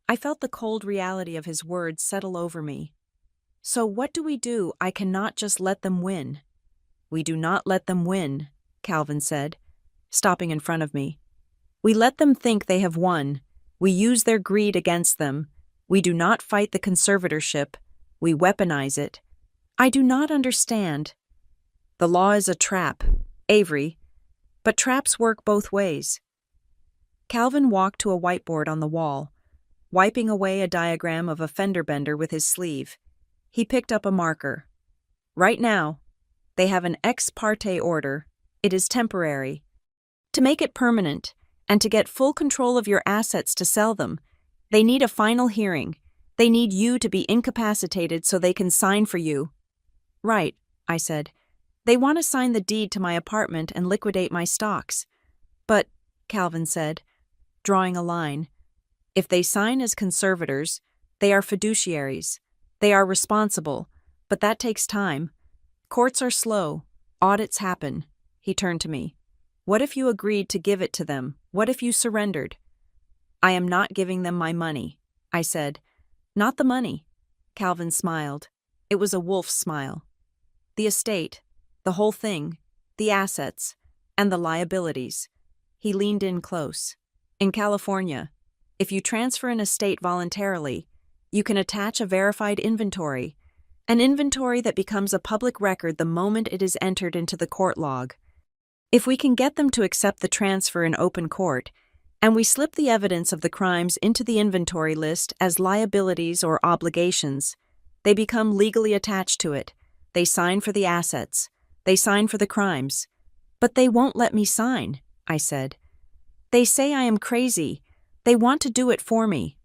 I felt the cold reality of his words settle over me. "So what do we do? I cannot just let them win." "We do not let them win," Calvin said, stopping in front of me. "We let them think they have won. We use their greed against them. We do not fight the conservatorship. We weaponize it. I do not understand. The law is a trap, Avery, but traps work both ways. Calvin walked to a whiteboard on the wall, wiping away a diagram of a fender bender with his sleeve. He picked up a marker. Right now, they have an ex parte order. It is temporary. To make it permanent, and to get full control of your assets to sell them, they need a final hearing. They need you to be incapacitated so they can sign for you. Right, I said. They want to sign the deed to my apartment and liquidate my stocks. But, Calvin said, drawing a line, if they sign as conservators, they are fiduciaries. They are responsible, but that takes time. Courts are slow. Audits happen. He turned to me. What if you agreed to give it to them? What if you surrendered? I am not giving them my money, I said. Not the money. Calvin smiled. It was a wolf's smile. The estate, the whole thing, the assets, and the liabilities. He leaned in close. In California, if you transfer an estate voluntarily, you can attach a verified inventory, an inventory that becomes a public record the moment it is entered into the court log. If we can get them to accept the transfer in open court, and we slip the evidence of the crimes into the inventory list as liabilities or obligations, they become legally attached to it. They sign for the assets. They sign for the crimes. But they won't let me sign, I said. They say I am crazy. They want to do it for me.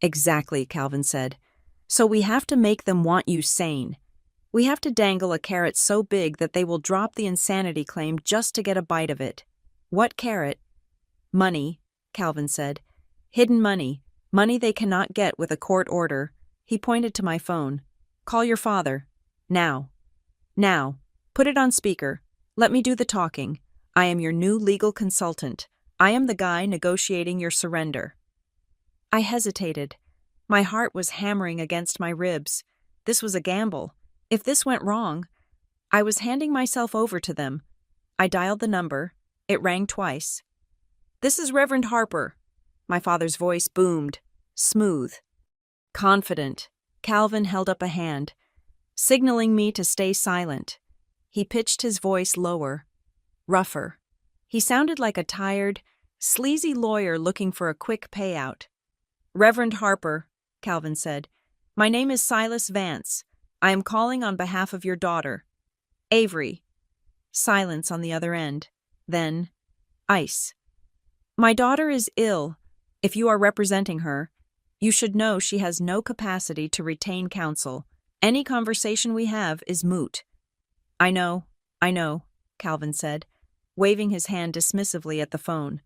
Exactly, Calvin said. So we have to make them want you sane. We have to dangle a carrot so big that they will drop the insanity claim just to get a bite of it. What carrot? Money, Calvin said. Hidden money. Money they cannot get with a court order. He pointed to my phone. Call your father. Now. Now. Put it on speaker. Let me do the talking. I am your new legal consultant. I am the guy negotiating your surrender. I hesitated. My heart was hammering against my ribs. This was a gamble. If this went wrong, I was handing myself over to them. I dialed the number. It rang twice. This is Reverend Harper. My father's voice boomed, smooth, confident. Calvin held up a hand, signaling me to stay silent. He pitched his voice lower, rougher. He sounded like a tired, sleazy lawyer looking for a quick payout. Reverend Harper, Calvin said, my name is Silas Vance. I am calling on behalf of your daughter, Avery. Silence on the other end. Then, ice. My daughter is ill. If you are representing her, you should know she has no capacity to retain counsel. Any conversation we have is moot. I know, Calvin said, waving his hand dismissively at the phone.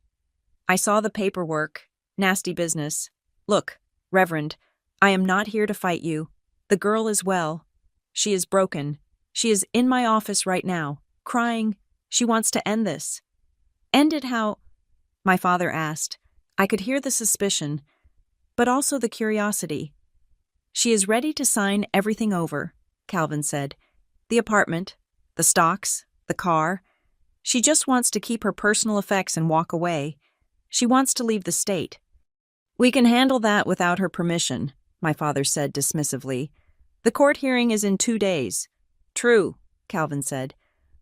I saw the paperwork. Nasty business. Look, Reverend, I am not here to fight you. The girl is well. She is broken. She is in my office right now, crying. She wants to end this. End it how? My father asked. I could hear the suspicion, but also the curiosity. She is ready to sign everything over, Calvin said. The apartment, the stocks, the car. She just wants to keep her personal effects and walk away. She wants to leave the state. We can handle that without her permission, my father said dismissively. The court hearing is in 2 days. True, Calvin said.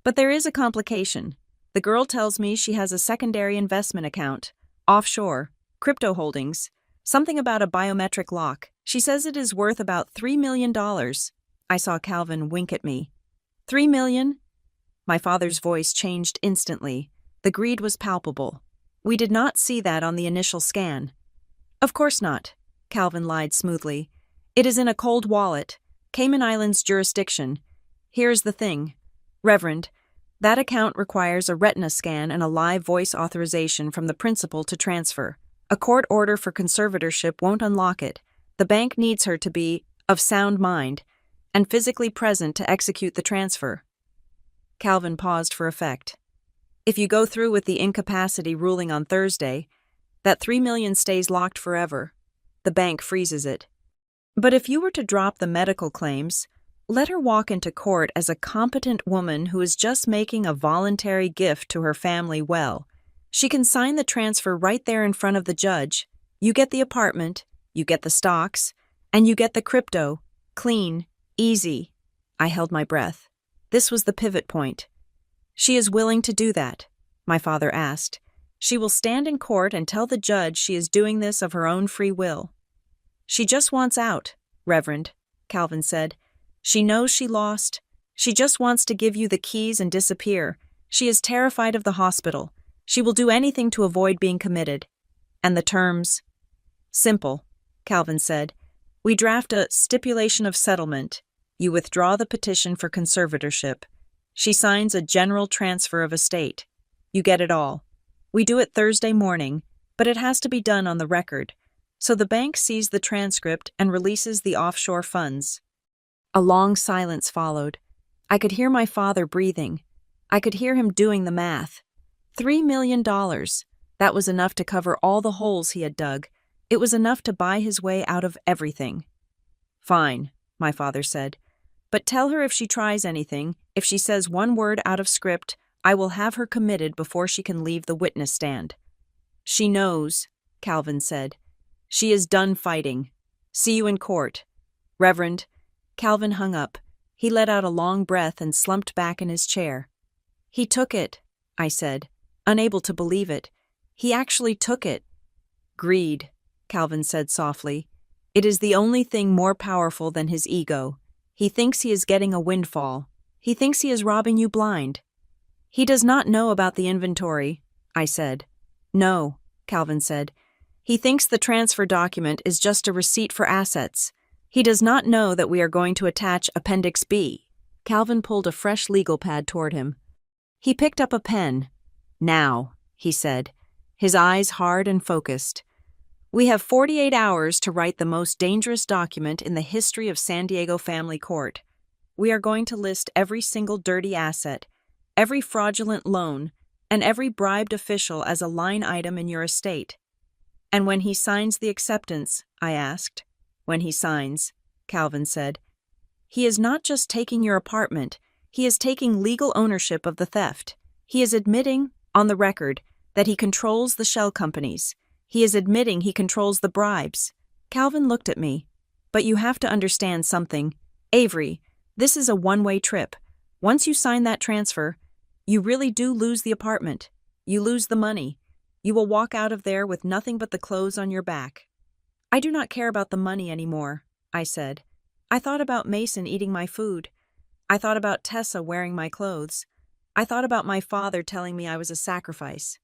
But there is a complication. The girl tells me she has a secondary investment account, offshore, crypto holdings, something about a biometric lock. She says it is worth about $3 million. I saw Calvin wink at me. $3 million? My father's voice changed instantly. The greed was palpable. We did not see that on the initial scan. Of course not, Calvin lied smoothly. It is in a cold wallet, Cayman Islands jurisdiction. Here's the thing. Reverend, that account requires a retina scan and a live voice authorization from the principal to transfer. A court order for conservatorship won't unlock it. The bank needs her to be of sound mind and physically present to execute the transfer. Calvin paused for effect. If you go through with the incapacity ruling on Thursday, that $3 million stays locked forever. The bank freezes it. But if you were to drop the medical claims, let her walk into court as a competent woman who is just making a voluntary gift to her family well. She can sign the transfer right there in front of the judge. You get the apartment, you get the stocks, and you get the crypto. Clean, easy. I held my breath. This was the pivot point. She is willing to do that, my father asked. She will stand in court and tell the judge she is doing this of her own free will. She just wants out, Reverend, Calvin said. She knows she lost. She just wants to give you the keys and disappear. She is terrified of the hospital. She will do anything to avoid being committed. And the terms? Simple, Calvin said. We draft a stipulation of settlement. You withdraw the petition for conservatorship. She signs a general transfer of estate. You get it all. We do it Thursday morning, but it has to be done on the record. So the bank sees the transcript and releases the offshore funds. A long silence followed. I could hear my father breathing. I could hear him doing the math. $3 million. That was enough to cover all the holes he had dug. It was enough to buy his way out of everything. Fine, my father said. But tell her if she tries anything, if she says one word out of script, I will have her committed before she can leave the witness stand. She knows, Calvin said. She is done fighting. See you in court. Reverend. Calvin hung up. He let out a long breath and slumped back in his chair. He took it, I said, unable to believe it. He actually took it. Greed, Calvin said softly. It is the only thing more powerful than his ego. He thinks he is getting a windfall. He thinks he is robbing you blind. He does not know about the inventory, I said. No, Calvin said. He thinks the transfer document is just a receipt for assets. He does not know that we are going to attach Appendix B. Calvin pulled a fresh legal pad toward him. He picked up a pen. Now, he said, his eyes hard and focused. We have 48 hours to write the most dangerous document in the history of San Diego Family Court. We are going to list every single dirty asset, every fraudulent loan, and every bribed official as a line item in your estate. And when he signs the acceptance, I asked. When he signs, Calvin said. He is not just taking your apartment, he is taking legal ownership of the theft. He is admitting, on the record, that he controls the shell companies. He is admitting he controls the bribes. Calvin looked at me. But you have to understand something. Avery, this is a one-way trip. Once you sign that transfer, you really do lose the apartment. You lose the money. You will walk out of there with nothing but the clothes on your back. I do not care about the money anymore, I said. I thought about Mason eating my food. I thought about Tessa wearing my clothes. I thought about my father telling me I was a sacrifice.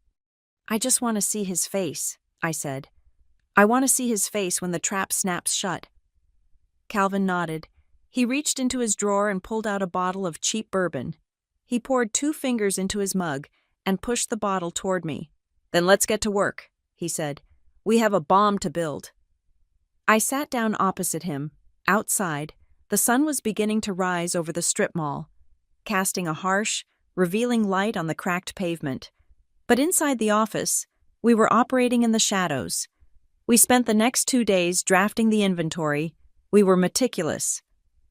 I just want to see his face, I said. I want to see his face when the trap snaps shut. Calvin nodded. He reached into his drawer and pulled out a bottle of cheap bourbon. He poured 2 fingers into his mug and pushed the bottle toward me. Then let's get to work, he said. We have a bomb to build. I sat down opposite him. Outside, the sun was beginning to rise over the strip mall, casting a harsh, revealing light on the cracked pavement. But inside the office, we were operating in the shadows. We spent the next 2 days drafting the inventory. We were meticulous.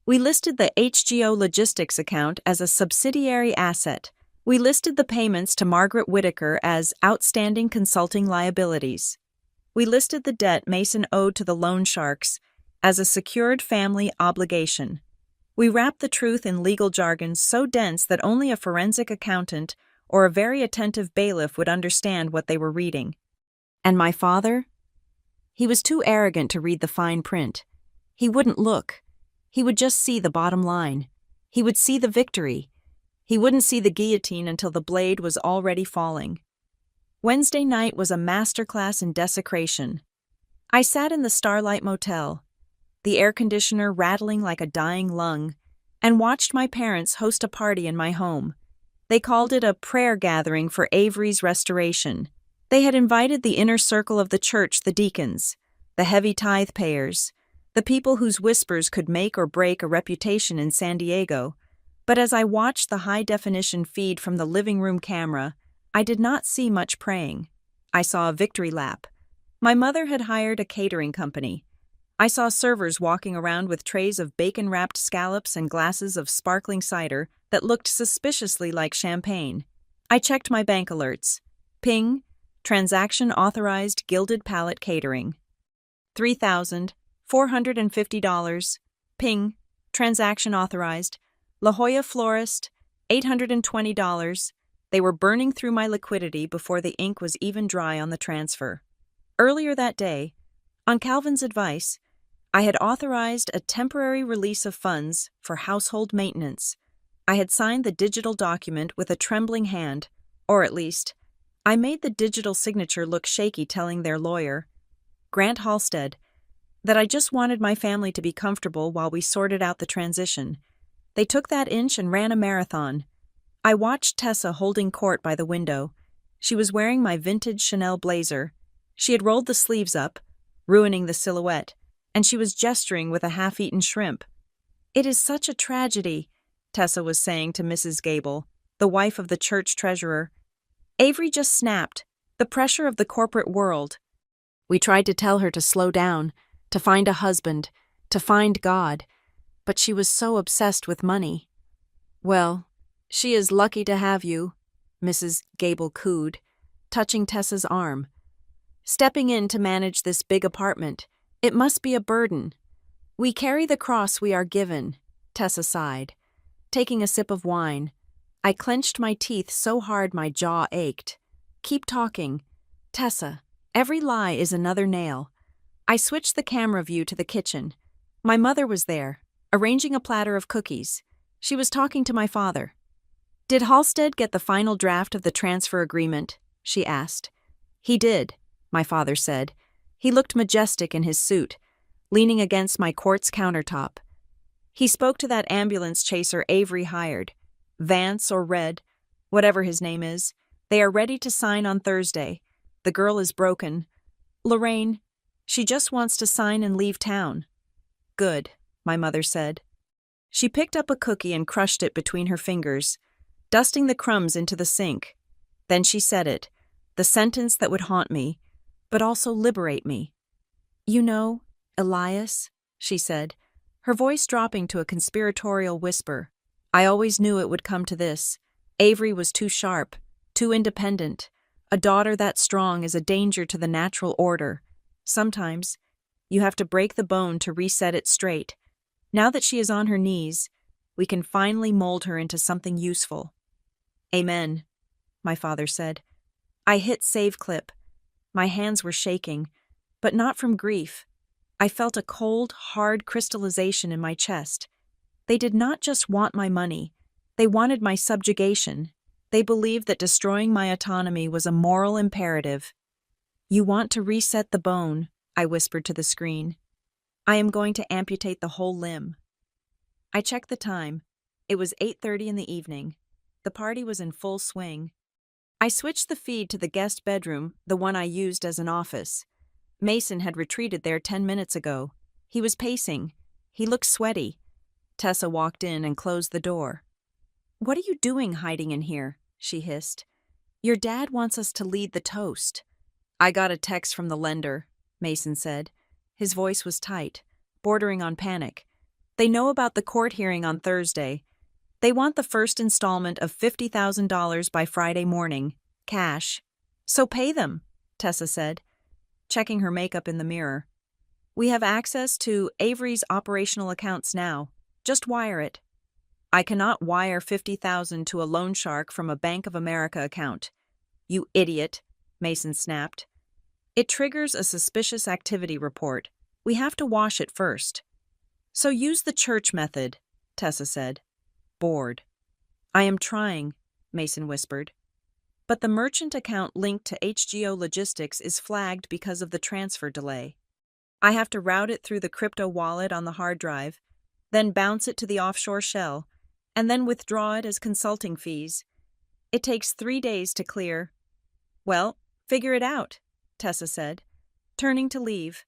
We listed the HGO Logistics account as a subsidiary asset. We listed the payments to Margaret Whitaker as outstanding consulting liabilities. We listed the debt Mason owed to the loan sharks as a secured family obligation. We wrapped the truth in legal jargon so dense that only a forensic accountant or a very attentive bailiff would understand what they were reading. And my father? He was too arrogant to read the fine print. He wouldn't look. He would just see the bottom line. He would see the victory. He wouldn't see the guillotine until the blade was already falling. Wednesday night was a masterclass in desecration. I sat in the Starlight Motel, the air conditioner rattling like a dying lung, and watched my parents host a party in my home. They called it a prayer gathering for Avery's restoration. They had invited the inner circle of the church, the deacons, the heavy tithe payers, the people whose whispers could make or break a reputation in San Diego. But as I watched the high-definition feed from the living room camera, I did not see much praying. I saw a victory lap. My mother had hired a catering company. I saw servers walking around with trays of bacon-wrapped scallops and glasses of sparkling cider that looked suspiciously like champagne. I checked my bank alerts. Ping, transaction authorized Gilded Palate Catering. $3,450. Ping, Transaction authorized. La Jolla Florist, $820. They were burning through my liquidity before the ink was even dry on the transfer. Earlier that day, on Calvin's advice, I had authorized a temporary release of funds for household maintenance. I had signed the digital document with a trembling hand, or at least, I made the digital signature look shaky, telling their lawyer, Grant Halstead, that I just wanted my family to be comfortable while we sorted out the transition. They took that inch and ran a marathon. I watched Tessa holding court by the window. She was wearing my vintage Chanel blazer. She had rolled the sleeves up, ruining the silhouette, and she was gesturing with a half-eaten shrimp. "It is such a tragedy," Tessa was saying to Mrs. Gable, the wife of the church treasurer. "Avery just snapped. The pressure of the corporate world." We tried to tell her to slow down, to find a husband, to find God, but she was so obsessed with money. "Well, she is lucky to have you," Mrs. Gable cooed, touching Tessa's arm. "Stepping in to manage this big apartment, it must be a burden." "We carry the cross we are given," Tessa sighed. Taking a sip of wine, I clenched my teeth so hard my jaw ached. "Keep talking. Tessa, every lie is another nail." I switched the camera view to the kitchen. My mother was there, arranging a platter of cookies. She was talking to my father. "Did Halstead get the final draft of the transfer agreement?" she asked. "He did," my father said. He looked majestic in his suit, leaning against my quartz countertop. "He spoke to that ambulance chaser Avery hired. Vance or Red, whatever his name is. They are ready to sign on Thursday. The girl is broken. Lorraine, she just wants to sign and leave town." "Good," my mother said. She picked up a cookie and crushed it between her fingers, dusting the crumbs into the sink. Then she said it, the sentence that would haunt me, but also liberate me. "You know, Elias," she said, her voice dropping to a conspiratorial whisper, "I always knew it would come to this. Avery was too sharp, too independent. A daughter that strong is a danger to the natural order. Sometimes, you have to break the bone to reset it straight. Now that she is on her knees, we can finally mold her into something useful." "Amen," my father said. I hit save clip. My hands were shaking, but not from grief. I felt a cold, hard crystallization in my chest. They did not just want my money. They wanted my subjugation. They believed that destroying my autonomy was a moral imperative. "You want to reset the bone," I whispered to the screen. "I am going to amputate the whole limb." I checked the time. It was 8:30 in the evening. The party was in full swing. I switched the feed to the guest bedroom, the one I used as an office. Mason had retreated there 10 minutes ago. He was pacing. He looked sweaty. Tessa walked in and closed the door. "What are you doing hiding in here?" she hissed. "Your dad wants us to lead the toast." "I got a text from the lender," Mason said. His voice was tight, bordering on panic. "They know about the court hearing on Thursday. They want the first installment of $50,000 by Friday morning, cash. So pay them," Tessa said, checking her makeup in the mirror. "We have access to Avery's operational accounts now. Just wire it." "I cannot wire $50,000 to a loan shark from a Bank of America account." "You idiot," Mason snapped. "It triggers a suspicious activity report. We have to wash it first." "So use the church method," Tessa said. Bored. "I am trying," Mason whispered. "But the merchant account linked to HGO Logistics is flagged because of the transfer delay. I have to route it through the crypto wallet on the hard drive, then bounce it to the offshore shell, and then withdraw it as consulting fees. It takes 3 days to clear." "Well, figure it out," Tessa said, turning to leave.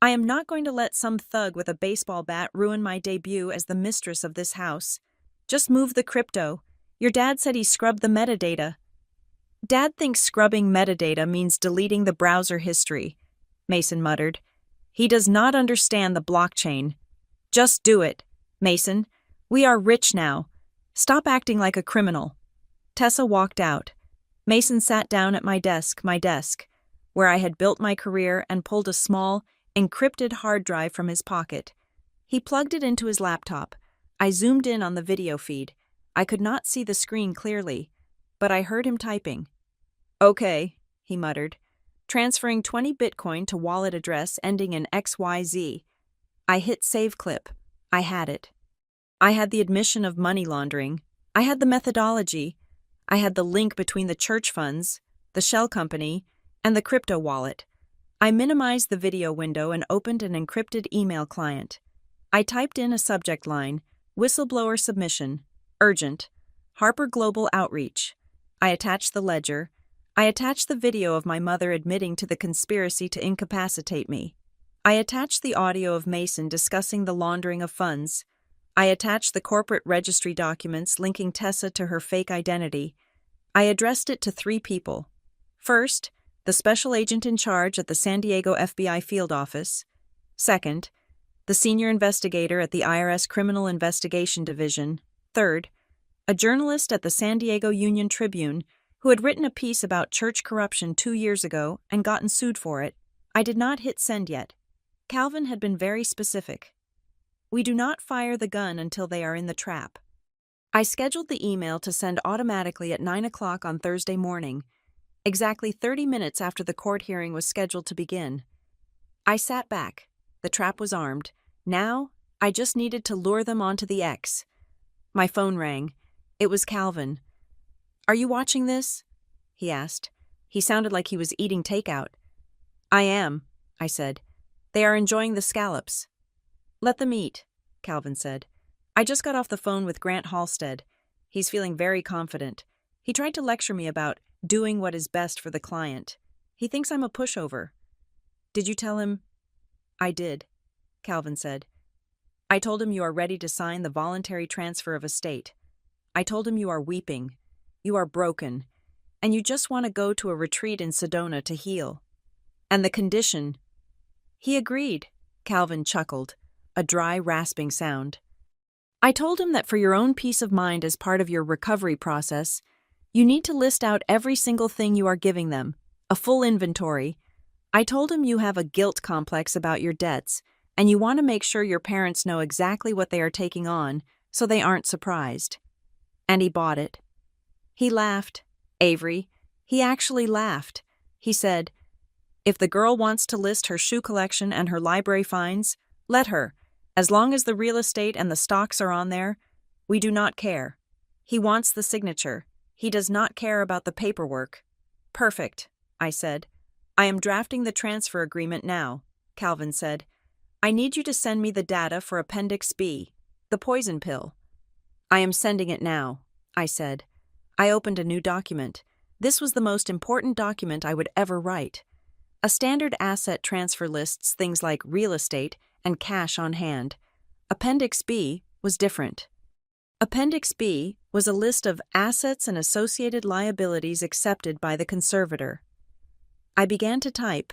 "I am not going to let some thug with a baseball bat ruin my debut as the mistress of this house. Just move the crypto. Your dad said he scrubbed the metadata." "Dad thinks scrubbing metadata means deleting the browser history," Mason muttered. "He does not understand the blockchain. Just do it, Mason. We are rich now. Stop acting like a criminal." Tessa walked out. Mason sat down at my desk, where I had built my career, and pulled a small, encrypted hard drive from his pocket. He plugged it into his laptop. I zoomed in on the video feed. I could not see the screen clearly, but I heard him typing. "Okay," he muttered. "Transferring 20 Bitcoin to wallet address ending in XYZ. I hit save clip. I had it. I had the admission of money laundering. I had the methodology. I had the link between the church funds, the shell company, and the crypto wallet. I minimized the video window and opened an encrypted email client. I typed in a subject line, whistleblower submission, urgent, Harper Global Outreach. I attached the ledger. I attached the video of my mother admitting to the conspiracy to incapacitate me. I attached the audio of Mason discussing the laundering of funds. I attached the corporate registry documents linking Tessa to her fake identity. I addressed it to 3 people. First, the special agent in charge at the San Diego FBI field office. Second, the senior investigator at the IRS Criminal Investigation Division. Third, a journalist at the San Diego Union Tribune who had written a piece about church corruption 2 years ago and gotten sued for it. I did not hit send yet. Calvin had been very specific. We do not fire the gun until they are in the trap. I scheduled the email to send automatically at 9 o'clock on Thursday morning, exactly 30 minutes after the court hearing was scheduled to begin. I sat back. The trap was armed. Now, I just needed to lure them onto the X. My phone rang. It was Calvin. "Are you watching this?" he asked. He sounded like he was eating takeout. "I am," I said. "They are enjoying the scallops." "Let them eat," Calvin said. "I just got off the phone with Grant Halstead. He's feeling very confident. He tried to lecture me about doing what is best for the client. He thinks I'm a pushover." "Did you tell him?" "I did," Calvin said. "I told him you are ready to sign the voluntary transfer of estate. I told him you are weeping. You are broken. And you just want to go to a retreat in Sedona to heal. And the condition—" "He agreed," Calvin chuckled, a dry, rasping sound. "I told him that for your own peace of mind as part of your recovery process, you need to list out every single thing you are giving them, a full inventory. I told him you have a guilt complex about your debts, and you want to make sure your parents know exactly what they are taking on, so they aren't surprised." And he bought it. He laughed. Avery. He actually laughed. He said, "If the girl wants to list her shoe collection and her library finds, let her. As long as the real estate and the stocks are on there, we do not care. He wants the signature. He does not care about the paperwork." "Perfect," I said. "I am drafting the transfer agreement now," Calvin said. "I need you to send me the data for Appendix B, the poison pill." "I am sending it now," I said. I opened a new document. This was the most important document I would ever write. A standard asset transfer lists things like real estate and cash on hand. Appendix B was different. Appendix B was a list of assets and associated liabilities accepted by the conservator. I began to type,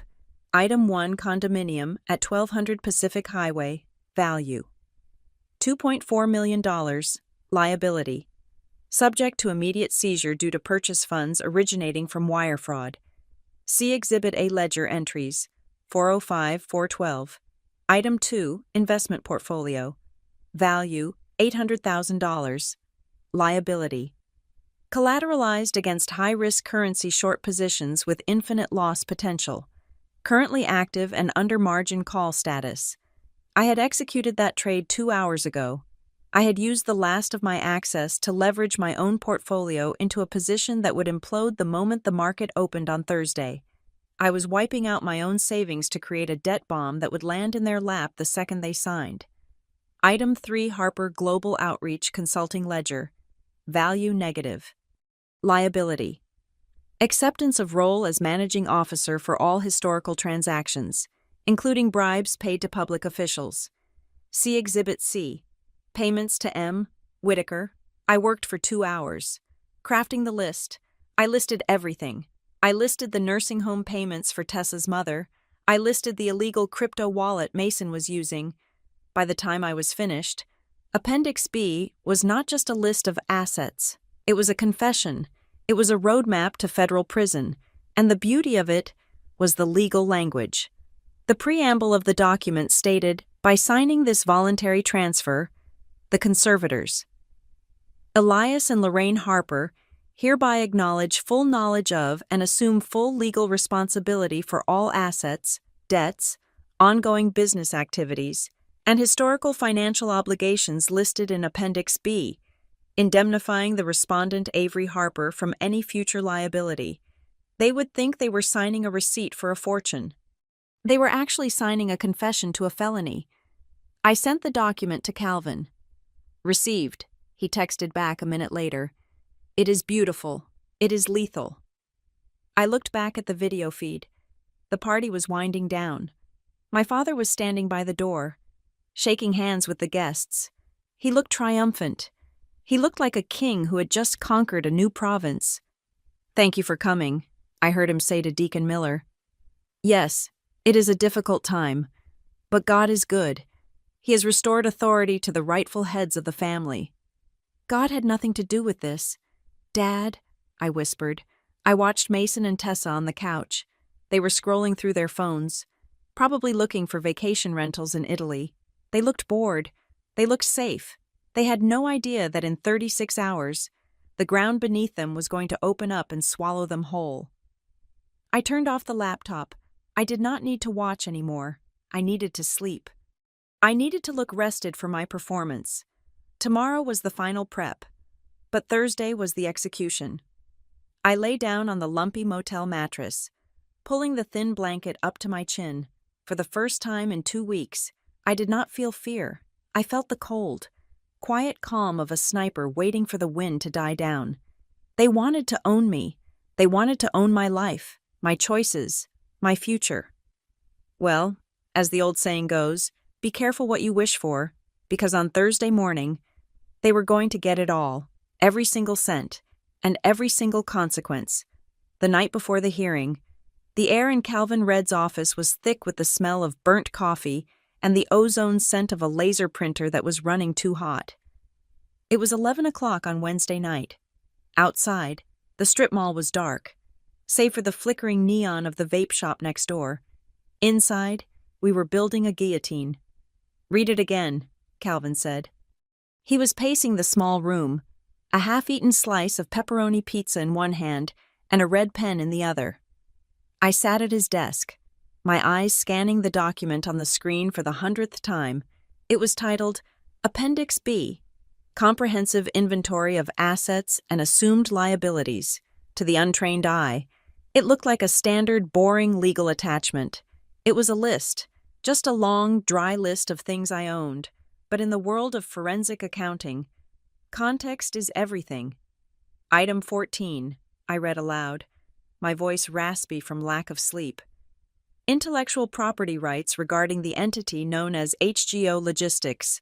Item 1 condominium at 1200 Pacific Highway, value. $2.4 million, liability. Subject to immediate seizure due to purchase funds originating from wire fraud. See Exhibit A ledger entries, 405-412. Item 2, investment portfolio. Value, $800,000. Liability. Collateralized against high-risk currency short positions with infinite loss potential. Currently active and under margin call status. I had executed that trade 2 hours ago. I had used the last of my access to leverage my own portfolio into a position that would implode the moment the market opened on Thursday. I was wiping out my own savings to create a debt bomb that would land in their lap the second they signed. Item 3 Harper Global Outreach Consulting Ledger. Value negative. Liability. Acceptance of role as managing officer for all historical transactions, including bribes paid to public officials. See Exhibit C. Payments to M. Whitaker. I worked for 2 hours. Crafting the list. I listed everything. I listed the nursing home payments for Tessa's mother. I listed the illegal crypto wallet Mason was using. By the time I was finished, Appendix B was not just a list of assets. It was a confession. It was a roadmap to federal prison. And the beauty of it was the legal language. The preamble of the document stated, By signing this voluntary transfer, the conservators, Elias and Lorraine Harper, hereby acknowledge full knowledge of and assume full legal responsibility for all assets, debts, ongoing business activities, and historical financial obligations listed in Appendix B, indemnifying the respondent Avery Harper from any future liability. They would think they were signing a receipt for a fortune. They were actually signing a confession to a felony. I sent the document to Calvin. Received, he texted back a minute later. It is beautiful. It is lethal. I looked back at the video feed. The party was winding down. My father was standing by the door, shaking hands with the guests. He looked triumphant. He looked like a king who had just conquered a new province. "Thank you for coming," I heard him say to Deacon Miller. "Yes, it is a difficult time, but God is good. He has restored authority to the rightful heads of the family." God had nothing to do with this. "Dad," I whispered. I watched Mason and Tessa on the couch. They were scrolling through their phones, probably looking for vacation rentals in Italy. They looked bored. They looked safe. They had no idea that in 36 hours, the ground beneath them was going to open up and swallow them whole. I turned off the laptop. I did not need to watch anymore. I needed to sleep. I needed to look rested for my performance. Tomorrow was the final prep, but Thursday was the execution. I lay down on the lumpy motel mattress, pulling the thin blanket up to my chin. For the first time in 2 weeks, I did not feel fear. I felt the cold, quiet calm of a sniper waiting for the wind to die down. They wanted to own me. They wanted to own my life, my choices, my future. Well, as the old saying goes, be careful what you wish for, because on Thursday morning, they were going to get it all, every single cent, and every single consequence. The night before the hearing, the air in Calvin Redd's office was thick with the smell of burnt coffee and the ozone scent of a laser printer that was running too hot. It was 11 o'clock on Wednesday night. Outside, the strip mall was dark, save for the flickering neon of the vape shop next door. Inside, we were building a guillotine. "Read it again," Calvin said. He was pacing the small room, a half-eaten slice of pepperoni pizza in one hand and a red pen in the other. I sat at his desk, my eyes scanning the document on the screen for the 100th time. It was titled Appendix B, Comprehensive Inventory of Assets and Assumed Liabilities. To the untrained eye, it looked like a standard, boring legal attachment. It was a list, just a long, dry list of things I owned. But in the world of forensic accounting, context is everything. Item 14, I read aloud, my voice raspy from lack of sleep. Intellectual property rights regarding the entity known as HGO Logistics.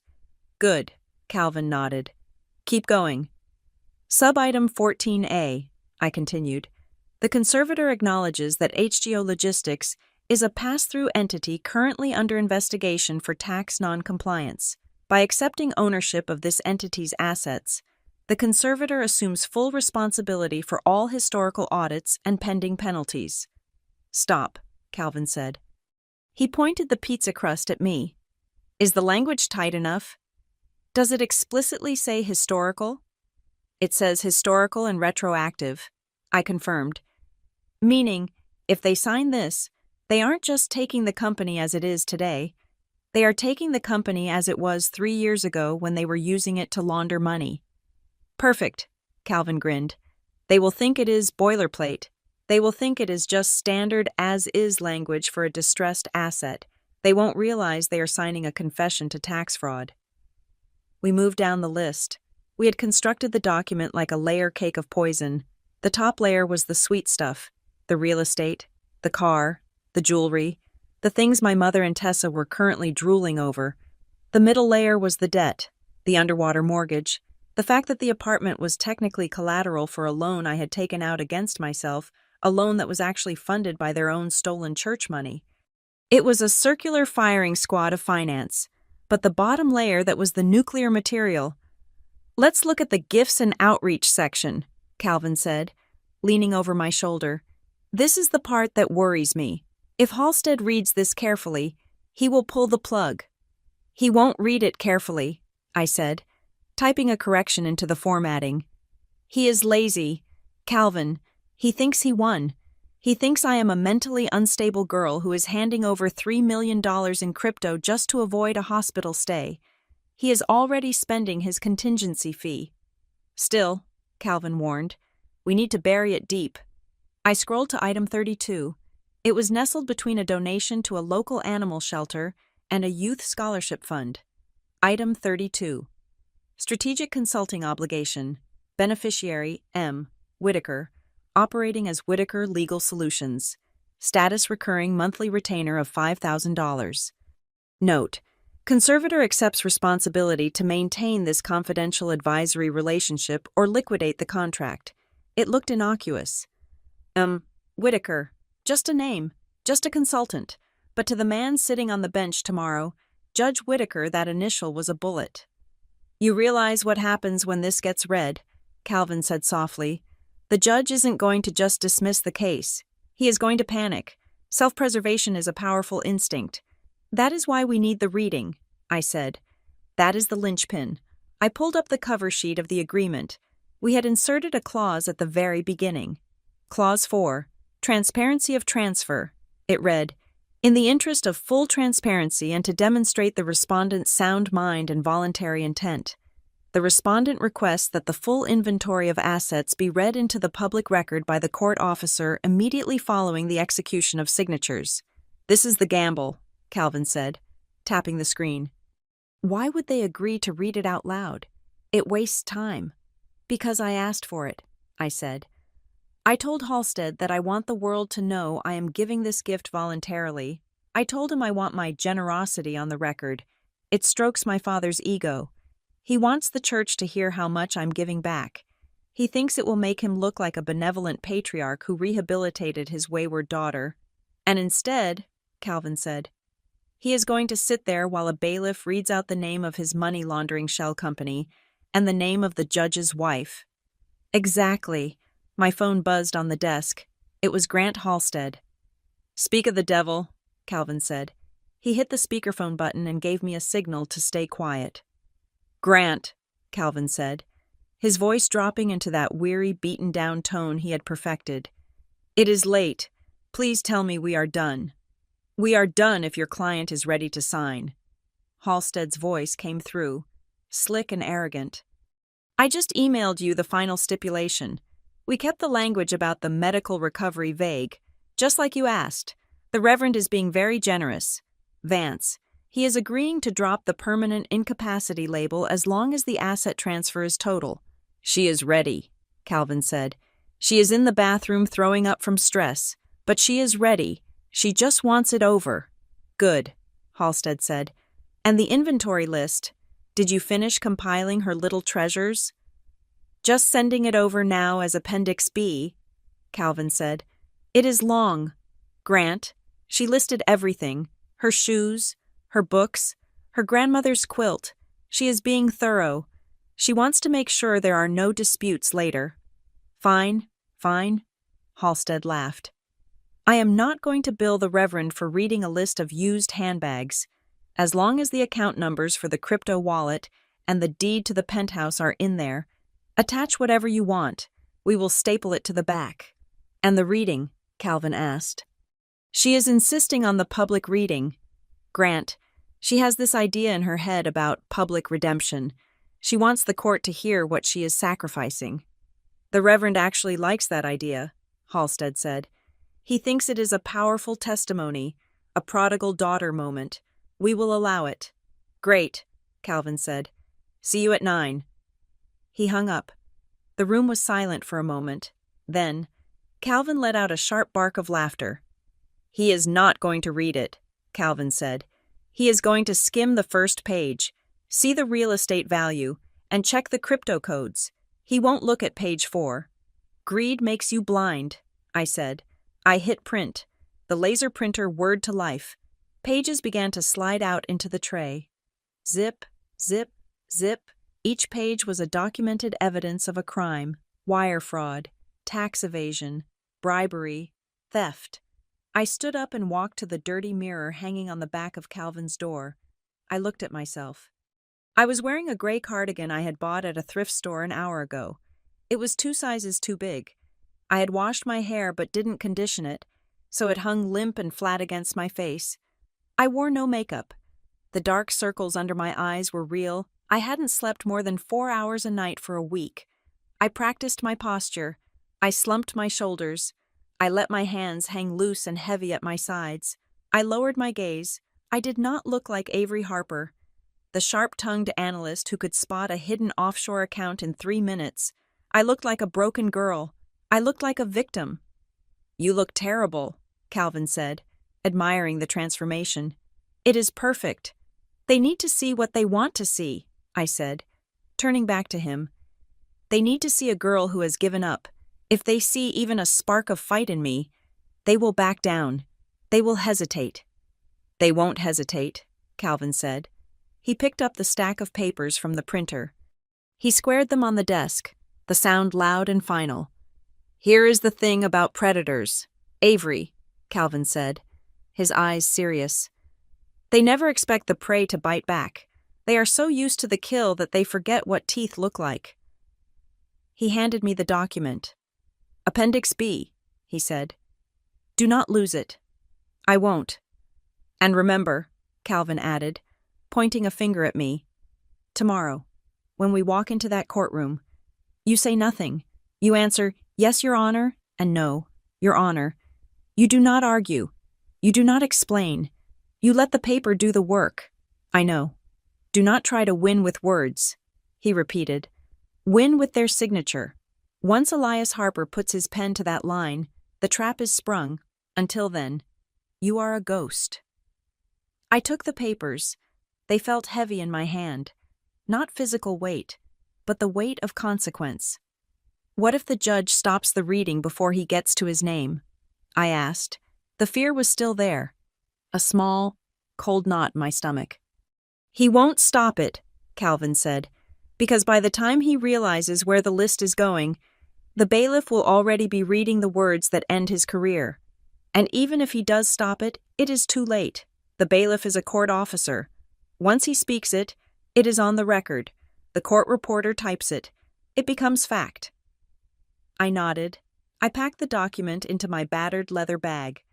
Good, Calvin nodded. Keep going. Sub-item 14A, I continued. The conservator acknowledges that HGO Logistics is a pass-through entity currently under investigation for tax non-compliance. By accepting ownership of this entity's assets, the conservator assumes full responsibility for all historical audits and pending penalties. Stop, Calvin said. He pointed the pizza crust at me. Is the language tight enough? Does it explicitly say historical? It says historical and retroactive, I confirmed. Meaning, if they sign this, they aren't just taking the company as it is today. They are taking the company as it was 3 years ago when they were using it to launder money. Perfect, Calvin grinned. They will think it is boilerplate. They will think it is just standard as-is language for a distressed asset. They won't realize they are signing a confession to tax fraud. We moved down the list. We had constructed the document like a layer cake of poison. The top layer was the sweet stuff, the real estate, the car, the jewelry, the things my mother and Tessa were currently drooling over. The middle layer was the debt, the underwater mortgage, the fact that the apartment was technically collateral for a loan I had taken out against myself, a loan that was actually funded by their own stolen church money. It was a circular firing squad of finance, but the bottom layer that was the nuclear material. Let's look at the gifts and outreach section, Calvin said, leaning over my shoulder. This is the part that worries me. If Halstead reads this carefully, he will pull the plug. He won't read it carefully, I said, typing a correction into the formatting. He is lazy. Calvin. He thinks he won. He thinks I am a mentally unstable girl who is handing over $3 million in crypto just to avoid a hospital stay. He is already spending his contingency fee. Still, Calvin warned, we need to bury it deep. I scrolled to item 32. It was nestled between a donation to a local animal shelter and a youth scholarship fund. Item 32. Strategic consulting obligation. Beneficiary M. Whitaker. Operating as Whitaker Legal Solutions. Status recurring monthly retainer of $5,000. Note: conservator accepts responsibility to maintain this confidential advisory relationship or liquidate the contract. It looked innocuous. Whitaker. Just a name. Just a consultant. But to the man sitting on the bench tomorrow, Judge Whitaker, that initial was a bullet. You realize what happens when this gets read, Calvin said softly. The judge isn't going to just dismiss the case. He is going to panic. Self-preservation is a powerful instinct. That is why we need the reading, I said. That is the linchpin. I pulled up the cover sheet of the agreement. We had inserted a clause at the very beginning. Clause 4. Transparency of transfer. It read, in the interest of full transparency and to demonstrate the respondent's sound mind and voluntary intent, the respondent requests that the full inventory of assets be read into the public record by the court officer immediately following the execution of signatures. This is the gamble, Calvin said, tapping the screen. Why would they agree to read it out loud? It wastes time. Because I asked for it, I said. I told Halstead that I want the world to know I am giving this gift voluntarily. I told him I want my generosity on the record. It strokes my father's ego. He wants the church to hear how much I'm giving back. He thinks it will make him look like a benevolent patriarch who rehabilitated his wayward daughter. And instead, Calvin said, he is going to sit there while a bailiff reads out the name of his money laundering shell company and the name of the judge's wife. Exactly. My phone buzzed on the desk. It was Grant Halstead. Speak of the devil, Calvin said. He hit the speakerphone button and gave me a signal to stay quiet. Grant, Calvin said, his voice dropping into that weary, beaten-down tone he had perfected. It is late. Please tell me we are done. We are done if your client is ready to sign. Halstead's voice came through, slick and arrogant. I just emailed you the final stipulation. We kept the language about the medical recovery vague, just like you asked. The Reverend is being very generous. Vance. He is agreeing to drop the permanent incapacity label as long as the asset transfer is total. She is ready, Calvin said. She is in the bathroom throwing up from stress, but she is ready. She just wants it over. Good, Halstead said. And the inventory list? Did you finish compiling her little treasures? Just sending it over now as Appendix B, Calvin said. It is long. Grant, she listed everything. Her shoes, her books, her grandmother's quilt. She is being thorough. She wants to make sure there are no disputes later. Fine, fine, Halstead laughed. I am not going to bill the Reverend for reading a list of used handbags. As long as the account numbers for the crypto wallet and the deed to the penthouse are in there, attach whatever you want. We will staple it to the back. And the reading, Calvin asked. She is insisting on the public reading. Grant, she has this idea in her head about public redemption. She wants the court to hear what she is sacrificing. The Reverend actually likes that idea, Halstead said. He thinks it is a powerful testimony, a prodigal daughter moment. We will allow it. Great, Calvin said. See you at 9. He hung up. The room was silent for a moment. Then, Calvin let out a sharp bark of laughter. He is not going to read it, Calvin said. He is going to skim the first page, see the real estate value, and check the crypto codes. He won't look at page 4. Greed makes you blind, I said. I hit print. The laser printer whirred to life. Pages began to slide out into the tray. Zip, zip, zip. Each page was a documented evidence of a crime, wire fraud, tax evasion, bribery, theft. I stood up and walked to the dirty mirror hanging on the back of Calvin's door. I looked at myself. I was wearing a gray cardigan I had bought at a thrift store an hour ago. It was 2 sizes too big. I had washed my hair but didn't condition it, so it hung limp and flat against my face. I wore no makeup. The dark circles under my eyes were real. I hadn't slept more than 4 hours a night for a week. I practiced my posture. I slumped my shoulders. I let my hands hang loose and heavy at my sides. I lowered my gaze. I did not look like Avery Harper, the sharp-tongued analyst who could spot a hidden offshore account in 3 minutes. I looked like a broken girl. I looked like a victim. "You look terrible," Calvin said, admiring the transformation. "It is perfect. They need to see what they want to see," I said, turning back to him. "They need to see a girl who has given up. If they see even a spark of fight in me, they will back down. They will hesitate." "They won't hesitate," Calvin said. He picked up the stack of papers from the printer. He squared them on the desk, the sound loud and final. "Here is the thing about predators. Avery," Calvin said, his eyes serious. "They never expect the prey to bite back. They are so used to the kill that they forget what teeth look like." He handed me the document. "Appendix B," he said. "Do not lose it." "I won't. And remember," Calvin added, pointing a finger at me, "tomorrow, when we walk into that courtroom, you say nothing. You answer, 'Yes, Your Honor,' and 'No, Your Honor.' You do not argue. You do not explain. You let the paper do the work. I know. Do not try to win with words," he repeated. "Win with their signature. Once Elias Harper puts his pen to that line, the trap is sprung. Until then, you are a ghost." I took the papers. They felt heavy in my hand. Not physical weight, but the weight of consequence. "What if the judge stops the reading before he gets to his name?" I asked. The fear was still there. A small, cold knot in my stomach. "He won't stop it," Calvin said, "because by the time he realizes where the list is going, the bailiff will already be reading the words that end his career. And even if he does stop it, it is too late. The bailiff is a court officer. Once he speaks it, it is on the record. The court reporter types it. It becomes fact." I nodded. I packed the document into my battered leather bag.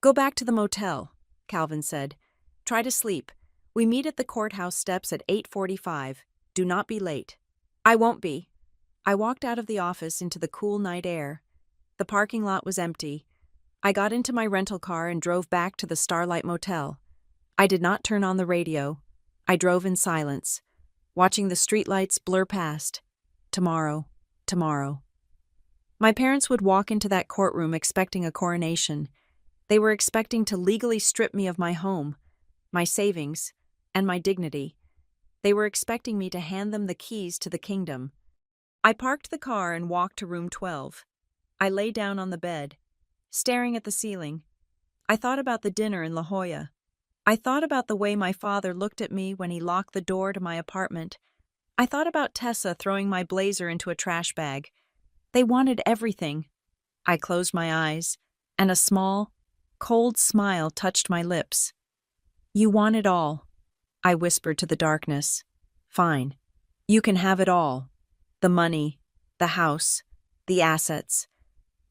"Go back to the motel," Calvin said. "Try to sleep. We meet at the courthouse steps at 8:45. Do not be late." "I won't be." I walked out of the office into the cool night air. The parking lot was empty. I got into my rental car and drove back to the Starlight Motel. I did not turn on the radio. I drove in silence, watching the streetlights blur past. Tomorrow, tomorrow. My parents would walk into that courtroom expecting a coronation. They were expecting to legally strip me of my home, my savings, and my dignity. They were expecting me to hand them the keys to the kingdom. I parked the car and walked to room 12. I lay down on the bed, staring at the ceiling. I thought about the dinner in La Jolla. I thought about the way my father looked at me when he locked the door to my apartment. I thought about Tessa throwing my blazer into a trash bag. They wanted everything. I closed my eyes, and a small, cold smile touched my lips. "You want it all," I whispered to the darkness. "Fine. You can have it all. The money, the house, the assets,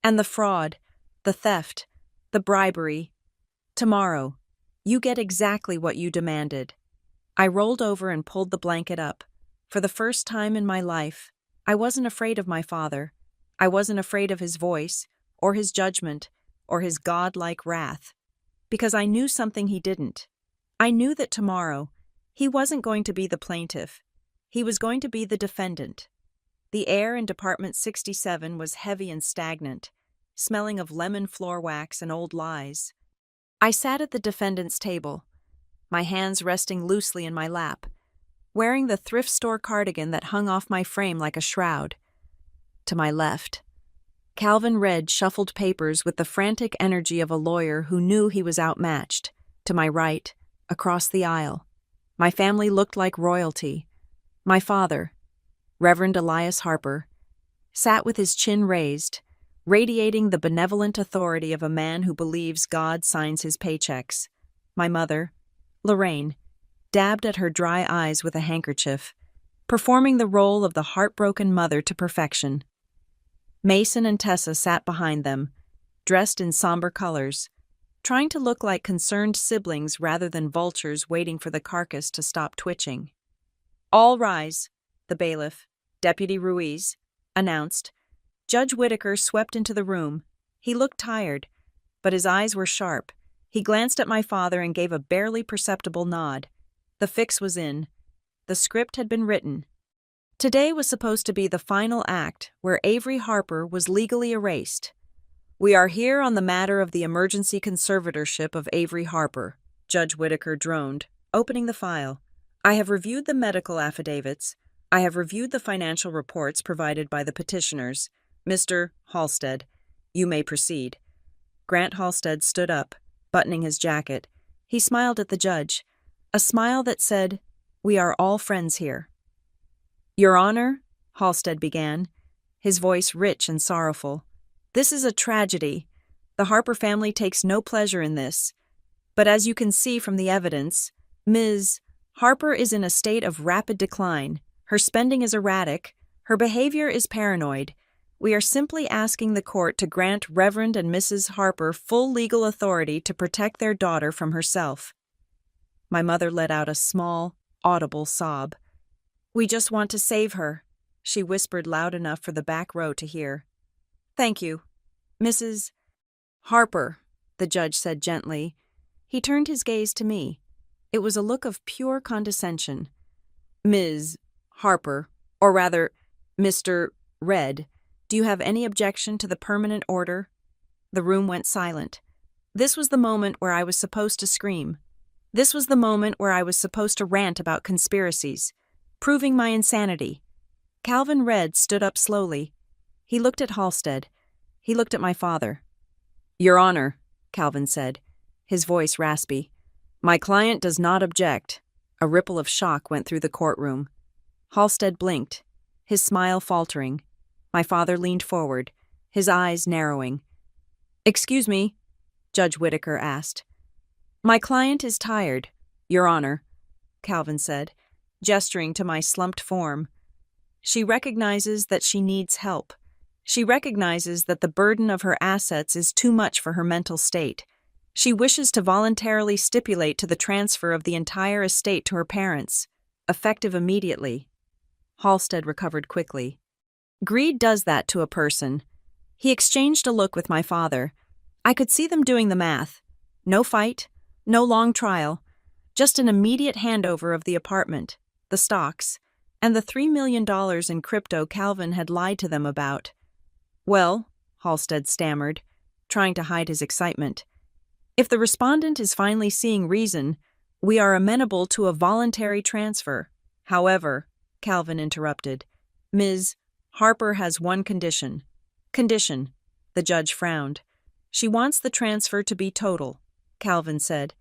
and the fraud, the theft, the bribery. Tomorrow, you get exactly what you demanded." I rolled over and pulled the blanket up. For the first time in my life, I wasn't afraid of my father. I wasn't afraid of his voice, or his judgment, or his godlike wrath. Because I knew something he didn't. I knew that tomorrow, he wasn't going to be the plaintiff. He was going to be the defendant. The air in Department 67 was heavy and stagnant, smelling of lemon floor wax and old lies. I sat at the defendant's table, my hands resting loosely in my lap, wearing the thrift store cardigan that hung off my frame like a shroud. To my left, Calvin read shuffled papers with the frantic energy of a lawyer who knew he was outmatched. To my right, across the aisle, my family looked like royalty. My father, Reverend Elias Harper, sat with his chin raised, radiating the benevolent authority of a man who believes God signs his paychecks. My mother, Lorraine, dabbed at her dry eyes with a handkerchief, performing the role of the heartbroken mother to perfection. Mason and Tessa sat behind them, dressed in somber colors, trying to look like concerned siblings rather than vultures waiting for the carcass to stop twitching. "All rise," the bailiff, Deputy Ruiz, announced. Judge Whitaker swept into the room. He looked tired, but his eyes were sharp. He glanced at my father and gave a barely perceptible nod. The fix was in. The script had been written. Today was supposed to be the final act where Avery Harper was legally erased. "We are here on the matter of the emergency conservatorship of Avery Harper," Judge Whitaker droned, opening the file. "I have reviewed the medical affidavits. I have reviewed the financial reports provided by the petitioners. Mr. Halstead, you may proceed." Grant Halstead stood up, buttoning his jacket. He smiled at the judge, a smile that said, "We are all friends here." "Your Honor," Halstead began, his voice rich and sorrowful, "this is a tragedy. The Harper family takes no pleasure in this. But as you can see from the evidence, Ms. Harper is in a state of rapid decline. Her spending is erratic. Her behavior is paranoid. We are simply asking the court to grant Reverend and Mrs. Harper full legal authority to protect their daughter from herself." My mother let out a small, audible sob. "We just want to save her," she whispered loud enough for the back row to hear. "Thank you, Mrs. Harper," the judge said gently. He turned his gaze to me. It was a look of pure condescension. "Ms. Harper, or rather, Mr. Red, do you have any objection to the permanent order?" The room went silent. This was the moment where I was supposed to scream. This was the moment where I was supposed to rant about conspiracies, proving my insanity. Calvin Red stood up slowly. He looked at Halstead. He looked at my father. "Your Honor," Calvin said, his voice raspy, "my client does not object." A ripple of shock went through the courtroom. Halstead blinked, his smile faltering. My father leaned forward, his eyes narrowing. "Excuse me," Judge Whitaker asked. "My client is tired, Your Honor," Calvin said, gesturing to my slumped form. "She recognizes that she needs help. She recognizes that the burden of her assets is too much for her mental state. She wishes to voluntarily stipulate to the transfer of the entire estate to her parents, effective immediately." Halstead recovered quickly. "Greed does that to a person." He exchanged a look with my father. I could see them doing the math. No fight, no long trial, just an immediate handover of the apartment, the stocks, and the $3 million in crypto Calvin had lied to them about. "Well," Halstead stammered, trying to hide his excitement, "if the respondent is finally seeing reason, we are amenable to a voluntary transfer. However," Calvin interrupted, "Ms. Harper has one condition." "Condition," the judge frowned. "She wants the transfer to be total," Calvin said.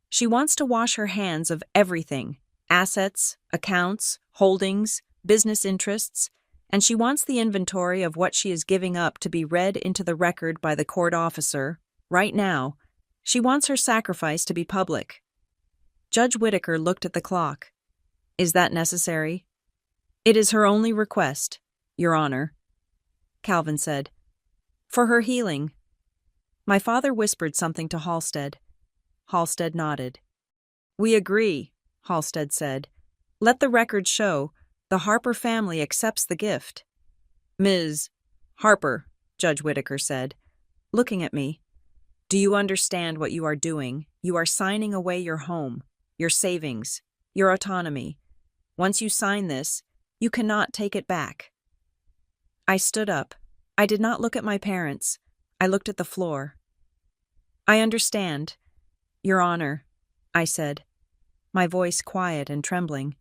"She wants to wash her hands of everything, assets, accounts, holdings, business interests, and she wants the inventory of what she is giving up to be read into the record by the court officer, right now. She wants her sacrifice to be public." Judge Whitaker looked at the clock. "Is that necessary?" "It is her only request, Your Honor," Calvin said. "For her healing." My father whispered something to Halstead. Halstead nodded. "We agree," Halstead said. "Let the record show the Harper family accepts the gift." "Ms. Harper," Judge Whitaker said, looking at me, "do you understand what you are doing? You are signing away your home, your savings, your autonomy. Once you sign this, you cannot take it back." I stood up. I did not look at my parents. I looked at the floor. "I understand, Your Honor," I said, my voice quiet and trembling.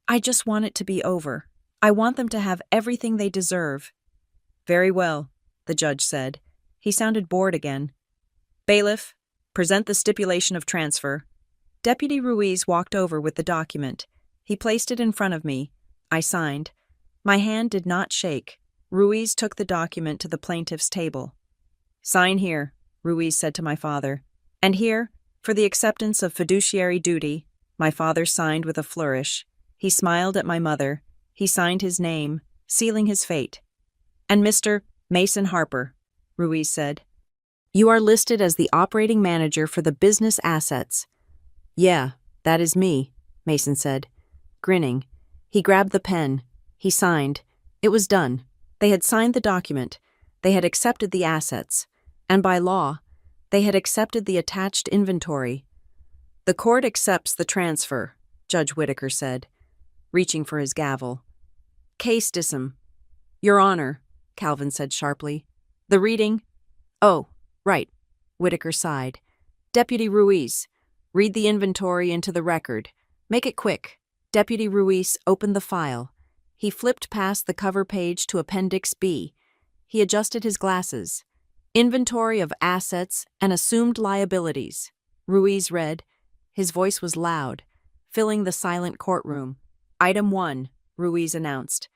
"I just want it to be over. I want them to have everything they deserve." "Very well," the judge said. He sounded bored again. "Bailiff, present the stipulation of transfer." Deputy Ruiz walked over with the document. He placed it in front of me. I signed. My hand did not shake. Ruiz took the document to the plaintiff's table. "Sign here," Ruiz said to my father. "And here, for the acceptance of fiduciary duty, My father signed with a flourish. He smiled at my mother. He signed his name, sealing his fate. "And Mr. Mason Harper," Ruiz said. "You are listed as the operating manager for the business assets." "Yeah, that is me," Mason said, grinning. He grabbed the pen. He signed. It was done. They had signed the document. They had accepted the assets. And by law, they had accepted the attached inventory. "The court accepts the transfer," Judge Whitaker said, reaching for his gavel. "Case dism." "Your Honor," Calvin said sharply. "The reading?" "Oh, right," Whitaker sighed. "Deputy Ruiz, read the inventory into the record. Make it quick." Deputy Ruiz opened the file. He flipped past the cover page to Appendix B. He adjusted his glasses. "Inventory of assets and assumed liabilities," Ruiz read. His voice was loud, filling the silent courtroom. "Item 1, Ruiz announced.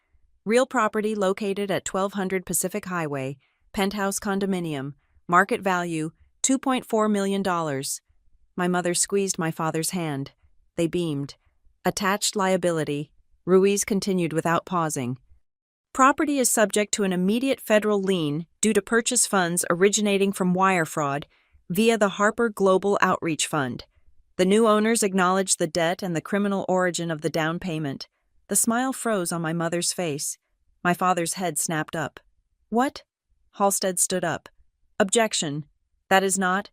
"Real property located at 1200 Pacific Highway, penthouse condominium, market value $2.4 million. My mother squeezed my father's hand. They beamed. "Attached liability," Ruiz continued without pausing. "Property is subject to an immediate federal lien due to purchase funds originating from wire fraud via the Harper Global Outreach Fund. The new owners acknowledge the debt and the criminal origin of the down payment." The smile froze on my mother's face. My father's head snapped up. "What?" Halstead stood up. "Objection. That is not—"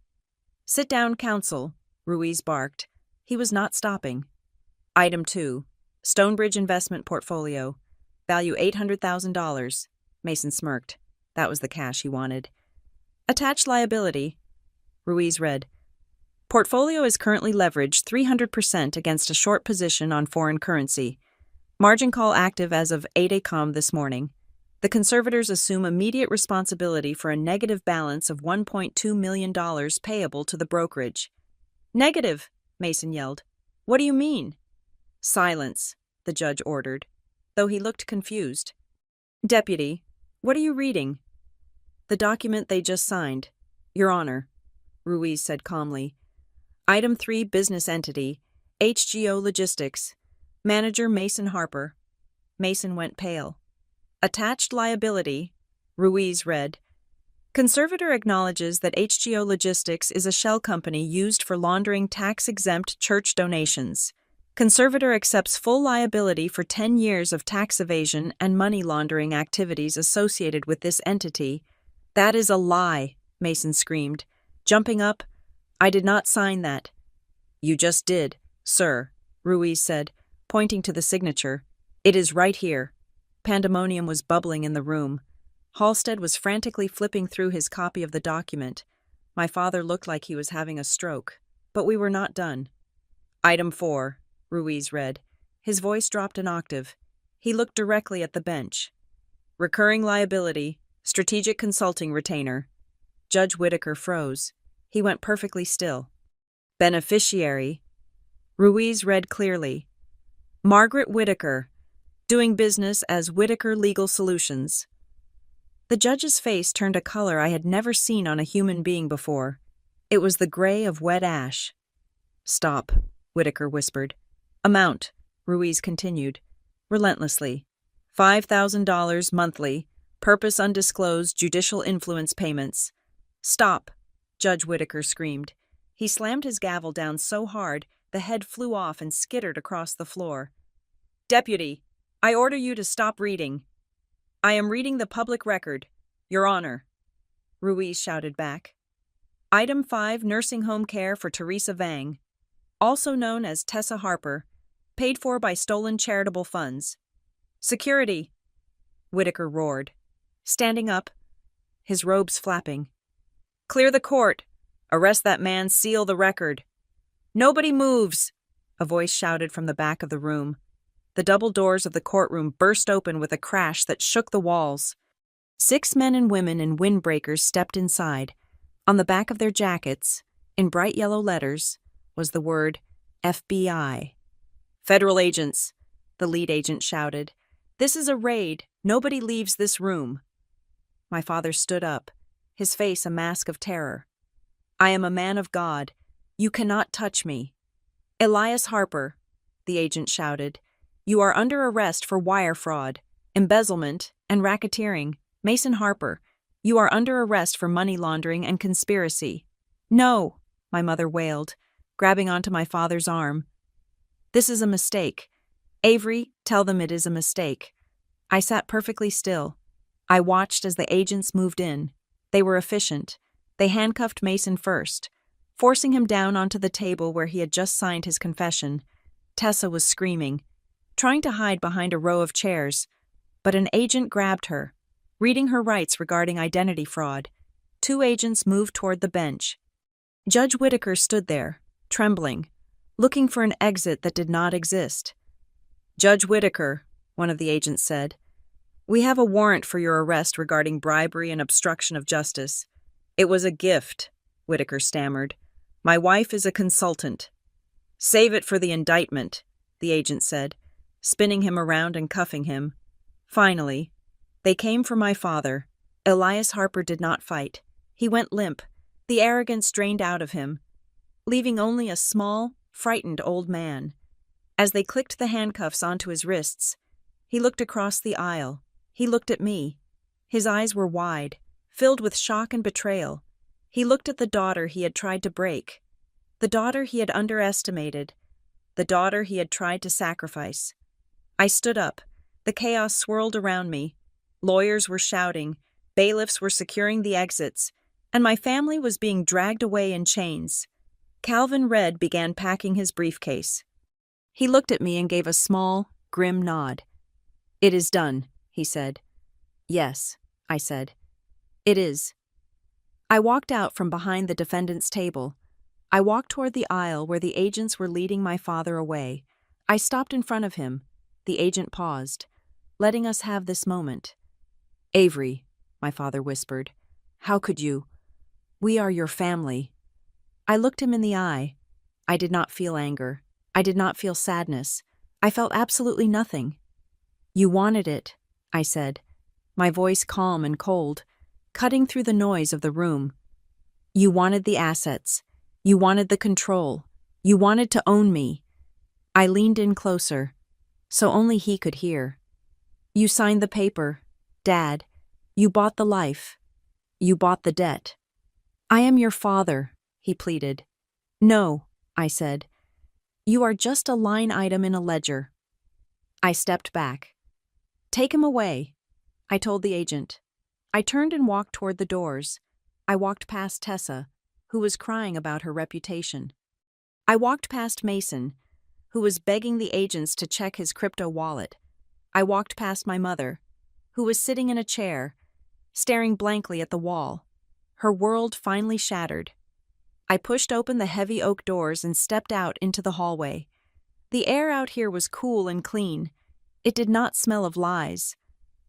"Sit down, counsel," Ruiz barked. He was not stopping. "Item 2, Stonebridge Investment Portfolio. Value $800,000. Mason smirked. That was the cash he wanted. "Attached liability," Ruiz read. "Portfolio is currently leveraged 300% against a short position on foreign currency. Margin call active as of 8 a.m. this morning. The conservators assume immediate responsibility for a negative balance of $1.2 million payable to the brokerage." "Negative," Mason yelled. "What do you mean?" "Silence," the judge ordered, though he looked confused. "Deputy, what are you reading?" "The document they just signed, Your Honor," Ruiz said calmly. "Item 3, business entity, HGO Logistics. Manager Mason Harper." Mason went pale. "Attached liability," Ruiz read. "Conservator acknowledges that HGO Logistics is a shell company used for laundering tax-exempt church donations. Conservator accepts full liability for 10 years of tax evasion and money laundering activities associated with this entity." "That is a lie," Mason screamed. Jumping up, "I did not sign that." "You just did, sir," Ruiz said, pointing to the signature. "It is right here." Pandemonium was bubbling in the room. Halstead was frantically flipping through his copy of the document. My father looked like he was having a stroke, but we were not done. "Item 4, Ruiz read. His voice dropped an octave. He looked directly at the bench. "Recurring liability, strategic consulting retainer." Judge Whitaker froze. He went perfectly still. "Beneficiary," Ruiz read clearly. "Margaret Whitaker, doing business as Whitaker Legal Solutions." The judge's face turned a color I had never seen on a human being before. It was the gray of wet ash. "Stop," Whitaker whispered. "Amount," Ruiz continued, relentlessly. $5,000 monthly, purpose undisclosed judicial influence payments. "Stop," Judge Whitaker screamed. He slammed his gavel down so hard the head flew off and skittered across the floor. "Deputy, I order you to stop reading." "I am reading the public record, Your Honor," Ruiz shouted back. "Item 5, nursing home care for Teresa Vang, also known as Tessa Harper, paid for by stolen charitable funds. Security," Whitaker roared, standing up, his robes flapping. "Clear the court. Arrest that man, seal the record." "Nobody moves," a voice shouted from the back of the room. The double doors of the courtroom burst open with a crash that shook the walls. 6 men and women in windbreakers stepped inside. On the back of their jackets, in bright yellow letters, was the word FBI. "Federal agents," the lead agent shouted. "This is a raid. Nobody leaves this room." My father stood up, his face a mask of terror. "I am a man of God. You cannot touch me." Elias Harper, the agent shouted. You are under arrest for wire fraud, embezzlement, and racketeering. Mason Harper, you are under arrest for money laundering and conspiracy. No, my mother wailed, grabbing onto my father's arm. This is a mistake. Avery, tell them it is a mistake. I sat perfectly still. I watched as the agents moved in. They were efficient. They handcuffed Mason first, forcing him down onto the table where he had just signed his confession. Tessa was screaming, trying to hide behind a row of chairs, but an agent grabbed her, reading her rights regarding identity fraud. 2 agents moved toward the bench. Judge Whitaker stood there, trembling, looking for an exit that did not exist. Judge Whitaker, one of the agents said, we have a warrant for your arrest regarding bribery and obstruction of justice. It was a gift, Whitaker stammered. My wife is a consultant. Save it for the indictment, the agent said, spinning him around and cuffing him. Finally, they came for my father. Elias Harper did not fight. He went limp, the arrogance drained out of him, leaving only a small, frightened old man. As they clicked the handcuffs onto his wrists, he looked across the aisle. He looked at me. His eyes were wide, filled with shock and betrayal. He looked at the daughter he had tried to break, the daughter he had underestimated, the daughter he had tried to sacrifice. I stood up. The chaos swirled around me. Lawyers were shouting, bailiffs were securing the exits, and my family was being dragged away in chains. Calvin Red began packing his briefcase. He looked at me and gave a small, grim nod. It is done, he said. Yes, I said. It is. I walked out from behind the defendant's table. I walked toward the aisle where the agents were leading my father away. I stopped in front of him. The agent paused, letting us have this moment. Avery, my father whispered, how could you? We are your family. I looked him in the eye. I did not feel anger. I did not feel sadness. I felt absolutely nothing. You wanted it, I said, my voice calm and cold, cutting through the noise of the room. You wanted the assets. You wanted the control. You wanted to own me. I leaned in closer, so only he could hear. You signed the paper, Dad. You bought the life. You bought the debt. I am your father, he pleaded. No, I said. You are just a line item in a ledger. I stepped back. Take him away, I told the agent. I turned and walked toward the doors. I walked past Tessa, who was crying about her reputation. I walked past Mason, who was begging the agents to check his crypto wallet. I walked past my mother, who was sitting in a chair, staring blankly at the wall, her world finally shattered. I pushed open the heavy oak doors and stepped out into the hallway. The air out here was cool and clean. It did not smell of lies.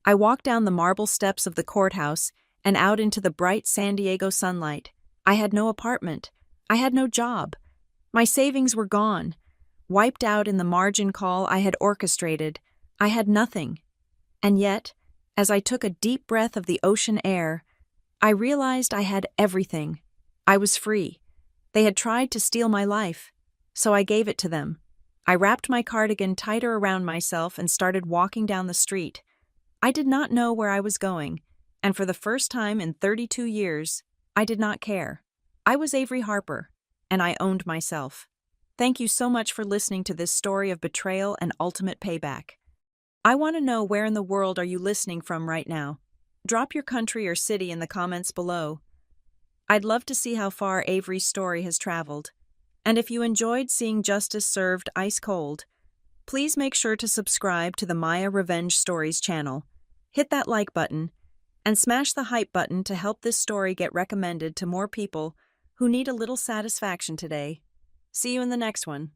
I walked down the marble steps of the courthouse and out into the bright San Diego sunlight. I had no apartment. I had no job. My savings were gone, wiped out in the margin call I had orchestrated. I had nothing. And yet, as I took a deep breath of the ocean air, I realized I had everything. I was free. They had tried to steal my life, so I gave it to them. I wrapped my cardigan tighter around myself and started walking down the street. I did not know where I was going, and for the first time in 32 years, I did not care. I was Avery Harper, and I owned myself. Thank you so much for listening to this story of betrayal and ultimate payback. I want to know, where in the world are you listening from right now? Drop your country or city in the comments below. I'd love to see how far Avery's story has traveled. And if you enjoyed seeing justice served ice cold, please make sure to subscribe to the Maya Revenge Stories channel. Hit that like button and smash the hype button to help this story get recommended to more people who need a little satisfaction today. See you in the next one.